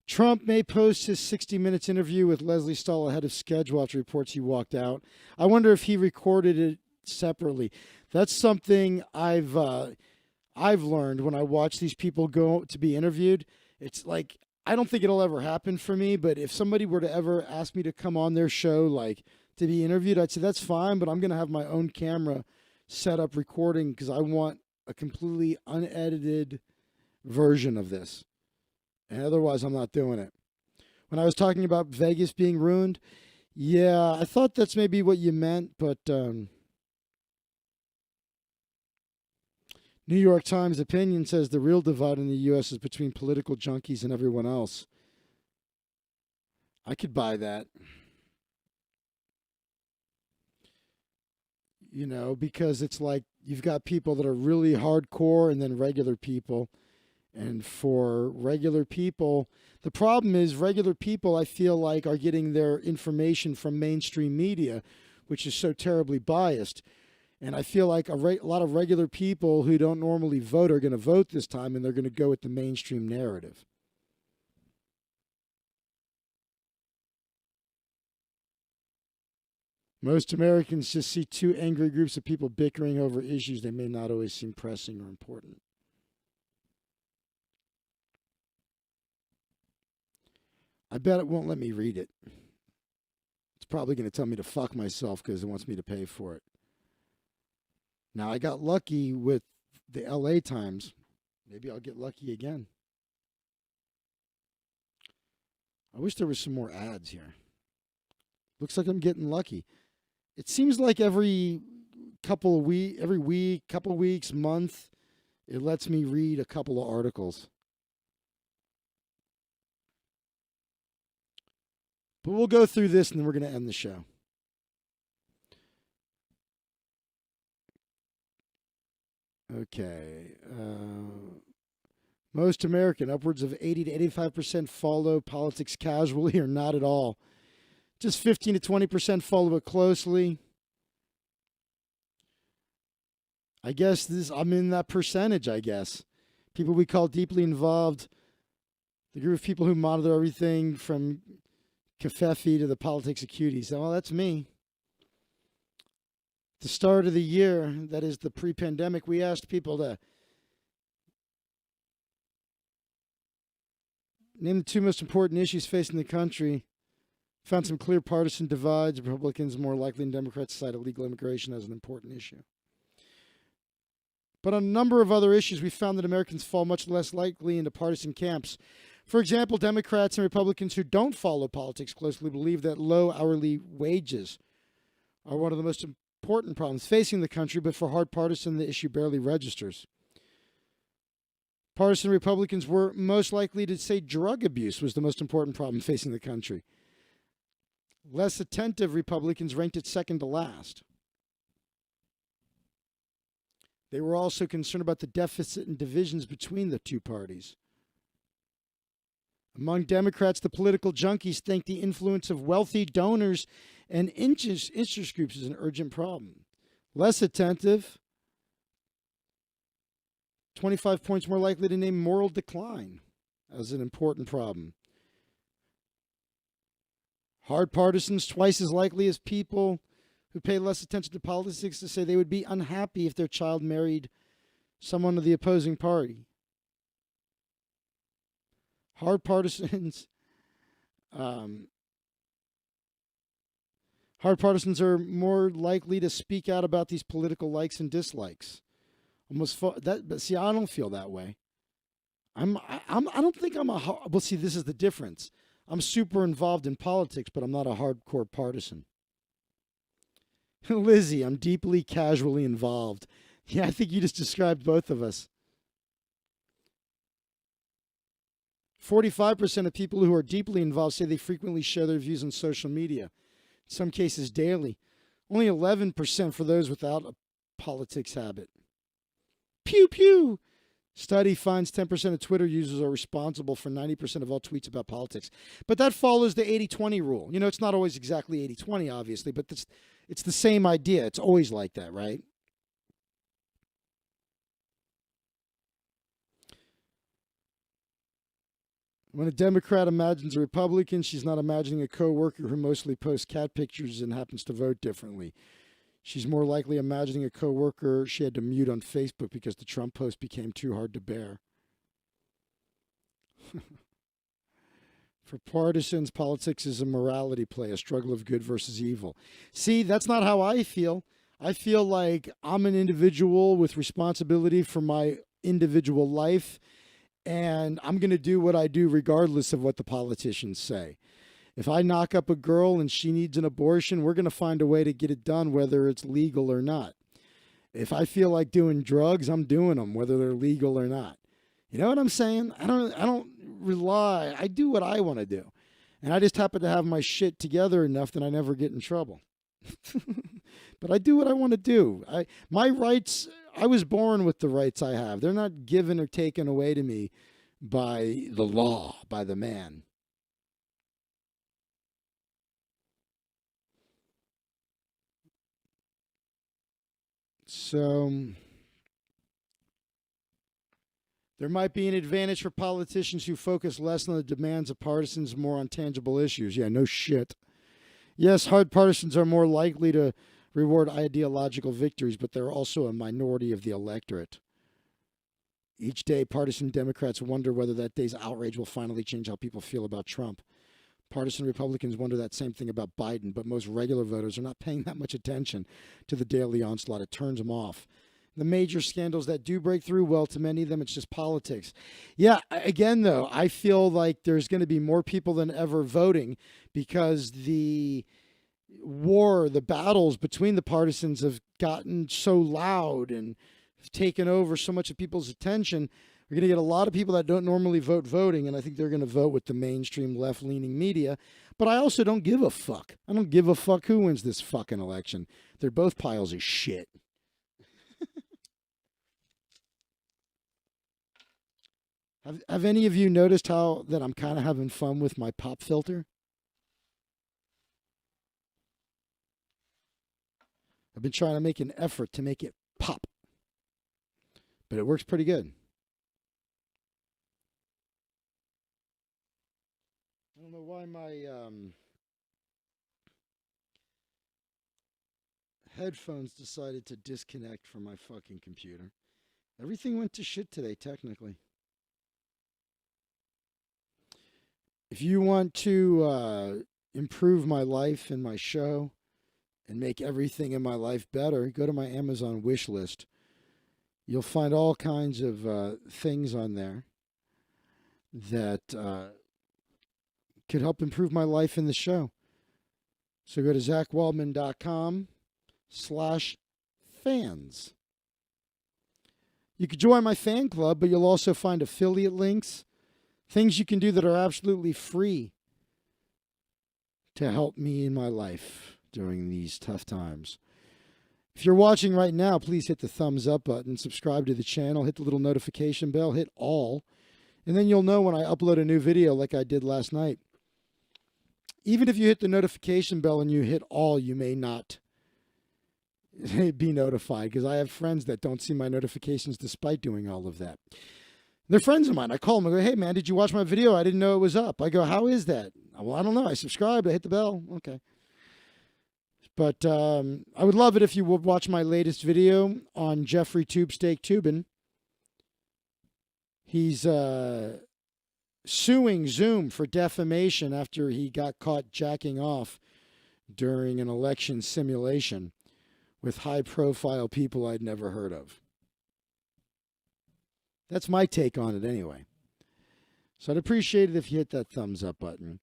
Trump may post his 60 Minutes interview with Leslie Stahl ahead of schedule after reports he walked out. I wonder if he recorded it separately. That's something I've learned when I watch these people go to be interviewed. It's like, I don't think it'll ever happen for me, but if somebody were to ever ask me to come on their show, like to be interviewed, I'd say that's fine, but I'm going to have my own camera set up recording because I want a completely unedited version of this. And otherwise, I'm not doing it. When I was talking about Vegas being ruined, yeah, I thought that's maybe what you meant, but New York Times opinion says the real divide in the U.S. is between political junkies and everyone else. I could buy that. You know, because it's like you've got people that are really hardcore and then regular people. And for regular people, the problem is regular people, I feel like, are getting their information from mainstream media, which is so terribly biased. And I feel like a lot of regular people who don't normally vote are going to vote this time, and they're going to go with the mainstream narrative. Most Americans just see two angry groups of people bickering over issues they may not always seem pressing or important. I bet it won't let me read it. It's probably going to tell me to fuck myself because it wants me to pay for it. Now, I got lucky with the LA Times. Maybe I'll get lucky again. I wish there was some more ads here. Looks like I'm getting lucky. It seems like every week, couple weeks, month, it lets me read a couple of articles. But we'll go through this and then we're going to end the show. Okay. Most American, upwards of 80 to 85% follow politics casually or not at all. Just 15 to 20% follow it closely. I guess I'm in that percentage, I guess. People we call deeply involved. The group of people who monitor everything from Covfefe to the politics of cuties. Well, that's me. At the start of the year, that is the pre-pandemic, we asked people to name the two most important issues facing the country. Found some clear partisan divides. Republicans more likely than Democrats cite illegal immigration as an important issue. But on a number of other issues, we found that Americans fall much less likely into partisan camps. For example, Democrats and Republicans who don't follow politics closely believe that low hourly wages are one of the most important problems facing the country, but for hard partisan, the issue barely registers. Partisan Republicans were most likely to say drug abuse was the most important problem facing the country. Less attentive Republicans ranked it second to last. They were also concerned about the deficit and divisions between the two parties. Among Democrats, the political junkies think the influence of wealthy donors and interest groups is an urgent problem. Less attentive, 25 points more likely to name moral decline as an important problem. Hard partisans, twice as likely as people who pay less attention to politics to say they would be unhappy if their child married someone of the opposing party. Hard partisans are more likely to speak out about these political likes and dislikes. But see, I don't feel that way. I don't think I'm well, see, this is the difference. I'm super involved in politics, but I'm not a hardcore partisan. Lizzie, I'm deeply casually involved. Yeah, I think you just described both of us. 45% of people who are deeply involved say they frequently share their views on social media, in some cases daily. Only 11% for those without a politics habit. Pew, pew. Study finds 10% of Twitter users are responsible for 90% of all tweets about politics. But that follows the 80-20 rule. You know, it's not always exactly 80-20, obviously, but it's the same idea. It's always like that, right? When a Democrat imagines a Republican, she's not imagining a coworker who mostly posts cat pictures and happens to vote differently. She's more likely imagining a coworker she had to mute on Facebook because the Trump post became too hard to bear. For partisans, politics is a morality play, a struggle of good versus evil. See, that's not how I feel. I feel like I'm an individual with responsibility for my individual life, and I'm going to do what I do regardless of what the politicians say. If I knock up a girl and she needs an abortion, we're going to find a way to get it done, whether it's legal or not. If I feel like doing drugs, I'm doing them, whether they're legal or not. You know what I'm saying? I don't rely. I do what I want to do. And I just happen to have my shit together enough that I never get in trouble. But I do what I want to do. My rights, I was born with the rights I have. They're not given or taken away to me by the law, by the man. So there might be an advantage for politicians who focus less on the demands of partisans, more on tangible issues. Yeah, no shit. Yes, hard partisans are more likely to reward ideological victories, but they're also a minority of the electorate. Each day, partisan Democrats wonder whether that day's outrage will finally change how people feel about Trump. Partisan Republicans wonder that same thing about Biden, but most regular voters are not paying that much attention to the daily onslaught. It turns them off. The major scandals that do break through, well, to many of them, it's just politics. Yeah, again, though, I feel like there's going to be more people than ever voting because the war, the battles between the partisans have gotten so loud and taken over so much of people's attention. We're going to get a lot of people that don't normally vote voting, and I think they're going to vote with the mainstream left-leaning media. But I also don't give a fuck. I don't give a fuck who wins this fucking election. They're both piles of shit. Have any of you noticed how that I'm kind of having fun with my pop filter? I've been trying to make an effort to make it pop, but it works pretty good. I don't know why my headphones decided to disconnect from my fucking computer. Everything went to shit today, technically. If you want to improve my life and my show and make everything in my life better, go to my Amazon wish list. You'll find all kinds of things on there that could help improve my life in the show. So go to ZachWaldman.com/fans. You could join my fan club, but you'll also find affiliate links, things you can do that are absolutely free to help me in my life during these tough times. If you're watching right now, please hit the thumbs up button, subscribe to the channel, hit the little notification bell, hit all, and then you'll know when I upload a new video like I did last night. Even if you hit the notification bell and you hit all, you may not be notified because I have friends that don't see my notifications despite doing all of that. They're friends of mine. I call them. I go, hey, man, did you watch my video? I didn't know it was up. I go, how is that? Well, I don't know. I subscribed. I hit the bell. Okay. But I would love it if you would watch my latest video on Jeffrey Tubesteak Tubin. He's suing Zoom for defamation after he got caught jacking off during an election simulation with high-profile people I'd never heard of. That's my take on it anyway. So I'd appreciate it if you hit that thumbs up button.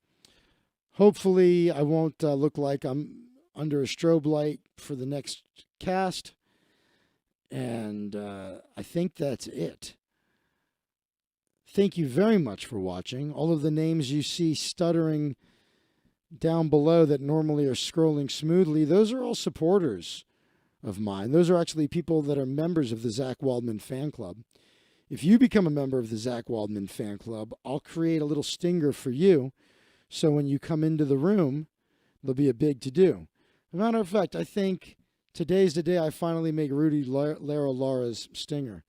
Hopefully I won't look like I'm under a strobe light for the next cast. And I think that's it. Thank you very much for watching. All of the names you see stuttering down below that normally are scrolling smoothly, those are all supporters of mine. Those are actually people that are members of the Zach Waldman fan club. If you become a member of the Zach Waldman fan club, I'll create a little stinger for you. So when you come into the room, there'll be a big to-do. As a matter of fact, I think today's the day I finally make Rudy Lara's stinger.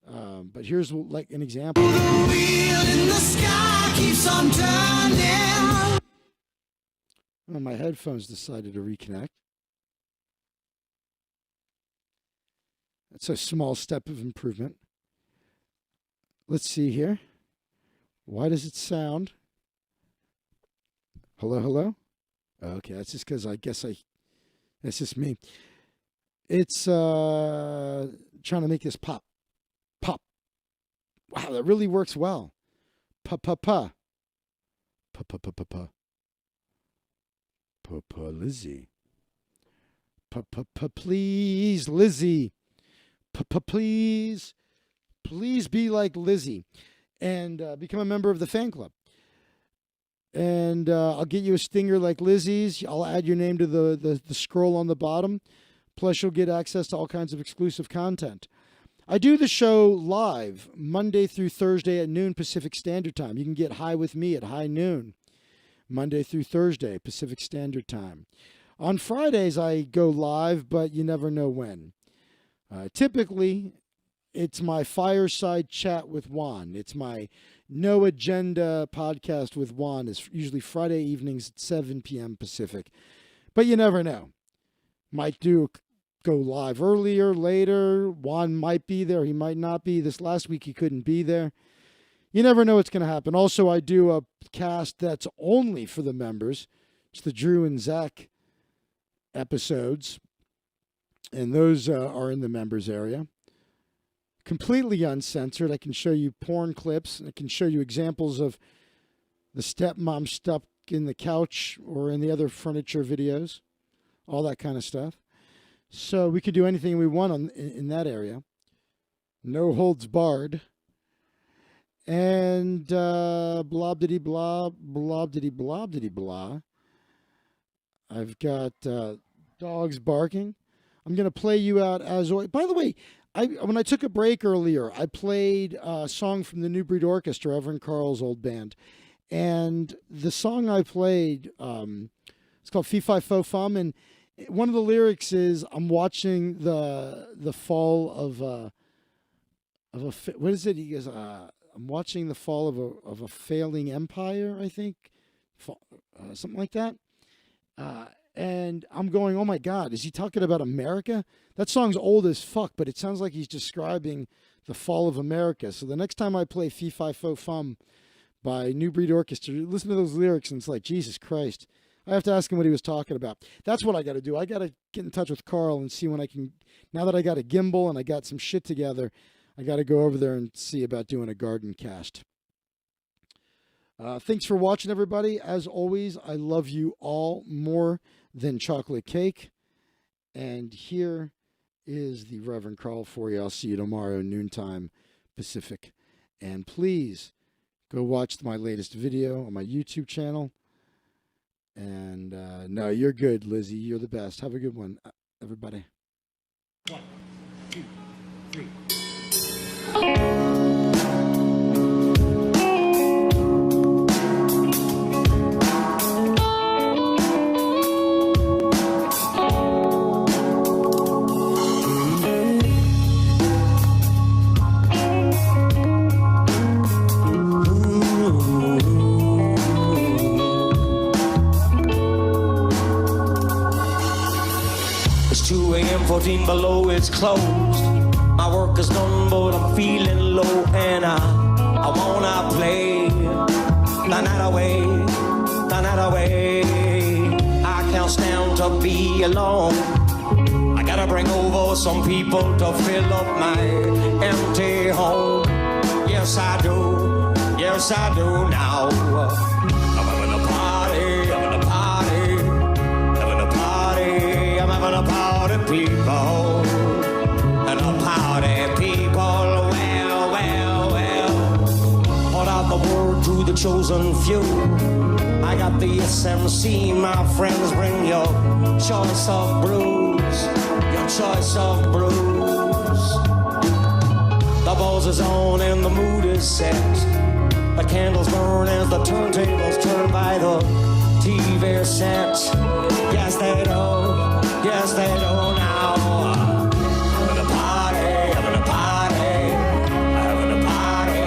But here's like an example. The wheel in the sky keeps on turning. Well, my headphones decided to reconnect. That's a small step of improvement. Let's see here. Why does it sound? Hello, hello? Okay, that's just because that's just me. It's trying to make this pop. Pop. Wow, that really works well. Pa-pa-pa. Pa-pa-pa-pa-pa. Pa-pa Lizzie. Pa-pa-pa please, Lizzie. Pa-pa please. Please be like Lizzie. And become a member of the fan club. And I'll get you a stinger like Lizzie's. I'll add your name to the scroll on the bottom. Plus, you'll get access to all kinds of exclusive content. I do the show live Monday through Thursday at noon Pacific Standard Time. You can get high with me at high noon, Monday through Thursday Pacific Standard Time. On Fridays, I go live, but you never know when. Typically, it's my fireside chat with Juan. It's my no agenda podcast with Juan. It's usually Friday evenings at 7 p.m. Pacific. But you never know. Might go live earlier, later. Juan might be there. He might not be. This last week he couldn't be there. You never know what's going to happen. Also, I do a cast that's only for the members. It's the Drew and Zach episodes. And those are in the members area. Completely uncensored. I can show you porn clips. I can show you examples of the stepmom stuck in the couch or in the other furniture videos. All that kind of stuff. So we could do anything we want in that area. No holds barred. And blob-diddy-blah, blob-diddy-blob-diddy-blah. I've got dogs barking. I'm going to play you out as always. By the way, when I took a break earlier, I played a song from the New Breed Orchestra, Reverend Carl's old band. And the song I played, it's called Fee Fi Fo Fum, and one of the lyrics is, I'm watching the fall of a what is it? He goes, I'm watching the fall of a failing empire, I think, something like that. And I'm going, oh my God, is he talking about America? That song's old as fuck, but it sounds like he's describing the fall of America. So the next time I play Fee Fi Fo Fum by New Breed Orchestra, listen to those lyrics and it's like, Jesus Christ. I have to ask him what he was talking about. That's what I got to do. I got to get in touch with Carl and see when I can. Now that I got a gimbal and I got some shit together, I got to go over there and see about doing a garden cast. Thanks for watching, everybody. As always, I love you all more than chocolate cake. And here is the Reverend Carl for you. I'll see you tomorrow, noontime Pacific. And please go watch my latest video on my YouTube channel. And no, you're good, Lizzie. You're the best. Have a good one, everybody. 1, 2, 3. It's 2 a.m., 14 below, it's closed. My work is done, but I'm feeling low, and I wanna play the night away, the night away. I can't stand to be alone. I gotta bring over some people to fill up my empty home. Yes, I do. Yes, I do now. I'm having a party, having a party, having a party. I'm having a party, people. And a party, people. Well, well, well. Put out the word to the chosen few. I got the SMC, my friends. Bring your choice of brews, your choice of brews. The buzz is on and the mood is set. The candles burn as the turntables turn by the TV set. Yes, they do. Yes, they do now. Having a party, having a party, having a party,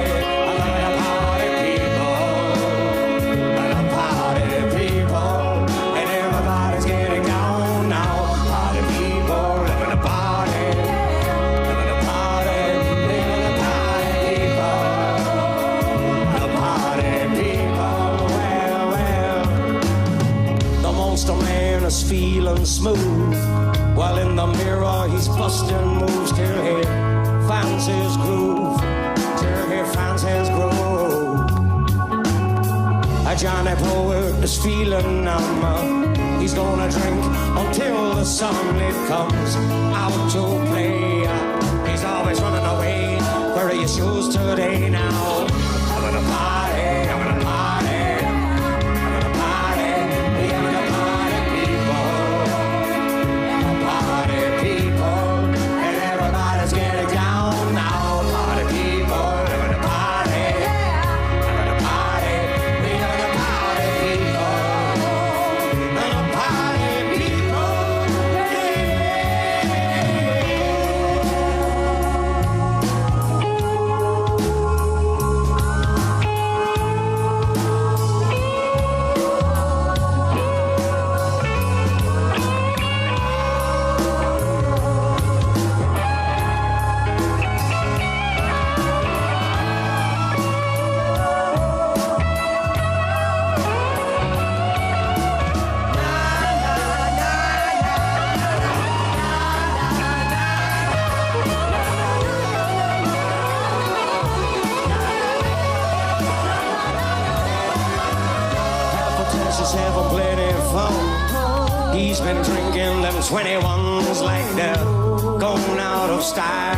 having a party, people, having a party, people, and everybody's getting down now. Party people, having a party, having a party, having a party, people. The party people, well, well. The monster man is feeling smooth. While in the mirror he's busting moves till he finds his groove, till he finds his groove. Johnny Poet is feeling numb. He's gonna drink until the sunlight comes out to play. He's always running away. Where are your shoes today now? Having a party, having a party, having a party. We having a party, people. Party people. And everybody's getting down now. Party people, having a party, having a party. We having a party, people. And a party people. Having plenty of fun. He's been drinking them 21s like they're going out of style.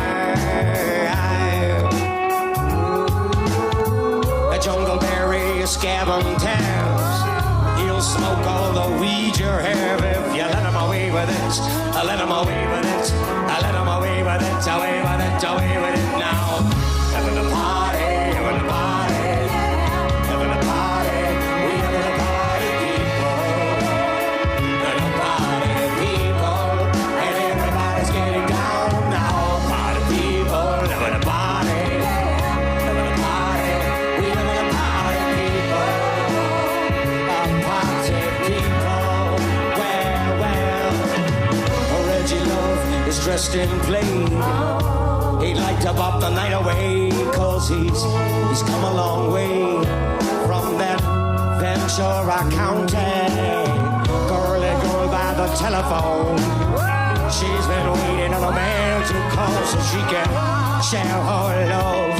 A jungleberry scabbing tabs. He'll smoke all the weed you have if you let him away with it. I let him away with it. I let him away with it. Away with it. Away with it now. Having a party. Having a party. Having a party. We having a party. Dressed in plain, he'd like to bop the night away, cause he's come a long way from that Ventura County girly girl by the telephone. She's been waiting on a man to call so she can share her love.